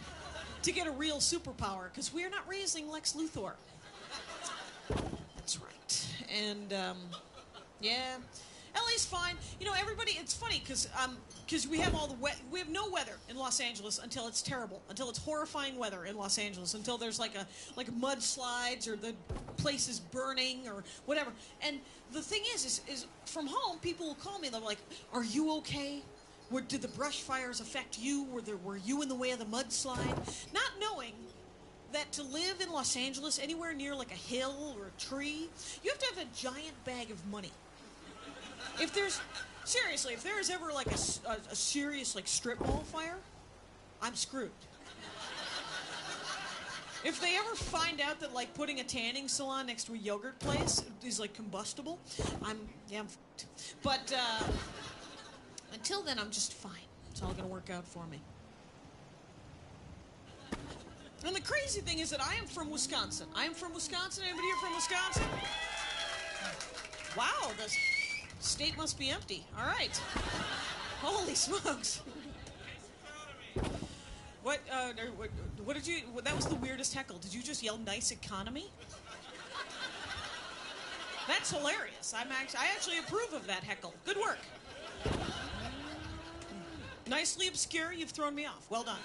to get a real superpower, because we're not raising Lex Luthor. That's right. And, yeah. LA's fine. You know, everybody, it's funny, because we have we have no weather in Los Angeles until it's terrible, until it's horrifying weather in Los Angeles, until there's like mudslides or the place is burning or whatever. And the thing is from home, people will call me, they're like, are you okay? Did the brush fires affect you? Were you in the way of the mudslide? Not knowing that to live in Los Angeles, anywhere near like a hill or a tree, you have to have a giant bag of money. If there is ever like a serious like strip mall fire, I'm screwed. If they ever find out that like putting a tanning salon next to a yogurt place is like combustible, I'm fucked. But until then, I'm just fine. It's all gonna work out for me. And the crazy thing is that I am from Wisconsin. Anybody here from Wisconsin? Wow, the state must be empty. All right. Holy smokes. What did you... That was the weirdest heckle. Did you just yell, nice economy? That's hilarious. I actually approve of that heckle. Good work. Nicely obscure. You've thrown me off. Well done.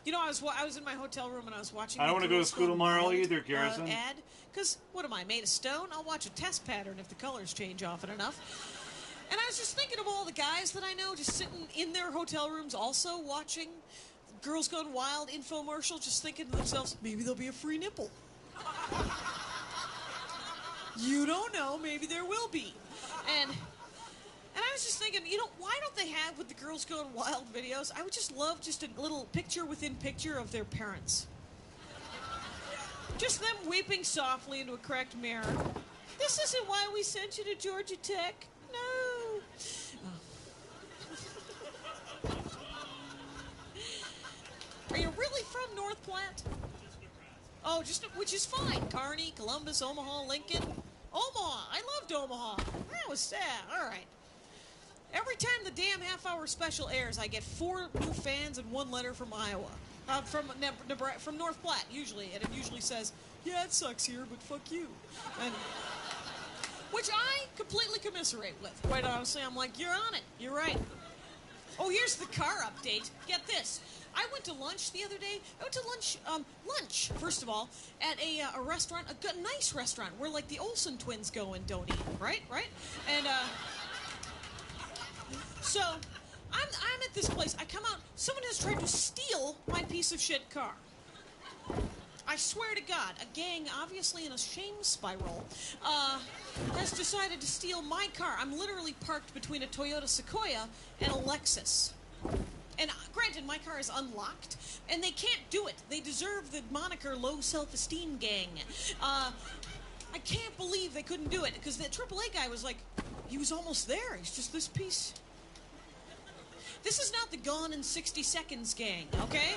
You know, I was in my hotel room and I was watching... I don't want to go to school tomorrow either, Garrison. Ad, because what am I, made of stone? I'll watch a test pattern if the colors change often enough. And I was just thinking of all the guys that I know just sitting in their hotel rooms also watching Girls Gone Wild infomercial, just thinking to themselves, maybe there'll be a free nipple. You don't know, maybe there will be. And I was just thinking, you know, why don't they have with the Girls Gone Wild videos? I would just love just a little picture within picture of their parents. Just them weeping softly into a cracked mirror. This isn't why we sent you to Georgia Tech. No. Oh. Are you really from North Platte? Oh, which is fine. Kearney, Columbus, Omaha, Lincoln. Omaha. I loved Omaha. That was sad. All right. Every time the damn half-hour special airs, I get 4 new fans and 1 letter from Iowa. From North Platte, usually. And it usually says, yeah, it sucks here, but fuck you. And, which I completely commiserate with. Quite honestly, I'm like, you're on it. You're right. Oh, here's the car update. Get this. I went to lunch the other day. I went to lunch, first of all, at a restaurant, a nice restaurant, where, like, the Olsen twins go and don't eat. Right? And, so, I'm at this place. I come out. Someone has tried to steal my piece of shit car. I swear to God, a gang, obviously in a shame spiral, has decided to steal my car. I'm literally parked between a Toyota Sequoia and a Lexus. And granted, my car is unlocked, and they can't do it. They deserve the moniker low self-esteem gang. I can't believe they couldn't do it, because the AAA guy was like, he was almost there. He's just this piece. This is not the Gone in 60 Seconds gang, okay?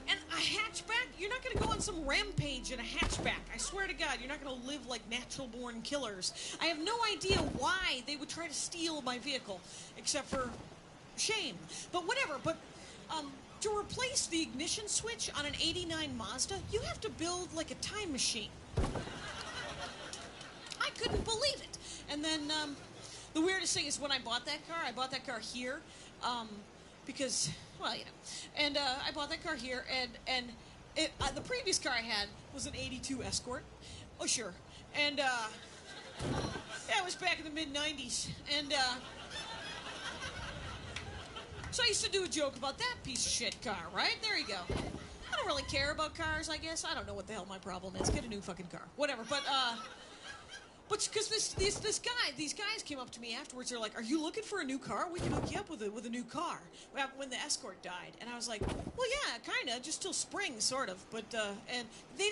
And a hatchback? You're not going to go on some rampage in a hatchback. I swear to God, you're not going to live like natural-born killers. I have no idea why they would try to steal my vehicle, except for shame. But whatever, but to replace the ignition switch on an 89 Mazda, you have to build like a time machine. I couldn't believe it. And then the weirdest thing is when I bought that car here, because, well, you know. And I bought that car here, and the previous car I had was an 82 Escort. Oh, sure. And, yeah, it was back in the mid-90s. And, so I used to do a joke about that piece of shit car, right? There you go. I don't really care about cars, I guess. I don't know what the hell my problem is. Get a new fucking car. Whatever, but because these guys came up to me afterwards. They're like, "Are you looking for a new car? We can hook you up with a new car." When the Escort died, and I was like, "Well, yeah, kind of, just till spring, sort of." But and they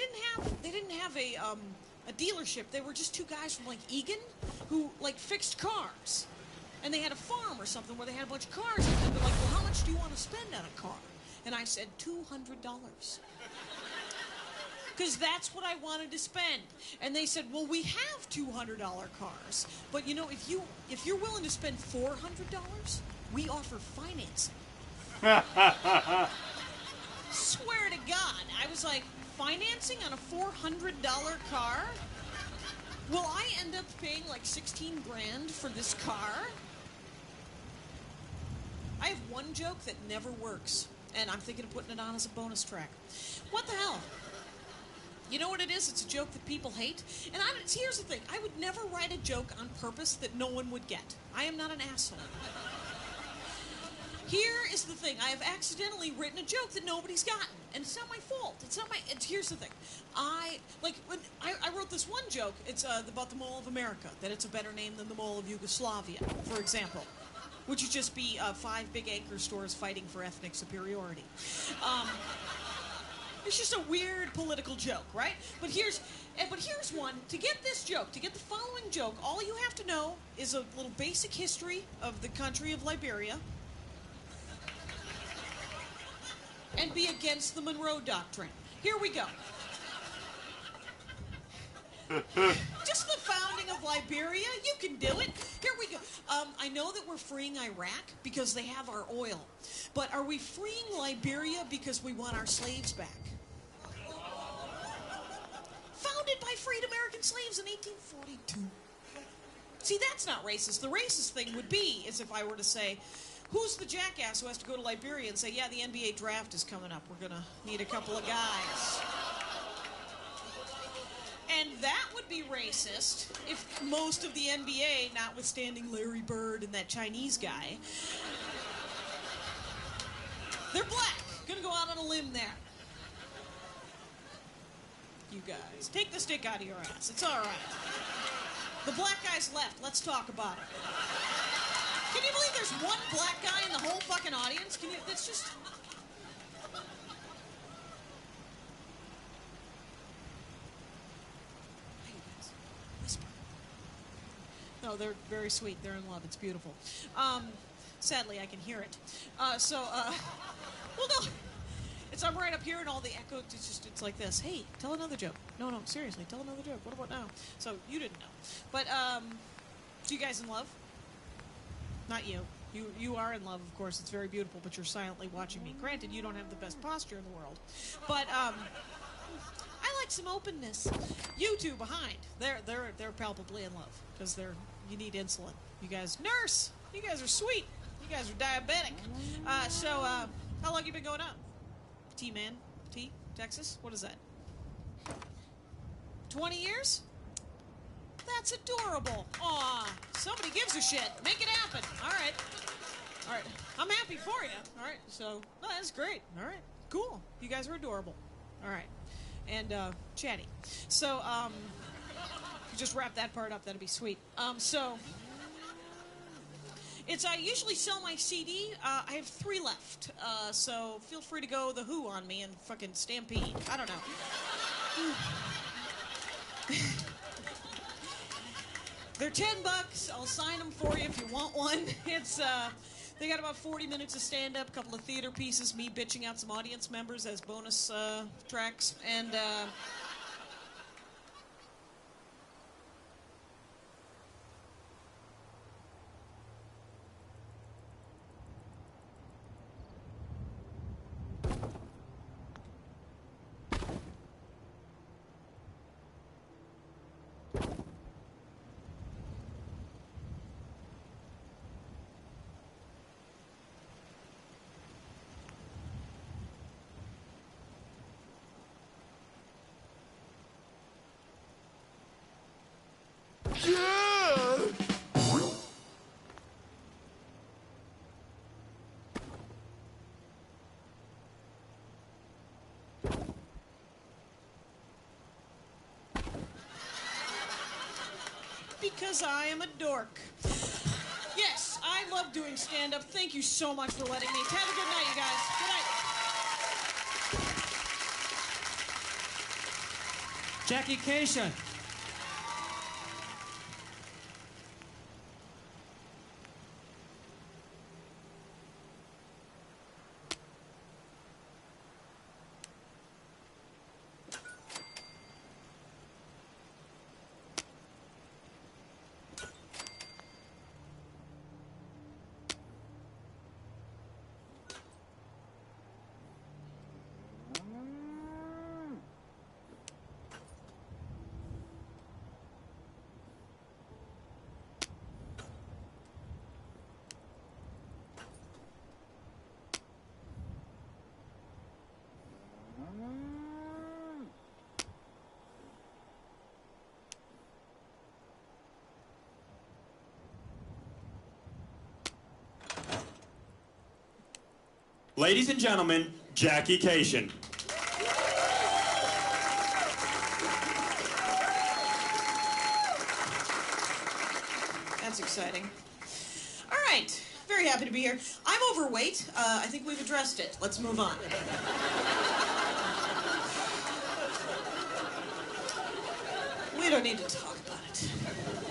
didn't have a dealership. They were just two guys from like Egan who like fixed cars, and they had a farm or something where they had a bunch of cars. And they're like, "Well, how much do you want to spend on a car?" And I said, $200. Because that's what I wanted to spend. And they said, well, we have $200 cars. But, you know, if you're willing to spend $400, we offer financing. Swear to God. I was like, financing on a $400 car? Will I end up paying like 16 grand for this car? I have one joke that never works. And I'm thinking of putting it on as a bonus track. What the hell? You know what it is? It's a joke that people hate. And here's the thing. I would never write a joke on purpose that no one would get. I am not an asshole. Here is the thing. I have accidentally written a joke that nobody's gotten. And it's not my fault. Here's the thing. I wrote this one joke. It's about the Mall of America. That it's a better name than the Mall of Yugoslavia, for example. Which would just be 5 big anchor stores fighting for ethnic superiority. It's just a weird political joke, right? But here's one. To get this joke, to get the following joke, all you have to know is a little basic history of the country of Liberia and be against the Monroe Doctrine. Here we go. Just the founding of Liberia. You can do it. Here we go. I know that we're freeing Iraq because they have our oil. But are we freeing Liberia because we want our slaves back? Founded by freed American slaves in 1842. See, that's not racist. The racist thing would be is if I were to say, who's the jackass who has to go to Liberia and say, yeah, the NBA draft is coming up. We're going to need a couple of guys. And that would be racist if most of the NBA, notwithstanding Larry Bird and that Chinese guy, they're black. Gonna go out on a limb there. You guys, take the stick out of your ass. It's all right. The black guy's left. Let's talk about it. Can you believe there's one black guy in the whole fucking audience? That's just... No, they're very sweet. They're in love. It's beautiful. Sadly, I can hear it. Well, no. I'm right up here and all the echo, it's like this. Hey, tell another joke. No, seriously, tell another joke. What about now? So, you didn't know. But, you guys in love? Not you. You are in love, of course. It's very beautiful, but you're silently watching me. Granted, you don't have the best posture in the world. But, I like some openness. You two behind, they're palpably in love because you need insulin. You guys, nurse, you guys are sweet. You guys are diabetic. How long you been going up? T-Man, Texas. What is that? 20 years? That's adorable. Aw, somebody gives a shit. Make it happen. All right. I'm happy for you. All right. So that's great. All right. Cool. You guys are adorable. All right. And chatty. So, you just wrap that part up. That'd be sweet. I usually sell my CD. I have 3 left. So feel free to go The Who on me and fucking stampede. I don't know. They're $10. I'll sign them for you if you want one. It's, they got about 40 minutes of stand-up, a couple of theater pieces, me bitching out some audience members as bonus tracks, and, because I am a dork. Yes, I love doing stand-up. Thank you so much for letting me. Have a good night, you guys. Good night. Jackie Cation. Ladies and gentlemen, Jackie Cation. That's exciting. All right, very happy to be here. I'm overweight. I think we've addressed it. Let's move on. We don't need to talk about it.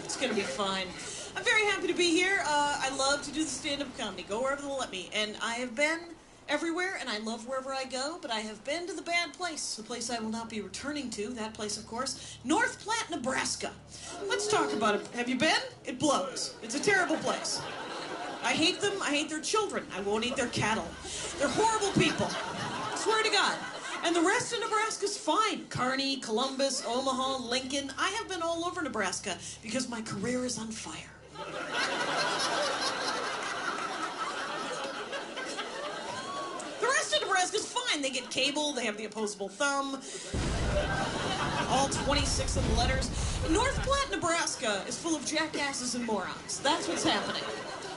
It's gonna be fine. I'm very happy to be here. I love to do the stand-up comedy. Go wherever they'll let me. And I have been everywhere, and I love wherever I go, but I have been to the bad place. The place I will not be returning to. That place, of course, North Platte, Nebraska. Let's talk about it. Have you been? It blows. It's a terrible place. I hate them. I hate their children. I won't eat their cattle. They're horrible people. I swear to God. And the rest of Nebraska's fine. Kearney, Columbus, Omaha, Lincoln. I have been all over Nebraska because my career is on fire. The rest of Nebraska's fine. They get cable, they have the opposable thumb, all 26 of the letters. North Platte, Nebraska is full of jackasses and morons. That's what's happening.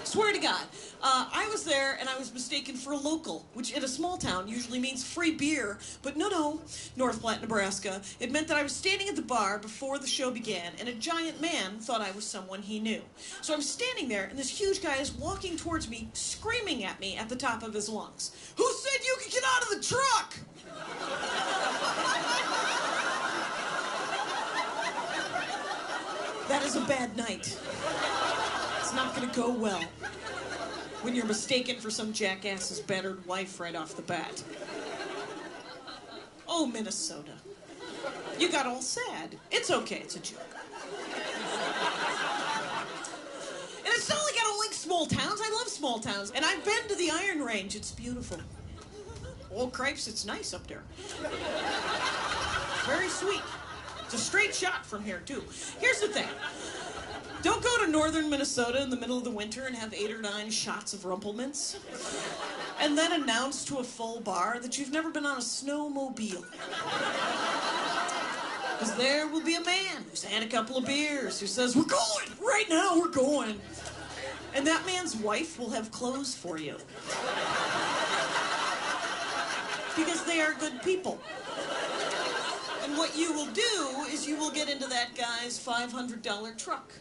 Swear to God. I was there and I was mistaken for a local, which in a small town usually means free beer. But no, North Platte, Nebraska. It meant that I was standing at the bar before the show began and a giant man thought I was someone he knew. So I'm standing there and this huge guy is walking towards me, screaming at me at the top of his lungs. Who said you could get out of the truck? That is a bad night. It's not gonna go well when you're mistaken for some jackass's battered wife right off the bat. Oh, Minnesota. You got all sad. It's okay, it's a joke. And it's not like I don't like small towns. I love small towns. And I've been to the Iron Range. It's beautiful. Oh, cripes, it's nice up there. Very sweet. It's a straight shot from here, too. Here's the thing. Don't go to northern Minnesota in the middle of the winter and have 8 or 9 shots of Rumplemints. And then announce to a full bar that you've never been on a snowmobile. Because there will be a man who's had a couple of beers, who says, "We're going! Right now, we're going!" And that man's wife will have clothes for you. Because they are good people. And what you will do is you will get into that guy's $500 truck.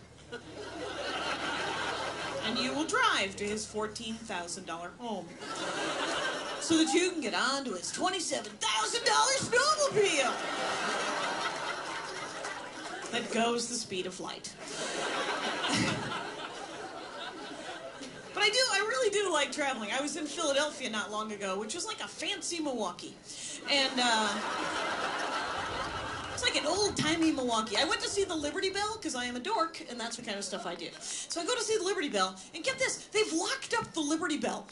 And you will drive to his $14,000 home. So that you can get onto his $27,000 snowmobile. that goes the speed of light. But I really do like traveling. I was in Philadelphia not long ago, which was like a fancy Milwaukee. And, it's like an old-timey Milwaukee. I went to see the Liberty Bell, because I am a dork, and that's the kind of stuff I do. So I go to see the Liberty Bell, and get this, they've locked up the Liberty Bell.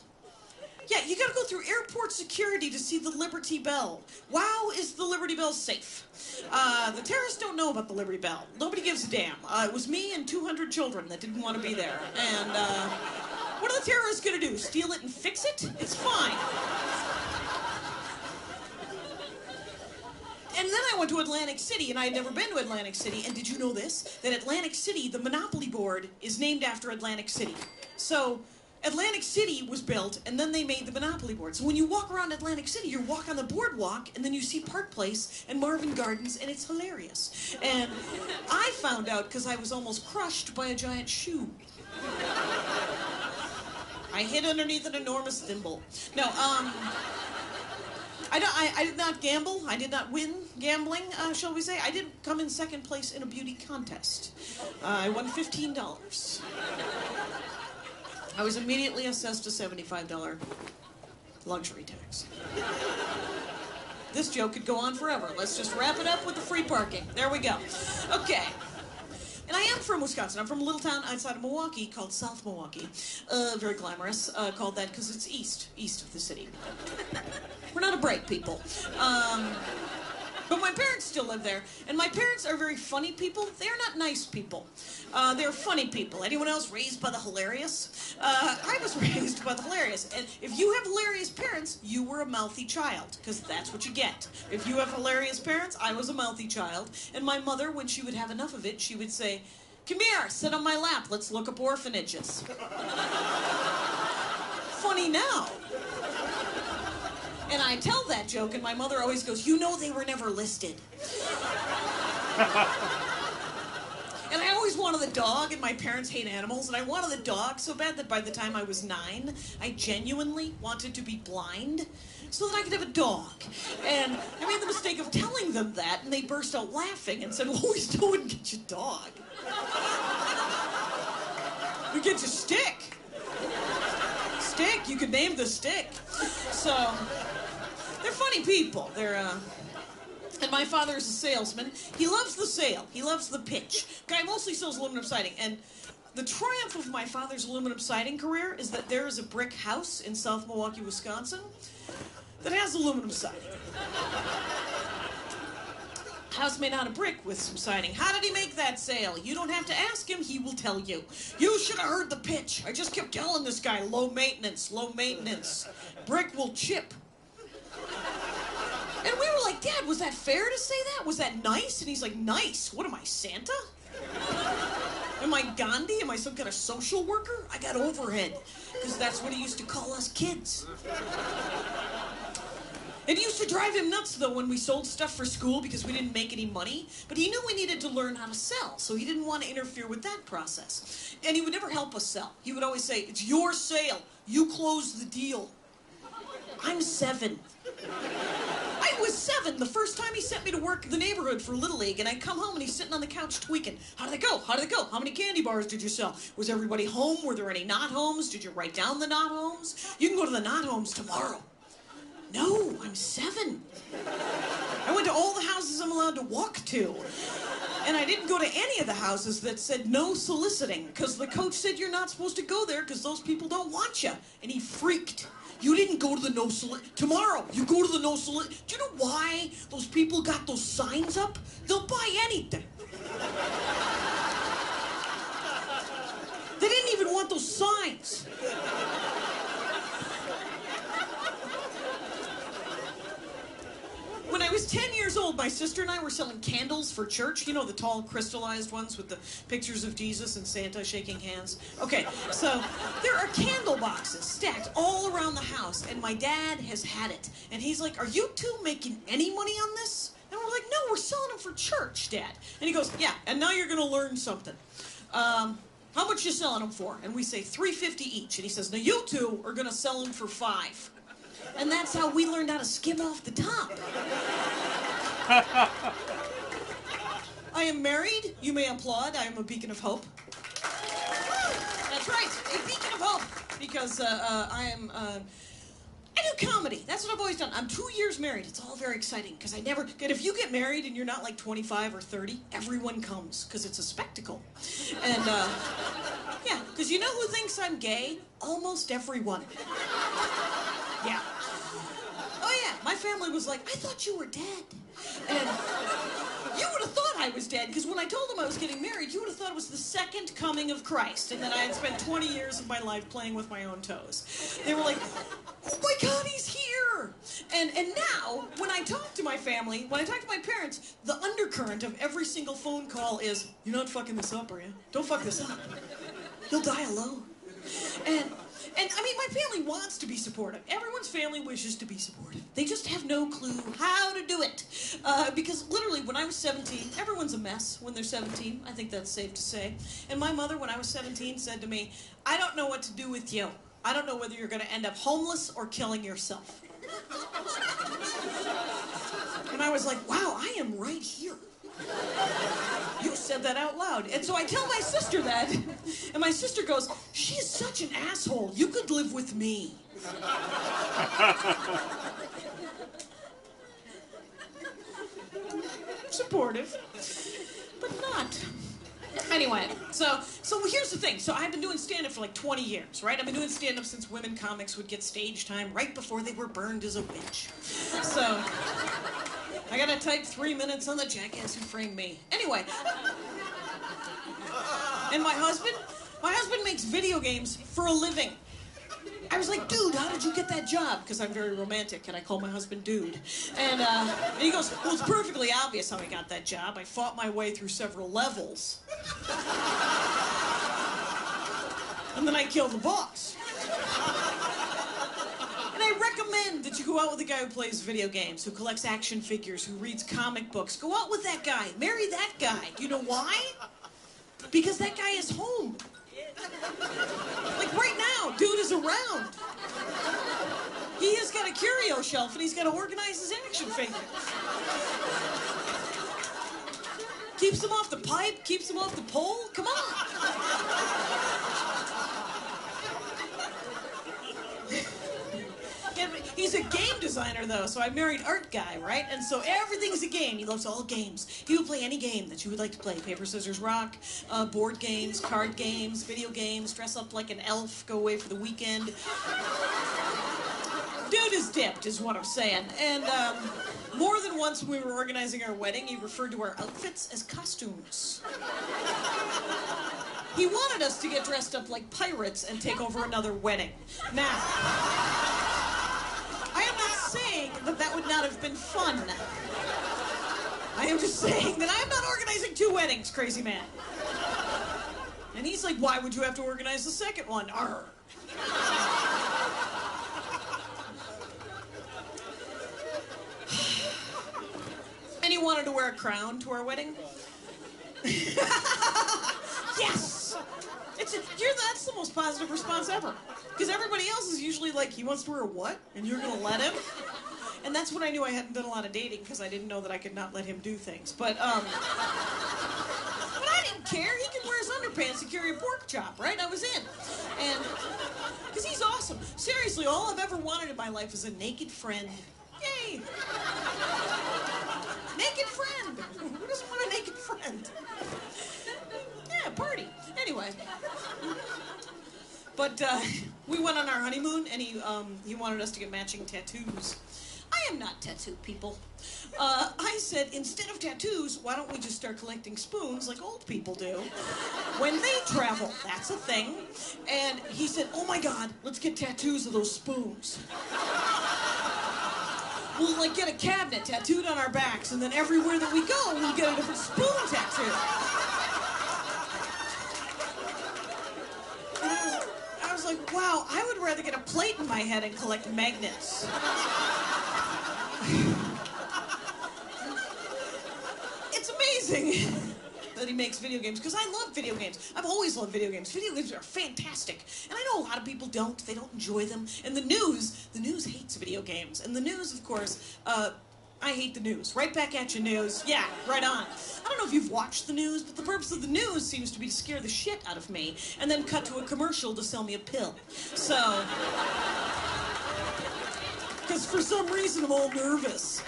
Yeah, you gotta go through airport security to see the Liberty Bell. Wow, is the Liberty Bell safe? The terrorists don't know about the Liberty Bell. Nobody gives a damn. It was me and 200 children that didn't want to be there. And, what are the terrorists gonna do? Steal it and fix it? It's fine. And then I went to Atlantic City, and I had never been to Atlantic City. And did you know this? That Atlantic City, the Monopoly board, is named after Atlantic City. So Atlantic City was built, and then they made the Monopoly board. So when you walk around Atlantic City, you walk on the boardwalk, and then you see Park Place and Marvin Gardens, and it's hilarious. And I found out because I was almost crushed by a giant shoe. I hid underneath an enormous thimble. No, I did not gamble. I did not win gambling, shall we say. I did come in second place in a beauty contest. I won $15. I was immediately assessed a $75 luxury tax. This joke could go on forever. Let's just wrap it up with the free parking. There we go. Okay. And I am from Wisconsin. I'm from a little town outside of Milwaukee called South Milwaukee. Very glamorous. Called that because it's east of the city. We're not a break, people. But my parents still live there, and my parents are very funny people. They're not nice people. They're funny people. Anyone else raised by the hilarious? I was raised by the hilarious. And if you have hilarious parents, you were a mouthy child, because that's what you get. If you have hilarious parents, I was a mouthy child. And my mother, when she would have enough of it, she would say, "Come here, sit on my lap, let's look up orphanages." Funny now. And I tell that joke, and my mother always goes, "You know they were never listed." And I always wanted the dog, and my parents hate animals, and I wanted the dog so bad that by the time I was 9, I genuinely wanted to be blind so that I could have a dog. And I made the mistake of telling them that, and they burst out laughing and said, "Well, we still wouldn't get you a dog. We get you Stick. Stick, you could name the Stick." So, they're funny people. And my father is a salesman. He loves the sale. He loves the pitch. Guy mostly sells aluminum siding. And the triumph of my father's aluminum siding career is that there is a brick house in South Milwaukee, Wisconsin that has aluminum siding. House made out of brick with some siding. How did he make that sale? You don't have to ask him, he will tell you. You should have heard the pitch. I just kept telling this guy, low maintenance, low maintenance. Brick will chip. And we were like, "Dad, was that fair to say that? Was that nice?" And he's like, "Nice? What am I, Santa? Am I Gandhi? Am I some kind of social worker? I got overhead." Because that's what he used to call us kids. It used to drive him nuts, though, when we sold stuff for school because we didn't make any money. But he knew we needed to learn how to sell, so he didn't want to interfere with that process. And he would never help us sell. He would always say, "It's your sale. You close the deal." I'm 7. I was 7 the first time he sent me to work in the neighborhood for Little League, and I come home and he's sitting on the couch tweaking. "How did it go? How did it go? How many candy bars did you sell? Was everybody home? Were there any not homes? Did you write down the not homes? You can go to the not homes tomorrow." No, I'm 7. I went to all the houses I'm allowed to walk to. And I didn't go to any of the houses that said no soliciting, because the coach said you're not supposed to go there because those people don't want you. And he freaked. "You didn't go to the no solicit. Tomorrow, you go to the no solicit." Do you know why those people got those signs up? They'll buy anything. They didn't even want those signs. When I was 10 years old, my sister and I were selling candles for church. You know, the tall crystallized ones with the pictures of Jesus and Santa shaking hands. Okay, so there are candle boxes stacked all around the house, and my dad has had it. And he's like, "Are you two making any money on this?" And we're like, "No, we're selling them for church, Dad." And he goes, "Yeah, and now you're going to learn something. How much you selling them for?" And we say $3.50 each. And he says, "Now you two are going to sell them for $5. And that's how we learned how to skim off the top. I am married. You may applaud. I am a beacon of hope. That's right, a beacon of hope. Because I do comedy. That's what I've always done. I'm 2 years married. It's all very exciting because and if you get married and you're not like 25 or 30, everyone comes because it's a spectacle. And, yeah, because you know who thinks I'm gay? Almost everyone. Yeah. Oh, yeah, my family was like, I thought you were dead. And you would have thought I was dead, because when I told them I was getting married, you would have thought it was the second coming of Christ, and that I had spent 20 years of my life playing with my own toes. They were like, oh my God, he's here! And now, when I talk to my family, when I talk to my parents, the undercurrent of every single phone call is, you're not fucking this up, are you? Don't fuck this up. You'll die alone. And I mean, my family wants to be supportive. Everyone's family wishes to be supportive. They just have no clue how to do it. Because literally, when I was 17, everyone's a mess when they're 17. I think that's safe to say. And my mother, when I was 17, said to me, I don't know what to do with you. I don't know whether you're going to end up homeless or killing yourself. And I was like, wow, I am right here. You said that out loud. And so I tell my sister that, and my sister goes, she is such an asshole. You could live with me. Supportive, but not. Anyway, so here's the thing. So I've been doing stand-up for like 20 years, right? I've been doing stand-up since women comics would get stage time right before they were burned as a witch. So I gotta type 3 minutes on the jackass who framed me. Anyway. And my husband makes video games for a living. I was like, dude, how did you get that job? Because I'm very romantic, and I call my husband dude. And he goes, well, it's perfectly obvious how I got that job. I fought my way through several levels. And then I killed the boss. And I recommend that you go out with a guy who plays video games, who collects action figures, who reads comic books. Go out with that guy. Marry that guy. You know why? Because that guy is home. Like right now, dude is around. He has got a curio shelf and he's got to organize his action figures. Keeps him off the pipe, keeps him off the pole. Come on. He's a game designer, though, so I married art guy, right? And so everything's a game. He loves all games. He will play any game that you would like to play. Paper, scissors, rock, board games, card games, video games, dress up like an elf, go away for the weekend. Dude is dipped, is what I'm saying. And more than once when we were organizing our wedding, he referred to our outfits as costumes. He wanted us to get dressed up like pirates and take over another wedding. Now, I am not saying that would not have been fun. I am just saying that I'm not organizing 2 weddings, crazy man. And he's like, why would you have to organize the second one? Arr. And he wanted to wear a crown to our wedding. Yes! That's the most positive response ever. Because everybody else is usually like, he wants to wear a what? And you're going to let him? And that's when I knew I hadn't done a lot of dating, because I didn't know that I could not let him do things. But I didn't care. He could wear his underpants and carry a pork chop, right? I was in. And, because he's awesome. Seriously, all I've ever wanted in my life is a naked friend. Yay! Naked friend! Who doesn't want a naked friend? Yeah, party. Anyway. But we went on our honeymoon, and he wanted us to get matching tattoos. I am not tattoo people. I said, instead of tattoos, why don't we just start collecting spoons like old people do when they travel? That's a thing. And he said, oh my God, let's get tattoos of those spoons. We'll like get a cabinet tattooed on our backs, and then everywhere that we go, we'll get a different spoon tattoo. I was like, wow, I would rather get a plate in my head and collect magnets. It's amazing that he makes video games, because I love video games. I've always loved video games. Video games are fantastic. And I know a lot of people don't. They don't enjoy them. And the news hates video games. And the news, of course, I hate the news. Right back at you, news. Yeah, right on. I don't know if you've watched the news, but the purpose of the news seems to be to scare the shit out of me and then cut to a commercial to sell me a pill. So... because for some reason I'm all nervous.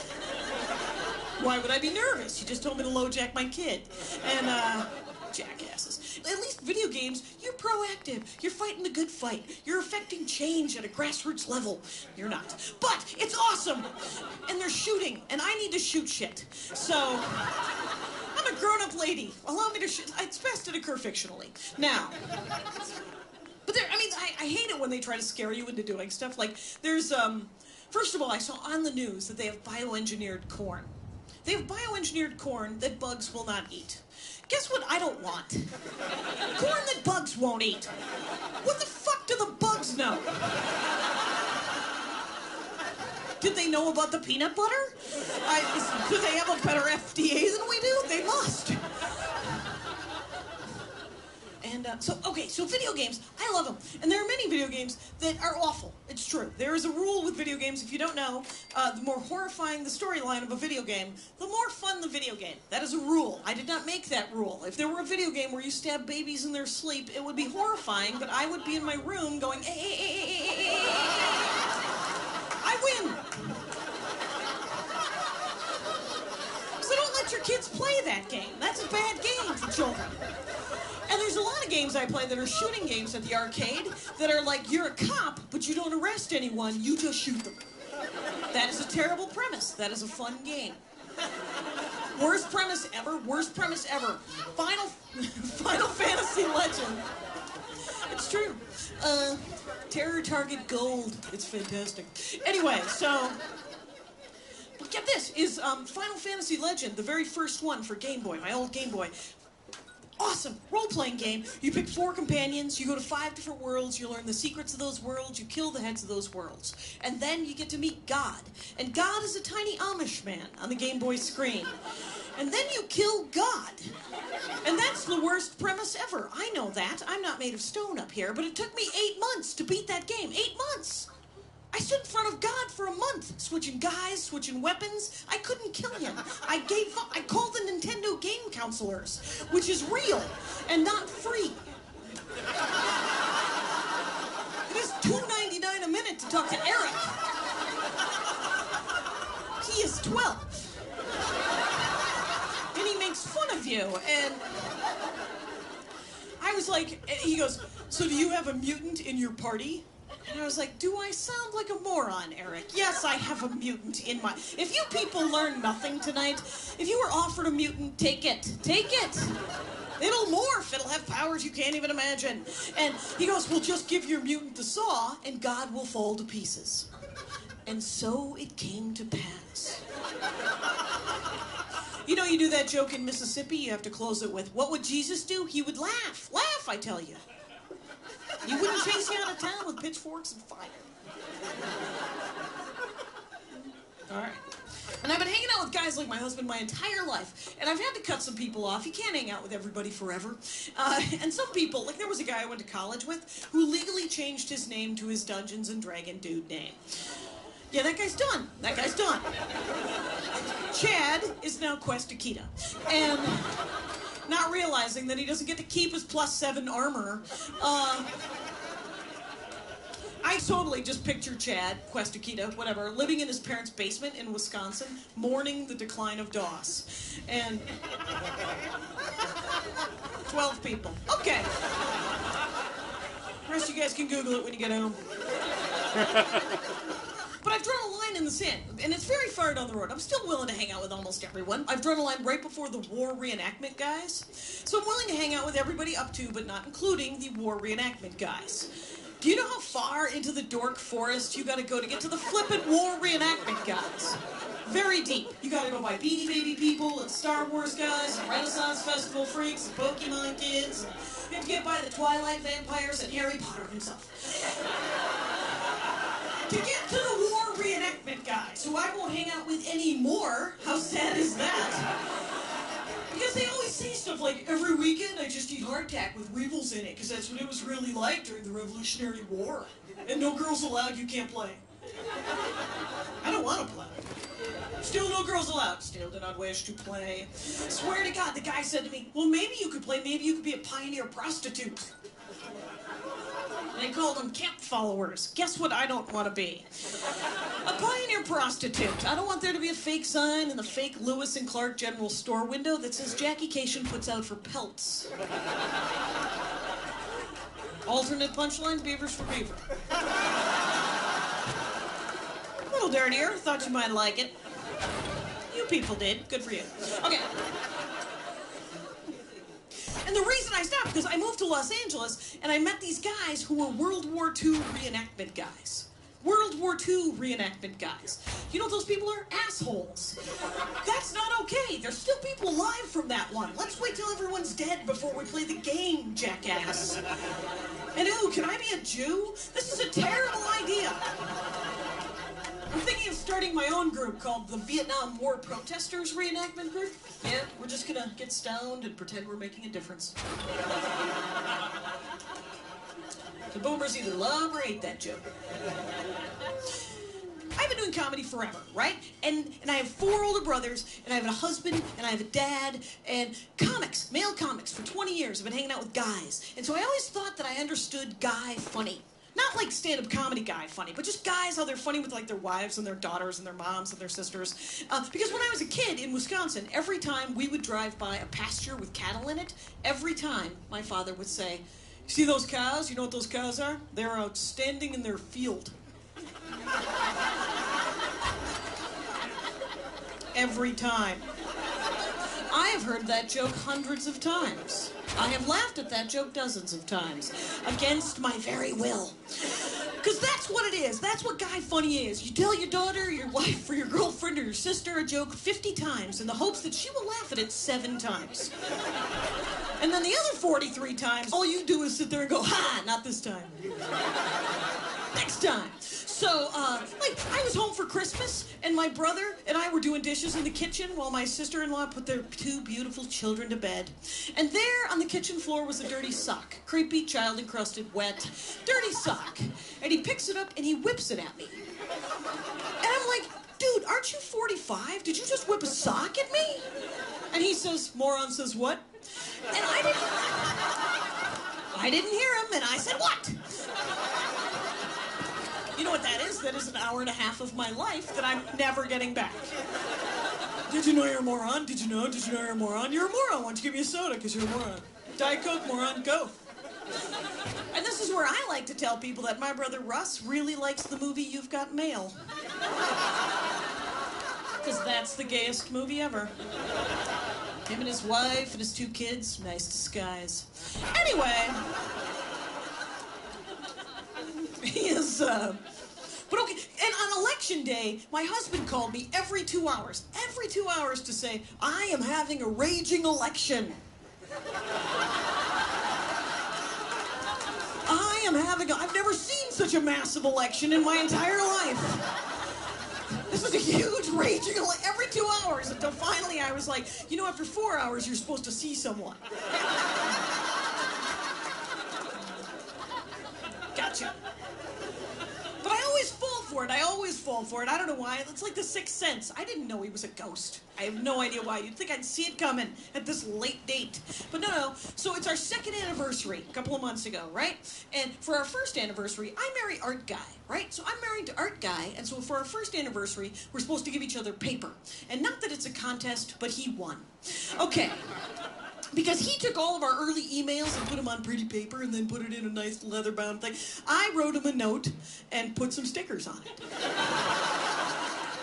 Why would I be nervous? You just told me to LoJack my kid. And, jackasses. At least video games, you're proactive. You're fighting the good fight. You're affecting change at a grassroots level. You're not. But it's awesome. And they're shooting, and I need to shoot shit. So, I'm a grown-up lady. Allow me to shoot. It's best to occur fictionally. Now, but there, I mean, I hate it when they try to scare you into doing stuff. Like, there's, first of all, I saw on the news that they have bioengineered corn. They have bioengineered corn that bugs will not eat. Guess what I don't want? Corn that bugs won't eat. What the fuck do the bugs know? Did they know about the peanut butter? Do they have a better FDA than we do? They must. And, so video games, I love them. And there are many video games that are awful. It's true. There is a rule with video games, if you don't know, the more horrifying the storyline of a video game, the more fun the video game. That is a rule. I did not make that rule. If there were a video game where you stab babies in their sleep, it would be horrifying, but I would be in my room going, I win! So don't let your kids play that game. That's a bad game for children. And there's a lot of games I play that are shooting games at the arcade that are like, you're a cop, but you don't arrest anyone, you just shoot them. That is a terrible premise. That is a fun game. Worst premise ever, worst premise ever. Final Fantasy Legend. It's true. Terror Target Gold. It's fantastic. Anyway, so... but get this, is Final Fantasy Legend, the very first one for Game Boy, my old Game Boy. Awesome role-playing game. You pick 4 companions, you go to 5 different worlds, you learn the secrets of those worlds, you kill the heads of those worlds. And then you get to meet God. And God is a tiny Amish man on the Game Boy screen. And then you kill God. And that's the worst premise ever. I know that. I'm not made of stone up here, but it took me 8 months to beat that game. 8 months! I stood in front of God for a month, switching guys, switching weapons. I couldn't kill him. I gave up. I called the Nintendo game counselors, which is real and not free. It is $2.99 a minute to talk to Eric. He is 12. And he makes fun of you. And I was like, he goes, so do you have a mutant in your party? And I was like, do I sound like a moron, Eric? Yes, I have a mutant in my... If you people learn nothing tonight, if you were offered a mutant, take it. Take it. It'll morph. It'll have powers you can't even imagine. And he goes, well, just give your mutant the saw, and God will fall to pieces. And so it came to pass. You know, you do that joke in Mississippi, you have to close it with, what would Jesus do? He would laugh. Laugh, I tell you. He wouldn't chase you out of town with pitchforks and fire. All right. And I've been hanging out with guys like my husband my entire life, and I've had to cut some people off. You can't hang out with everybody forever. And some people, like there was a guy I went to college with who legally changed his name to his Dungeons and Dragon dude name. Yeah, that guy's done. That guy's done. Chad is now Quest Akita. And... not realizing that he doesn't get to keep his +7 armor. I totally just picture Chad, Quest Akita, whatever, living in his parents' basement in Wisconsin, mourning the decline of DOS. And 12 people. Okay. The rest of you guys can Google it when you get home. But I've drawn a line in the sand, and it's very far down the road. I'm still willing to hang out with almost everyone. I've drawn a line right before the war reenactment guys. So I'm willing to hang out with everybody up to, but not including, the war reenactment guys. Do you know how far into the dork forest you gotta go to get to the flippin' war reenactment guys? Very deep. You gotta go by Beanie Baby people and Star Wars guys and Renaissance Festival freaks and Pokemon kids. And you have to get by the Twilight vampires and Harry Potter himself. To get to the war reenactment guys, who I won't hang out with anymore. How sad is that? Because they always say stuff like, every weekend I just eat hardtack with weevils in it, because that's what it was really like during the Revolutionary War. And no girls allowed, you can't play. I don't want to play. Still no girls allowed. Still do not wish to play. Swear to God, the guy said to me, well, maybe you could play. Maybe you could be a pioneer prostitute. They called them camp followers. Guess what I don't want to be? A pioneer prostitute. I don't want there to be a fake sign in the fake Lewis and Clark General Store window that says Jackie Cation puts out for pelts. Alternate punchline, beavers for beaver. A little dirtier. Thought you might like it. You people did. Good for you. Okay. And the reason I stopped, because I moved to Los Angeles, and I met these guys who were World War II reenactment guys. World War II reenactment guys. You know what those people are? Assholes. That's not okay. There's still people alive from that one. Let's wait till everyone's dead before we play the game, jackass. And ooh, can I be a Jew? This is a terrible idea. I'm thinking of starting my own group called the Vietnam War Protesters Reenactment Group. Yeah, we're just gonna get stoned and pretend we're making a difference. The boomers either love or hate that joke. I've been doing comedy forever, right? And I have 4 older brothers, and I have a husband, and I have a dad, and comics, male comics, for 20 years. I've been hanging out with guys. And so I always thought that I understood guy funny. Not like stand-up comedy guy funny, but just guys, how they're funny with like their wives and their daughters and their moms and their sisters. Because when I was a kid in Wisconsin, every time we would drive by a pasture with cattle in it, every time my father would say, see those cows? You know what those cows are? They're outstanding in their field. Every time. I have heard that joke hundreds of times. I have laughed at that joke dozens of times, against my very will. Because that's what it is. That's what guy funny is. You tell your daughter, your wife, or your girlfriend, or your sister a joke 50 times in the hopes that she will laugh at it 7 times. And then the other 43 times, all you do is sit there and go, ha, not this time. Next time. So, I was home for Christmas, and my brother and I were doing dishes in the kitchen while my sister-in-law put their 2 beautiful children to bed. And there on the kitchen floor was a dirty sock. Creepy, child-encrusted, wet, dirty sock. And he picks it up and he whips it at me. And I'm like, dude, aren't you 45? Did you just whip a sock at me? And he says, moron says what? And I didn't hear him, and I said, what? You know what that is? That is an hour and a half of my life that I'm never getting back. Did you know you're a moron? Did you know you're a moron? You're a moron. Why don't you give me a soda, because you're a moron. Diet Coke, moron, go. And this is where I like to tell people that my brother Russ really likes the movie You've Got Mail. Because that's the gayest movie ever. Him and his wife and his 2 kids, nice disguise. Anyway, he is, but okay, and on election day, my husband called me every 2 hours to say, I am having a raging election. I've never seen such a massive election in my entire life. This was a huge raging every 2 hours until finally I was like, you know, after 4 hours, you're supposed to see someone. Gotcha. But I always fall for it. I don't know why. It's like the Sixth Sense. I didn't know he was a ghost. I have no idea why. You'd think I'd see it coming at this late date. But no. So it's our 2nd anniversary a couple of months ago, right? And for our 1st anniversary, I marry Art Guy, right? So I'm married to Art Guy, and so for our 1st anniversary, we're supposed to give each other paper. And not that it's a contest, but he won. Okay. Because he took all of our early emails and put them on pretty paper and then put it in a nice leather-bound thing. I wrote him a note and put some stickers on it.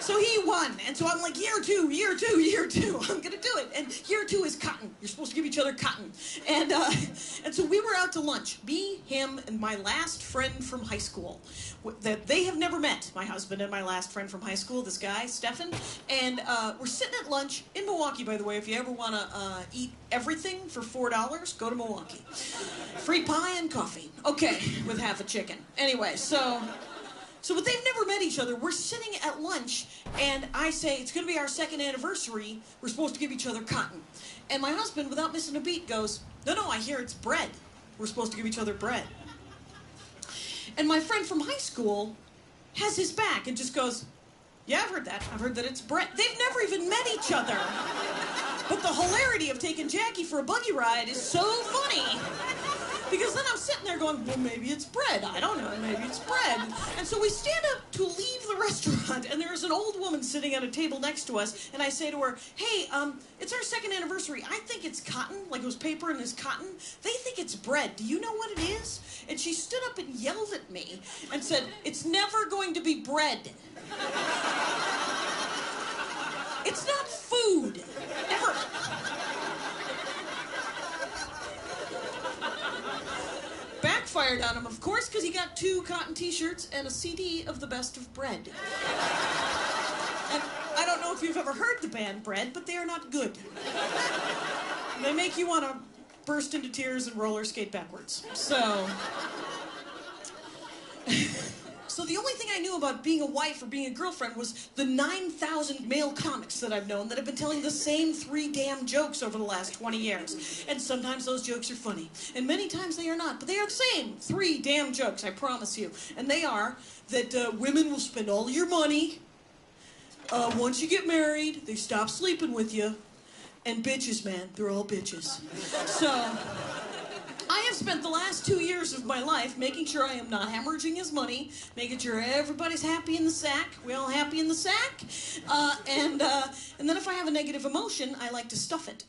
So he won. And so I'm like, year two, I'm going to do it. And year 2 is cotton. You're supposed to give each other cotton. And so we were out to lunch. Me, him, and my last friend from high school. That they have never met, my husband and my last friend from high school, this guy, Stefan. And we're sitting at lunch in Milwaukee, by the way. If you ever want to eat everything for $4, go to Milwaukee. Free pie and coffee. Okay, with half a chicken. Anyway, but they've never met each other. We're sitting at lunch, and I say, it's going to be our 2nd anniversary. We're supposed to give each other cotton. And my husband, without missing a beat, goes, no, I hear it's bread. We're supposed to give each other bread. And my friend from high school has his back and just goes, Yeah, I've heard that. I've heard that it's bread. They've never even met each other. But the hilarity of taking Jackie for a buggy ride is so funny. Because then I'm sitting there going, well, maybe it's bread. I don't know, maybe it's bread. And so we stand up to leave the restaurant, and there's an old woman sitting at a table next to us, and I say to her, hey, it's our 2nd anniversary. I think it's cotton, like it was paper and it's cotton. They think it's bread. Do you know what it is? And she stood up and yelled at me and said, it's never going to be bread. It's not food. Ever. Backfired on him, of course, because he got 2 cotton t-shirts and a CD of the best of Bread. And I don't know if you've ever heard the band Bread, but they are not good. They make you want to burst into tears and roller skate backwards. So the only thing I knew about being a wife or being a girlfriend was the 9,000 male comics that I've known that have been telling the same 3 damn jokes over the last 20 years. And sometimes those jokes are funny. And many times they are not. But they are the same 3 damn jokes, I promise you. And they are that women will spend all your money. Once you get married, they stop sleeping with you. And bitches, man, they're all bitches. So I have spent the last 2 years of my life making sure I am not hemorrhaging his money, making sure everybody's happy in the sack. We all happy in the sack. And then if I have a negative emotion, I like to stuff it.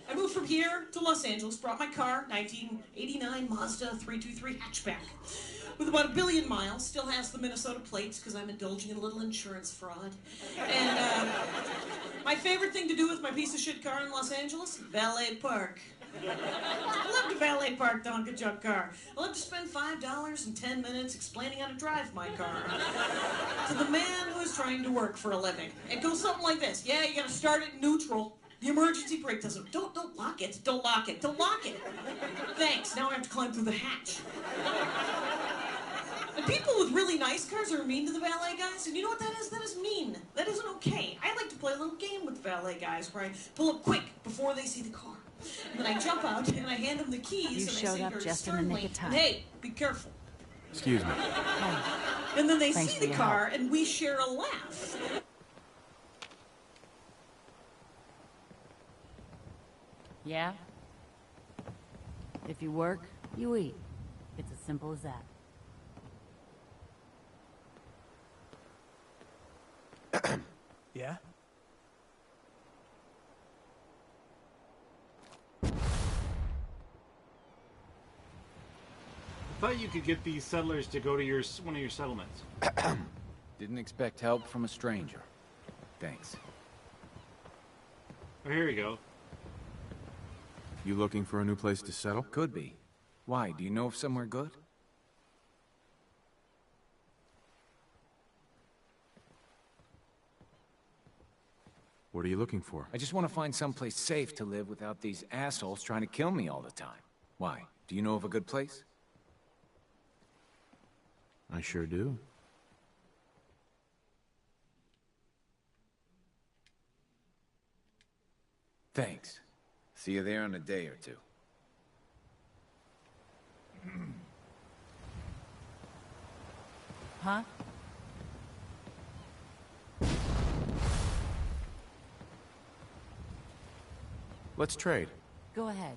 I moved from here to Los Angeles, brought my car, 1989 Mazda 323 hatchback. With about 1 billion miles, still has the Minnesota plates because I'm indulging in a little insurance fraud. And my favorite thing to do with my piece of shit car in Los Angeles, valet park. I love to valet park the Honka Junk car. I love to spend $5 and 10 minutes explaining how to drive my car to the man who is trying to work for a living. It goes something like this. Yeah, you gotta start it neutral. The emergency brake doesn't. Don't lock it. Don't lock it. Don't lock it. Thanks. Now I have to climb through the hatch. And people with really nice cars are mean to the valet guys, and you know what that is? That is mean. That isn't okay. I like to play a little game with the valet guys where I pull up quick before they see the car. And then I jump out and I hand them the keys. You and showed I say up very just in the sternly, nick of time. hey, be careful. Excuse me. And then they Thanks see for the your car help. and we share a laugh. Yeah? If you work, you eat. It's as simple as that. Yeah? I thought you could get these settlers to go to one of your settlements. Didn't expect help from a stranger. Thanks. Oh, here you go. You looking for a new place to settle? Could be. Why? Do you know of somewhere good? What are you looking for? I just want to find someplace safe to live without these assholes trying to kill me all the time. Why? Do you know of a good place? I sure do. Thanks. See you there in a day or two. Huh? Let's trade. Go ahead.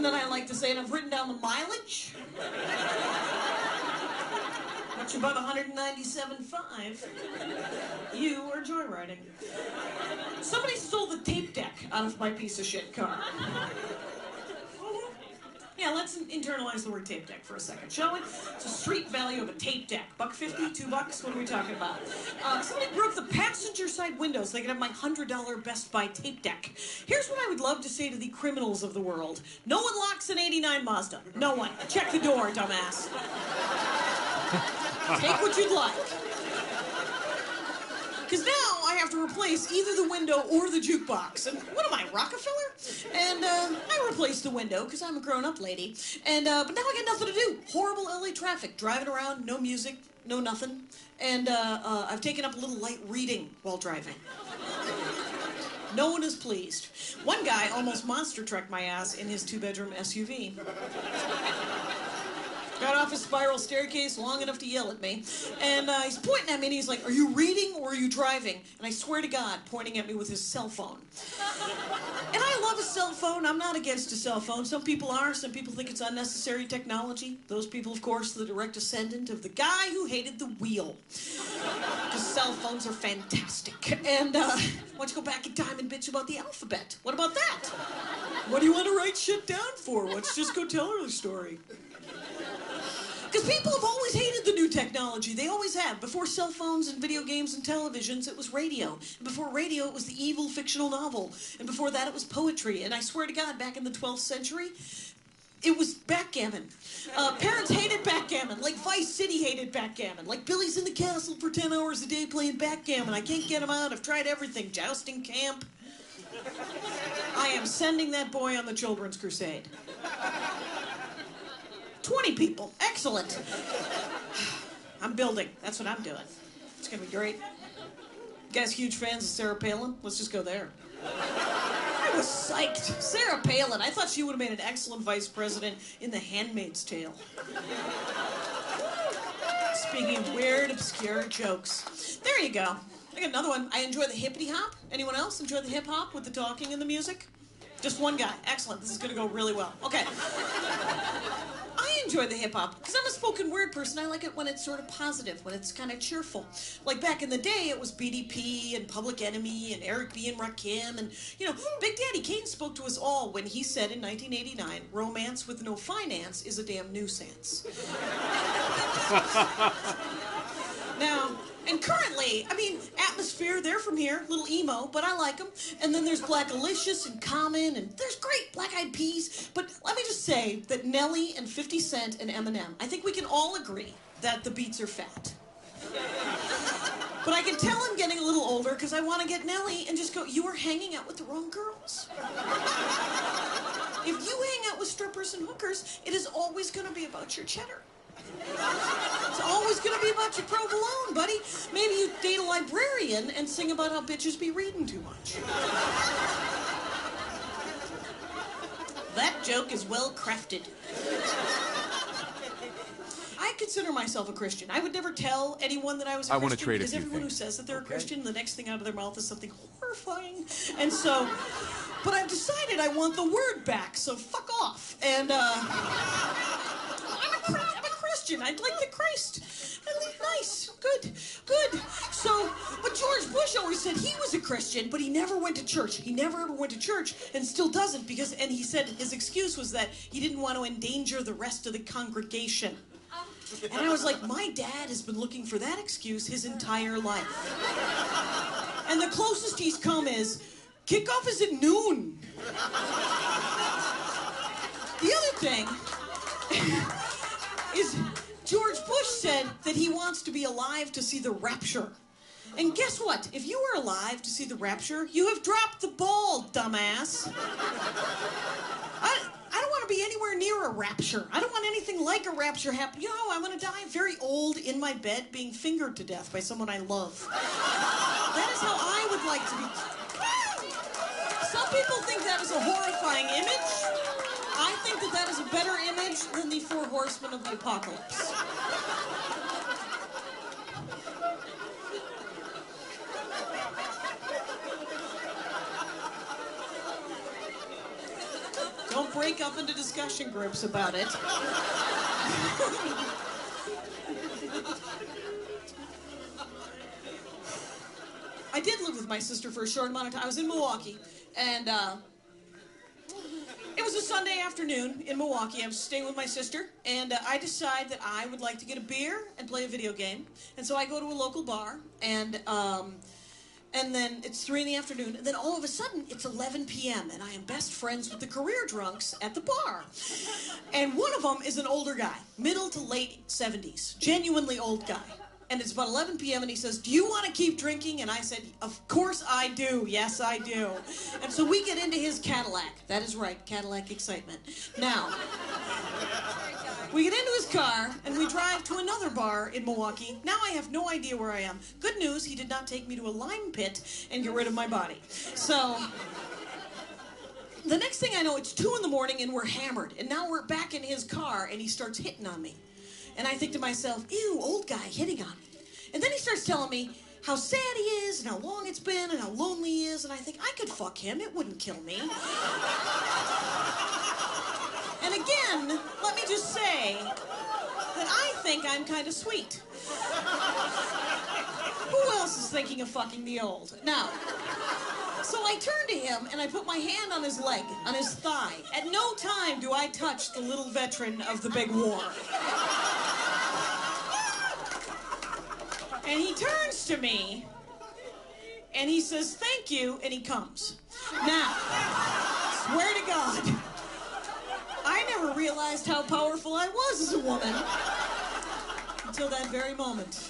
then I like to say, and I've written down the mileage. Much above 197.5. You are joyriding. Somebody stole the tape deck out of my piece of shit car. Yeah, let's internalize the word tape deck for a second, shall we? It's a street value of a tape deck. $1.50, $2? What are we talking about? Somebody broke the passenger side window so they could have my $100 Best Buy tape deck. Here's what I would love to say to the criminals of the world. No one locks an 89 Mazda. No one. Check the door, dumbass. Take what you'd like. Because now I have to replace either the window or the jukebox. And what am I, Rockefeller? And I replaced the window because I'm a grown-up lady. And but now I got nothing to do. Horrible LA traffic. Driving around, no music, no nothing. And I've taken up a little light reading while driving. No one is pleased. One guy almost monster trucked my ass in his 2-bedroom SUV. Got off his spiral staircase long enough to yell at me. And he's pointing at me and he's like, "Are you reading or are you driving?" And I swear to God, pointing at me with his cell phone. And I love a cell phone. I'm not against a cell phone. Some people are. Some people think it's unnecessary technology. Those people, of course, the direct descendant of the guy who hated the wheel. Because cell phones are fantastic. And why don't you go back in time and bitch about the alphabet? What about that? What do you want to write shit down for? Let's just go tell her the story. Because people have always hated the new technology. They always have. Before cell phones and video games and televisions, it was radio. And before radio, it was the evil fictional novel. And before that, it was poetry. And I swear to God, back in the 12th century, it was backgammon. Parents hated backgammon. Like Vice City hated backgammon. Like Billy's in the castle for 10 hours a day playing backgammon. I can't get him out. I've tried everything. Jousting camp. I am sending that boy on the children's crusade. 20 people. Excellent. I'm building. That's what I'm doing. It's going to be great. You guys huge fans of Sarah Palin? Let's just go there. I was psyched. Sarah Palin. I thought she would have made an excellent vice president in The Handmaid's Tale. Speaking of weird, obscure jokes. There you go. I got another one. I enjoy the hippity hop. Anyone else enjoy the hip hop with the talking and the music? Just one guy. Excellent. This is going to go really well. Okay. I enjoy the hip-hop because I'm a spoken word person. I like it when it's sort of positive, when it's kind of cheerful. Like back in the day, it was BDP and Public Enemy and Eric B. and Rakim. And, you know, Big Daddy Kane spoke to us all when he said in 1989, "Romance with no finance is a damn nuisance." Now, and currently, I mean, Atmosphere, they're from here, little emo, but I like them. And then there's Blackalicious and Common, and there's great Black Eyed Peas. But let me just say that Nelly and 50 Cent and Eminem, I think we can all agree that the beats are fat. But I can tell I'm getting a little older because I want to get Nelly and just go, "You are hanging out with the wrong girls." If you hang out with strippers and hookers, it is always going to be about your cheddar. It's always going to be about your provolone, buddy. Maybe you date a librarian and sing about how bitches be reading too much. That joke is well crafted. I consider myself a Christian. I would never tell anyone that I was a Christian. I want to trade because everyone who says that they're a Christian, the next thing out of their mouth is something horrifying. And so, but I've decided I want the word back, so fuck off. And, I'm a Christian. I'd like the Christ. Nice. Good. So, but George Bush always said he was a Christian, but he never went to church. He never ever went to church and still doesn't because, and he said his excuse was that he didn't want to endanger the rest of the congregation. And I was like, my dad has been looking for that excuse his entire life. And the closest he's come is, kickoff is at noon. The other thing is George Bush said that he wants to be alive to see the rapture. And guess what? If you were alive to see the rapture, you have dropped the ball, dumbass. I don't want to be anywhere near a rapture. I don't want anything like a rapture happen. You know, I want to die very old in my bed being fingered to death by someone I love. That is how I would like to be. Some people think that is a horrifying image. I think that that is a better image than the 4 horsemen of the apocalypse. break up into discussion groups about it. I did live with my sister for a short amount of time. I was in Milwaukee, and it was a Sunday afternoon in Milwaukee. I was staying with my sister, and I decide that I would like to get a beer and play a video game. And so I go to a local bar, and then it's 3 in the afternoon, and then all of a sudden it's 11 p.m. and I am best friends with the career drunks at the bar. And one of them is an older guy, middle to late 70s, genuinely old guy. And it's about 11 p.m. and he says, "Do you want to keep drinking?" And I said, "Of course I do. Yes, I do." And so we get into his Cadillac. That is right, Cadillac excitement. Now, we get into his car and we drive to another bar in Milwaukee. Now I have no idea where I am. Good news, he did not take me to a lime pit and get rid of my body. So the next thing I know, it's 2 in the morning and we're hammered. And now we're back in his car and he starts hitting on me. And I think to myself, ew, old guy hitting on me. And then he starts telling me how sad he is and how long it's been and how lonely he is. And I think, I could fuck him. It wouldn't kill me. And again, let me just say that I think I'm kind of sweet. Who else is thinking of fucking the old? Now, so I turn to him and I put my hand on his leg, on his thigh. At no time do I touch the little veteran of the big war. And he turns to me, and he says, "Thank you," and he comes. Now, swear to God, I never realized how powerful I was as a woman until that very moment.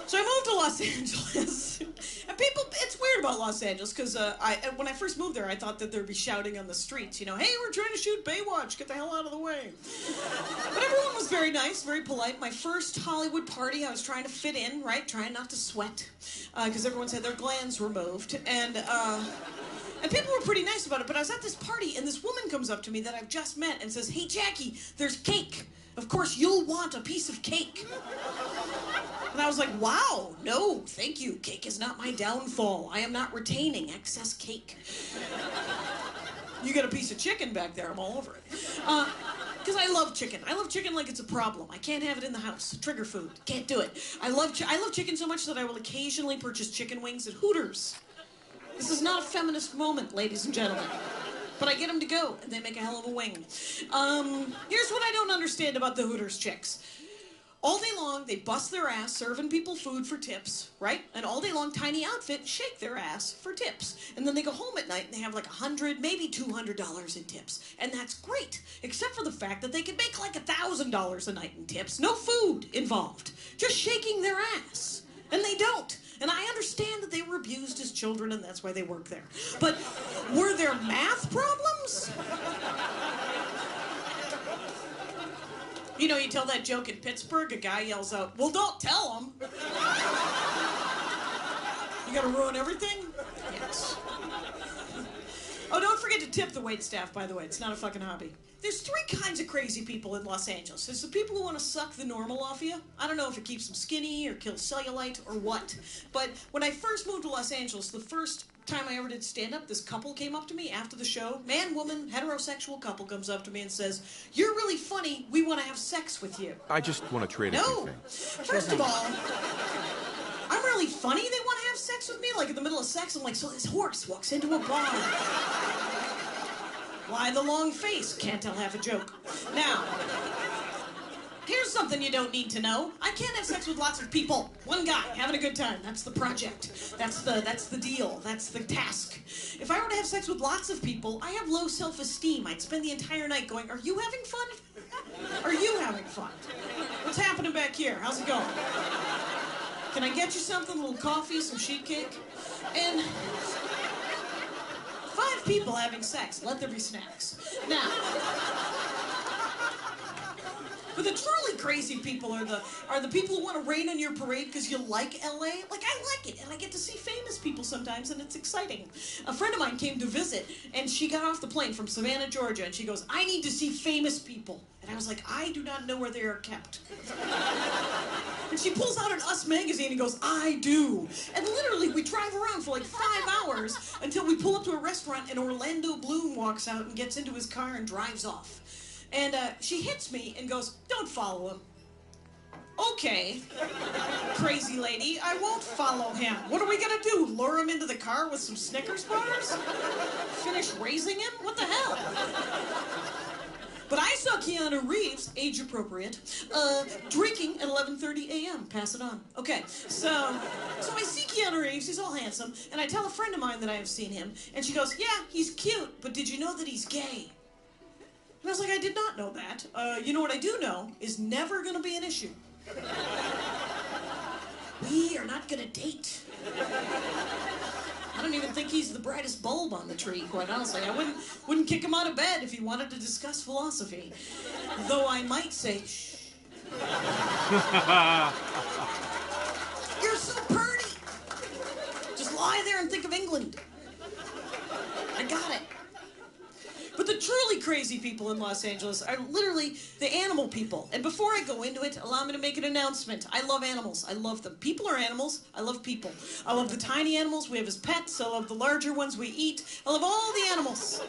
So I moved to Los Angeles. And people, it's weird about Los Angeles, because when I first moved there, I thought that there'd be shouting on the streets, you know, "Hey, we're trying to shoot Baywatch, get the hell out of the way." But everyone was very nice, very polite. My first Hollywood party, I was trying to fit in, right, trying not to sweat, because everyone said their glands were moved, and people were pretty nice about it. But I was at this party, and this woman comes up to me that I've just met and says, "Hey, Jackie, there's cake. Of course, you'll want a piece of cake." And I was like, "Wow, no, thank you. Cake is not my downfall. I am not retaining excess cake." You got a piece of chicken back there, I'm all over it. Because I love chicken. I love chicken like it's a problem. I can't have it in the house. Trigger food. Can't do it. I love chicken so much that I will occasionally purchase chicken wings at Hooters. This is not a feminist moment, ladies and gentlemen. But I get them to go, and they make a hell of a wing. Here's what I don't understand about the Hooters chicks. All day long, they bust their ass serving people food for tips, right? And all day long, tiny outfit, shake their ass for tips. And then they go home at night and they have like $100, maybe $200 in tips. And that's great, except for the fact that they could make like $1,000 a night in tips. No food involved, just shaking their ass. And they don't. And I understand that they were abused as children and that's why they work there. But were there math problems? You know, you tell that joke in Pittsburgh, a guy yells out, "Well, don't tell him." You gotta ruin everything? Yes. Oh, don't forget to tip the waitstaff, by the way. It's not a fucking hobby. There's 3 kinds of crazy people in Los Angeles. There's the people who want to suck the normal off you. I don't know if it keeps them skinny or kills cellulite or what. But when I first moved to Los Angeles, the first time I ever did stand-up, this couple came up to me after the show. Man, woman, heterosexual couple comes up to me and says, "You're really funny. We want to have sex with you." I just want to trade a few things. First of all, I'm really funny. They want to have sex with me? Like in the middle of sex, I'm like, so this horse walks into a bar. Why the long face? Can't tell half a joke. Now, here's something you don't need to know. I can't have sex with lots of people. One guy, having a good time. That's the project. That's the deal. That's the task. If I were to have sex with lots of people, I have low self-esteem. I'd spend the entire night going, "Are you having fun? Are you having fun? What's happening back here? How's it going? Can I get you something? A little coffee, some sheet cake?" And 5 people having sex. Let there be snacks. Now, but the truly crazy people are the people who want to rain on your parade because you like LA. Like, I like it, and I get to see famous people sometimes, and it's exciting. A friend of mine came to visit, and she got off the plane from Savannah, Georgia, and she goes, "I need to see famous people." And I was like, "I do not know where they are kept." And she pulls out an Us magazine and goes, I do. And literally, we drive around for like 5 hours until we pull up to a restaurant and Orlando Bloom walks out and gets into his car and drives off. And she hits me and goes, don't follow him. Okay, crazy lady, I won't follow him. What are we gonna do, lure him into the car with some Snickers bars? Finish raising him? What the hell? But I saw Keanu Reeves, age appropriate, drinking at 11:30 a.m. Pass it on. Okay, so I see Keanu Reeves, he's all handsome, and I tell a friend of mine that I have seen him, and she goes, yeah, he's cute, but did you know that he's gay? And I was like, I did not know that. You know what I do know is never gonna be an issue. We are not gonna date. I don't even think he's the brightest bulb on the tree, quite honestly. I wouldn't kick him out of bed if he wanted to discuss philosophy. Though I might say, shh. You're so pretty. Just lie there and think of England. I got it. But the truly crazy people in Los Angeles are literally the animal people. And before I go into it, allow me to make an announcement. I love animals. I love them. People are animals. I love people. I love the tiny animals we have as pets. I love the larger ones we eat. I love all the animals.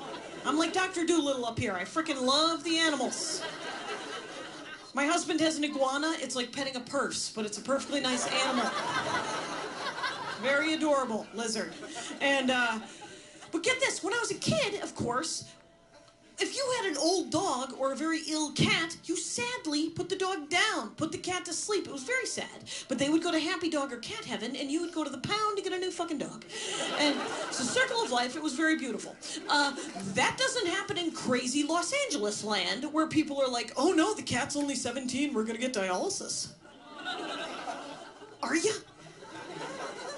I'm like Dr. Dolittle up here. I freaking love the animals. My husband has an iguana. It's like petting a purse, but it's a perfectly nice animal. Very adorable lizard. And, but get this. When I was a kid, of course, if you had an old dog or a very ill cat, you sadly put the dog down, put the cat to sleep. It was very sad. But they would go to Happy Dog or Cat Heaven, and you would go to the pound to get a new fucking dog. And it's a circle of life. It was very beautiful. That doesn't happen in crazy Los Angeles land, where people are like, oh no, the cat's only 17, we're gonna get dialysis. Are ya?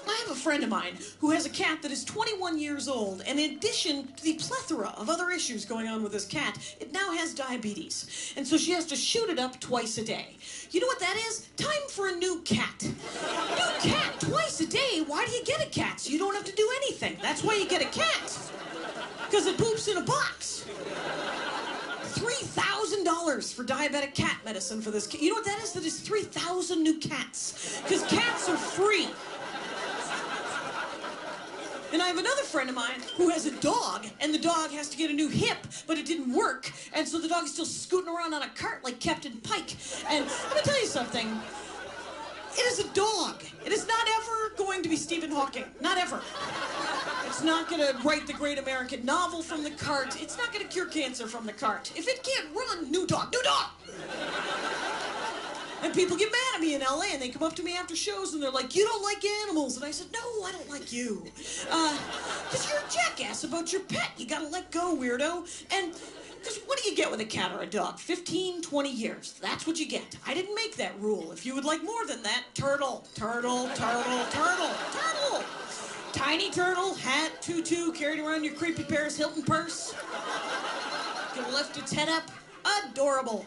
I have a friend of mine who has a cat that is 21 years old, and in addition to the plethora of other issues going on with this cat, it now has diabetes. And so she has to shoot it up twice a day. You know what that is? Time for a new cat. New cat twice a day? Why do you get a cat? So you don't have to do anything. That's why you get a cat. Because it poops in a box. $3,000 for diabetic cat medicine for this cat. You know what that is? That is 3,000 new cats. Because cats are free. And I have another friend of mine who has a dog, and the dog has to get a new hip, but it didn't work, and so the dog is still scooting around on a cart like Captain Pike. And let me tell you something. It is a dog. It is not ever going to be Stephen Hawking. Not ever. It's not going to write the great American novel from the cart. It's not going to cure cancer from the cart. If it can't run, new dog, new dog! And people get mad at me in LA, and they come up to me after shows, and they're like, you don't like animals. And I said, no, I don't like you. Because you're a jackass about your pet. You gotta let go, weirdo. And because what do you get with a cat or a dog? 15, 20 years. That's what you get. I didn't make that rule. If you would like more than that, turtle, turtle, turtle, turtle, turtle. Tiny turtle, hat, tutu, carried around your creepy Paris Hilton purse. Can lift its head up. Adorable.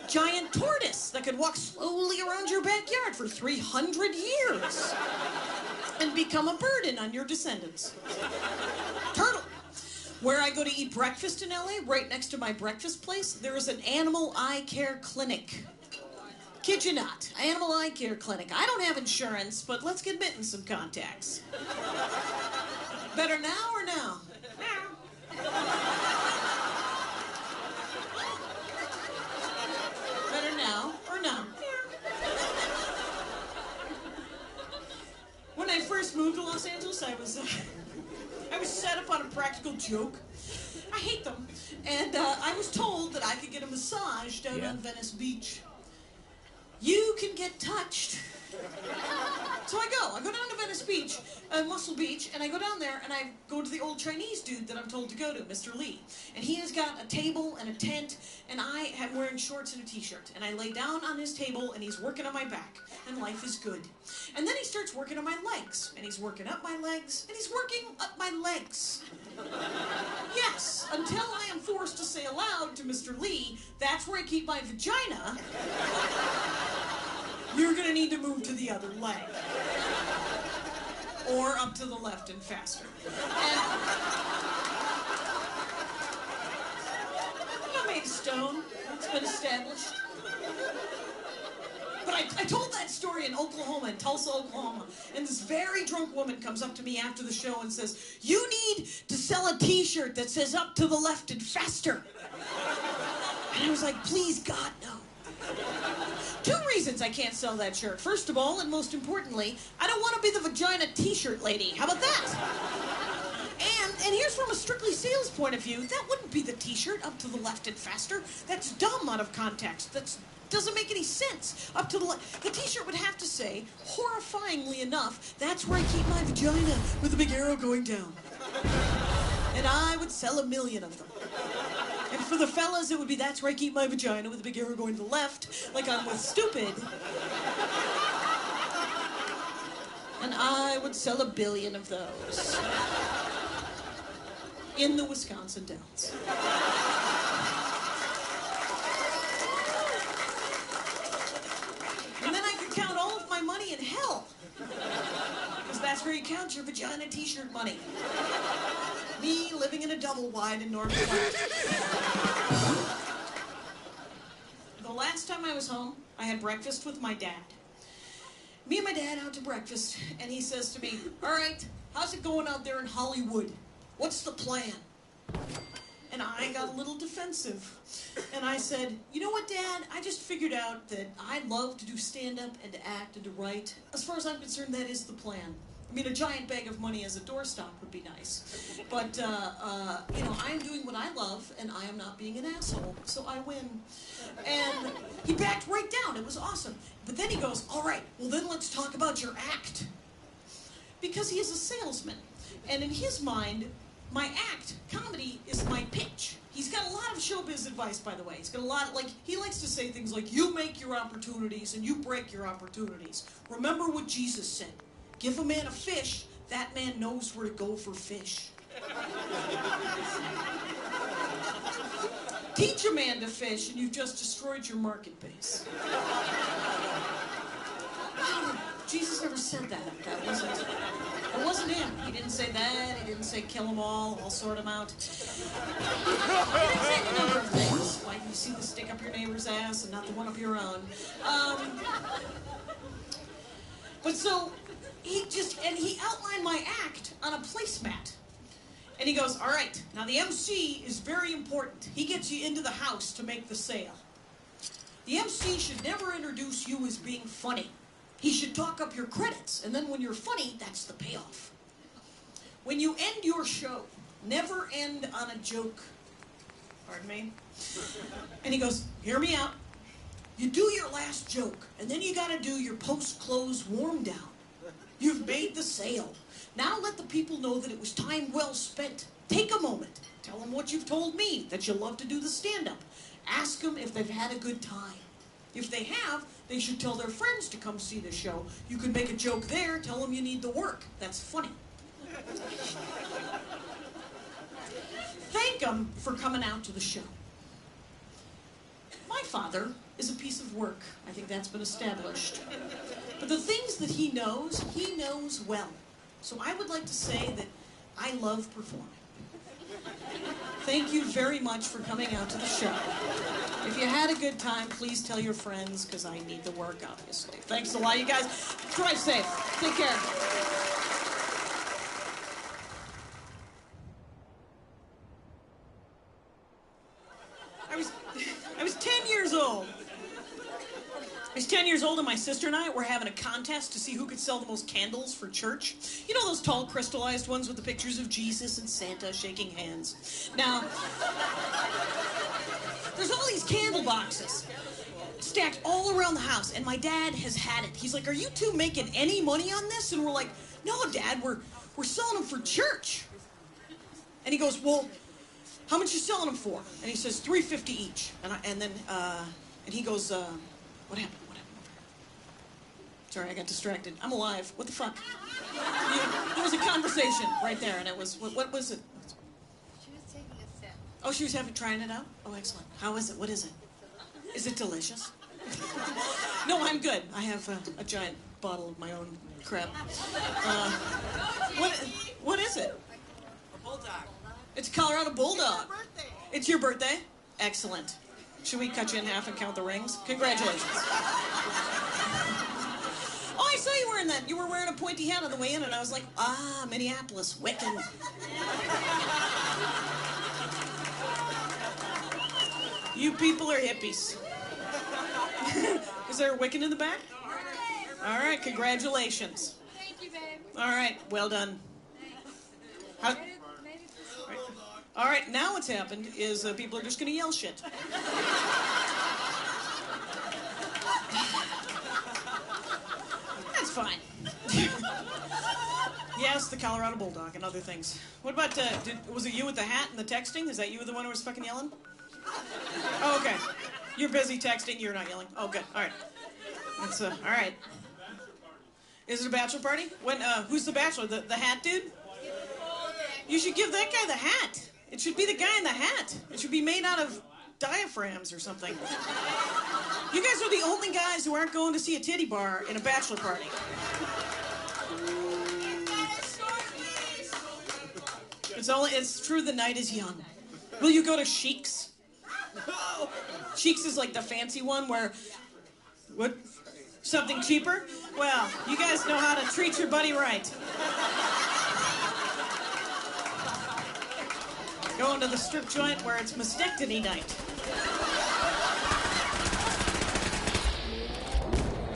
Giant tortoise that could walk slowly around your backyard for 300 years and become a burden on your descendants. Turtle. Where I go to eat breakfast in LA, right next to my breakfast place, there is an animal eye care clinic. Kid you not. Animal eye care clinic. I don't have insurance, but let's get Mitten some contacts. Better now or now? Better now or now? When I first moved to Los Angeles, I was set up on a practical joke. I hate them. And I was told that I could get a massage down on Venice Beach. You can get touched. So I go down to Venice Beach, Muscle Beach, and I go down there and I go to the old Chinese dude that I'm told to go to, Mr. Lee. And he has got a table and a tent, and I am wearing shorts and a t-shirt. And I lay down on his table and he's working on my back, and life is good. And then he starts working on my legs, and he's working up my legs, and he's working up my legs. Yes, until I am forced to say aloud to Mr. Lee, that's where I keep my vagina. You're gonna need to move to the other leg. Or up to the left and faster. And I'm not made of stone. It's been established. But I told that story in Oklahoma, in Tulsa, Oklahoma. And this very drunk woman comes up to me after the show and says, "You need to sell a t-shirt that says up to the left and faster." And I was like, please, God, no. 2 reasons I can't sell that shirt. First of all, and most importantly, I don't want to be the vagina t-shirt lady. How about that? And here's from a strictly sales point of view, that wouldn't be the t-shirt, up to the left and faster. That's dumb out of context. That doesn't make any sense. Up to the left. The t-shirt would have to say, horrifyingly enough, "That's where I keep my vagina," with a big arrow going down. And I would sell 1 million of them. And for the fellas, it would be, "That's where I keep my vagina," with a big arrow going to the left, like I'm with Stupid. And I would sell 1 billion of those. In the Wisconsin Dells. And then I could count all of my money in hell. Because that's where you count your vagina t-shirt money. Me living in a double wide in Northern. The last time I was home, I had breakfast with my dad. Me and my dad out to breakfast, and he says to me, "All right, how's it going out there in Hollywood? What's the plan?" And I got a little defensive. And I said, "You know what, Dad? I just figured out that I love to do stand-up and to act and to write. As far as I'm concerned, that is the plan. I mean, a giant bag of money as a doorstop would be nice. But, you know, I'm doing what I love, and I am not being an asshole, so I win." And he backed right down. It was awesome. But then he goes, "All right, well, then let's talk about your act." Because he is a salesman. And in his mind, my act, comedy, is my pitch. He's got a lot of showbiz advice, by the way. He's got a lot, like, he likes to say things like, "You make your opportunities and you break your opportunities. Remember what Jesus said. Give a man a fish, that man knows where to go for fish. Teach a man to fish and you've just destroyed your market base." Jesus never said that. It wasn't him. He didn't say that. He didn't say kill them all sort them out. He didn't say a number of things, like you see the stick up your neighbor's ass and not the one up your own. But so, he outlined my act on a placemat. And he goes, "All right, now the MC is very important. He gets you into the house to make the sale. The MC should never introduce you as being funny. He should talk up your credits, and then when you're funny, that's the payoff. When you end your show, never end on a joke." Pardon me? And he goes, "Hear me out. You do your last joke, and then you gotta do your post-close warm-down. You've made the sale. Now let the people know that it was time well spent. Take a moment. Tell them what you've told me, that you love to do the stand-up. Ask them if they've had a good time. If they have, they should tell their friends to come see the show. You could make a joke there, tell them you need the work. That's funny. Thank them for coming out to the show." My father is a piece of work. I think that's been established. But the things that he knows well. So I would like to say that I love performing. Thank you very much for coming out to the show. If you had a good time, please tell your friends, because I need the work, obviously. Thanks a lot, you guys. Drive safe. Take care. I was 10 years old. I was 10 years old, and my sister and I were having a contest to see who could sell the most candles for church. You know those tall, crystallized ones with the pictures of Jesus and Santa shaking hands? Now, there's all these candle boxes stacked all around the house, and my dad has had it. He's like, "Are you two making any money on this?" And we're like, "No, Dad, we're selling them for church." And he goes, "Well, how much you selling them for?" And he says, $3.50 each. And he goes, what happened? Sorry, I got distracted. I'm alive. What the fuck? There was a conversation right there, and it was, what was it? She was taking a sip. Oh, she was trying it out? Oh, excellent. How is it? What is it? Is it delicious? No, I'm good. I have a giant bottle of my own crap. What is it? A bulldog. It's a Colorado Bulldog. It's your birthday? Excellent. Should we cut you in half and count the rings? Congratulations. You were wearing a pointy hat on the way in, and I was like, ah, Minneapolis, Wiccan. You people are hippies. Is there a Wiccan in the back? All right, congratulations. Thank you, babe. All right, well done. How, all right, now what's happened is people are just going to yell shit. That's fine. Yes, the Colorado Bulldog and other things. What about, was it you with the hat and the texting? Is that you the one who was fucking yelling? Oh, okay. You're busy texting, you're not yelling. Oh, good. All right. That's, all right. Is it a bachelor party? When, who's the bachelor? The hat dude? You should give that guy the hat. It should be the guy in the hat. It should be made out of diaphragms or something. You guys are the only guys who aren't going to see a titty bar in a bachelor party. It's true the night is young. Will you go to Sheik's? Sheik's is like the fancy one where, what? Something cheaper? Well, you guys know how to treat your buddy right. Going to the strip joint where it's mastectomy night.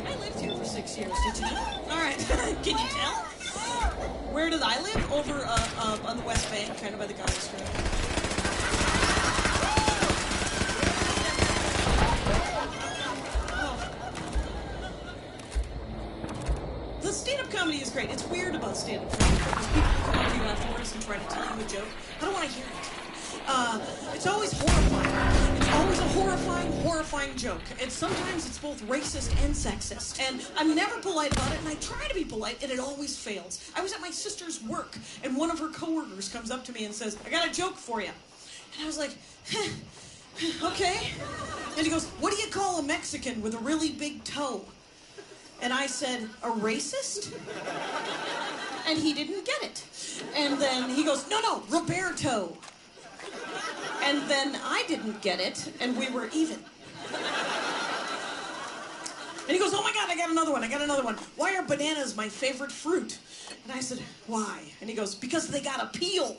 I lived here for 6 years, did you know? All right, can you tell? Where did I live? Over on the West Bank, kind of by the Gaza Strip. The stand-up comedy is great. It's weird about stand-up comedy because people come up to you afterwards and try to tell you a joke. I don't want to hear it. It's always horrifying. It's always a horrifying joke. And sometimes it's both racist and sexist. And I'm never polite about it, and I try to be polite, and it always fails. I was at my sister's work, and one of her coworkers comes up to me and says, I got a joke for you. And I was like, okay. And he goes, what do you call a Mexican with a really big toe? And I said, a racist? And he didn't get it. And then he goes, no, Roberto. And then I didn't get it, and we were even. And he goes, oh my God, I got another one. Why are bananas my favorite fruit? And I said, why? And he goes, because they got a peel.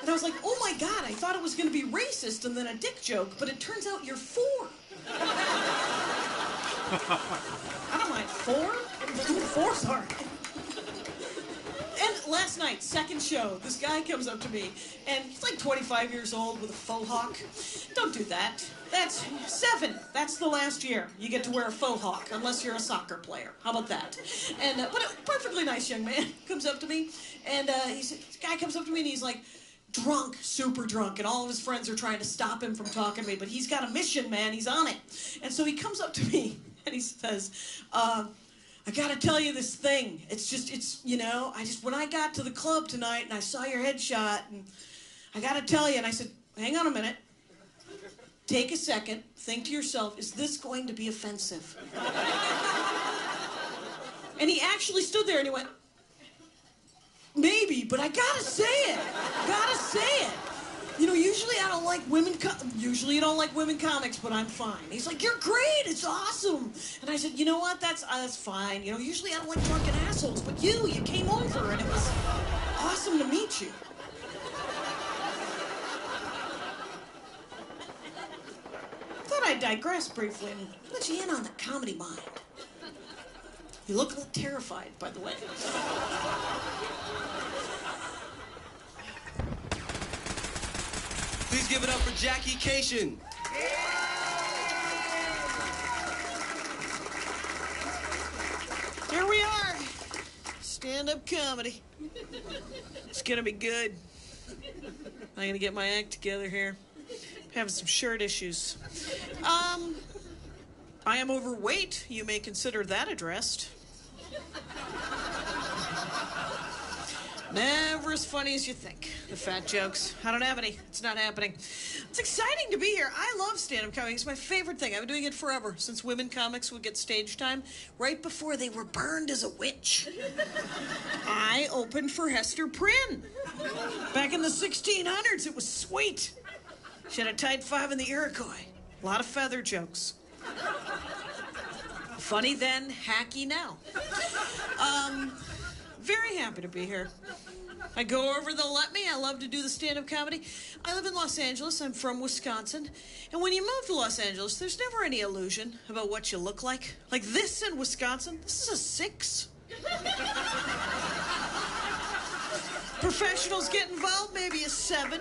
And I was like, oh my God, I thought it was going to be racist and then a dick joke, but it turns out you're 4. I don't mind 4. 4's all right. And last night, second show, this guy comes up to me, and he's like 25 years old with a faux hawk. Don't do that. That's 7. That's the last year you get to wear a faux hawk, unless you're a soccer player. How about that? And but a perfectly nice young man comes up to me, and this guy comes up to me, and he's like, drunk, super drunk, and all of his friends are trying to stop him from talking to me, but he's got a mission, man. He's on it. And so he comes up to me, and he says, I gotta tell you this thing. When I got to the club tonight and I saw your headshot, and I gotta tell you, and I said, hang on a minute. Take a second, think to yourself, is this going to be offensive? And he actually stood there and he went, maybe, but I gotta say it. You know, usually I don't like women. Usually you don't like women comics, but I'm fine. He's like, you're great. It's awesome. And I said, you know what? That's fine. You know, usually I don't like drunken assholes, but you came over, and it was awesome to meet you. Thought I'd digress briefly and let you in on the comedy mind. You look a little terrified, by the way. Please give it up for Jackie Cation. Here we are. Stand-up comedy. It's gonna be good. I'm gonna get my act together here. Having some shirt issues. I am overweight. You may consider that addressed. Never as funny as you think. The fat jokes. I don't have any. It's not happening. It's exciting to be here. I love stand-up comedy. It's my favorite thing. I've been doing it forever, since women comics would get stage time right before they were burned as a witch. I opened for Hester Prynne. Back in the 1600s, it was sweet. She had a tight 5 in the Iroquois. A lot of feather jokes. Funny then, hacky now. Very happy to be here. I go wherever they'll let me. I love to do the stand-up comedy. I live in Los Angeles. I'm from Wisconsin. And when you move to Los Angeles, there's never any illusion about what you look like. Like this in Wisconsin, this is a 6. Professionals get involved, maybe a 7.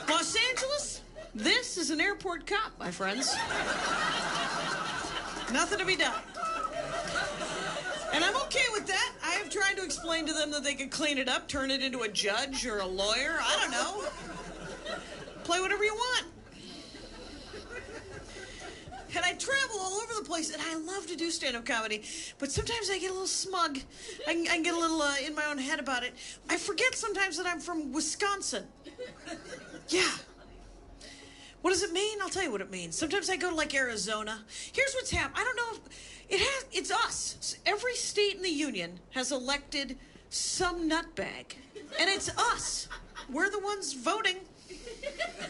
Los Angeles, this is an airport cop, my friends. Nothing to be done. And I'm okay with that. I have tried to explain to them that they could clean it up, turn it into a judge or a lawyer. I don't know. Play whatever you want. And I travel all over the place, and I love to do stand-up comedy. But sometimes I get a little smug. I can get a little in my own head about it. I forget sometimes that I'm from Wisconsin. Yeah. What does it mean? I'll tell you what it means. Sometimes I go to, like, Arizona. Here's what's happened. I don't know if... It's us. Every state in the union has elected some nutbag. And it's us. We're the ones voting.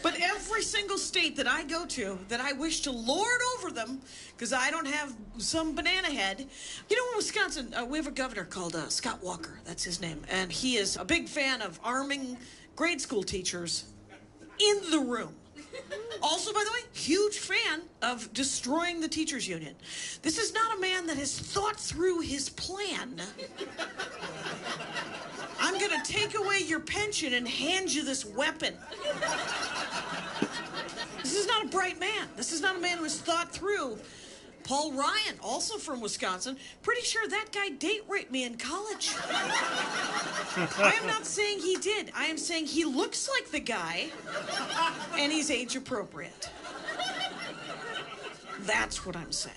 But every single state that I go to that I wish to lord over them, because I don't have some banana head. You know, in Wisconsin, we have a governor called Scott Walker. That's his name. And he is a big fan of arming grade school teachers in the room. Also, by the way, huge fan of destroying the teachers' union. This is not a man that has thought through his plan. I'm going to take away your pension and hand you this weapon. This is not a bright man. This is not a man who has thought through. Paul Ryan, also from Wisconsin, pretty sure that guy date raped me in college. I am not saying he did. I am saying he looks like the guy, and he's age appropriate. That's what I'm saying.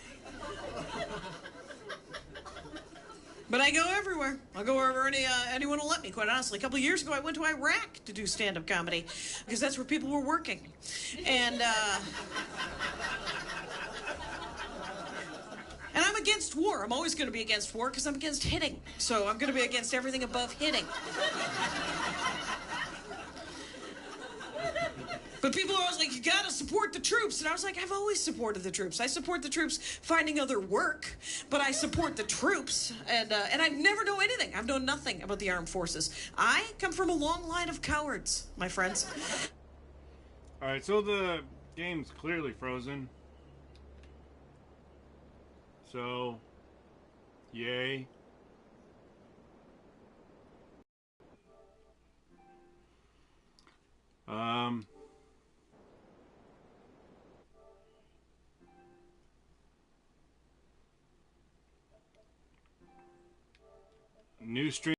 But I go everywhere. I'll go wherever anyone will let me, quite honestly. A couple of years ago, I went to Iraq to do stand-up comedy, because that's where people were working. And I'm against war. I'm always going to be against war because I'm against hitting. So I'm going to be against everything above hitting. But people are always like, you got to support the troops. And I was like, I've always supported the troops. I support the troops finding other work, but I support the troops. And I never know anything. I've known nothing about the armed forces. I come from a long line of cowards, my friends. All right, so the game's clearly frozen. So, yay. New stream.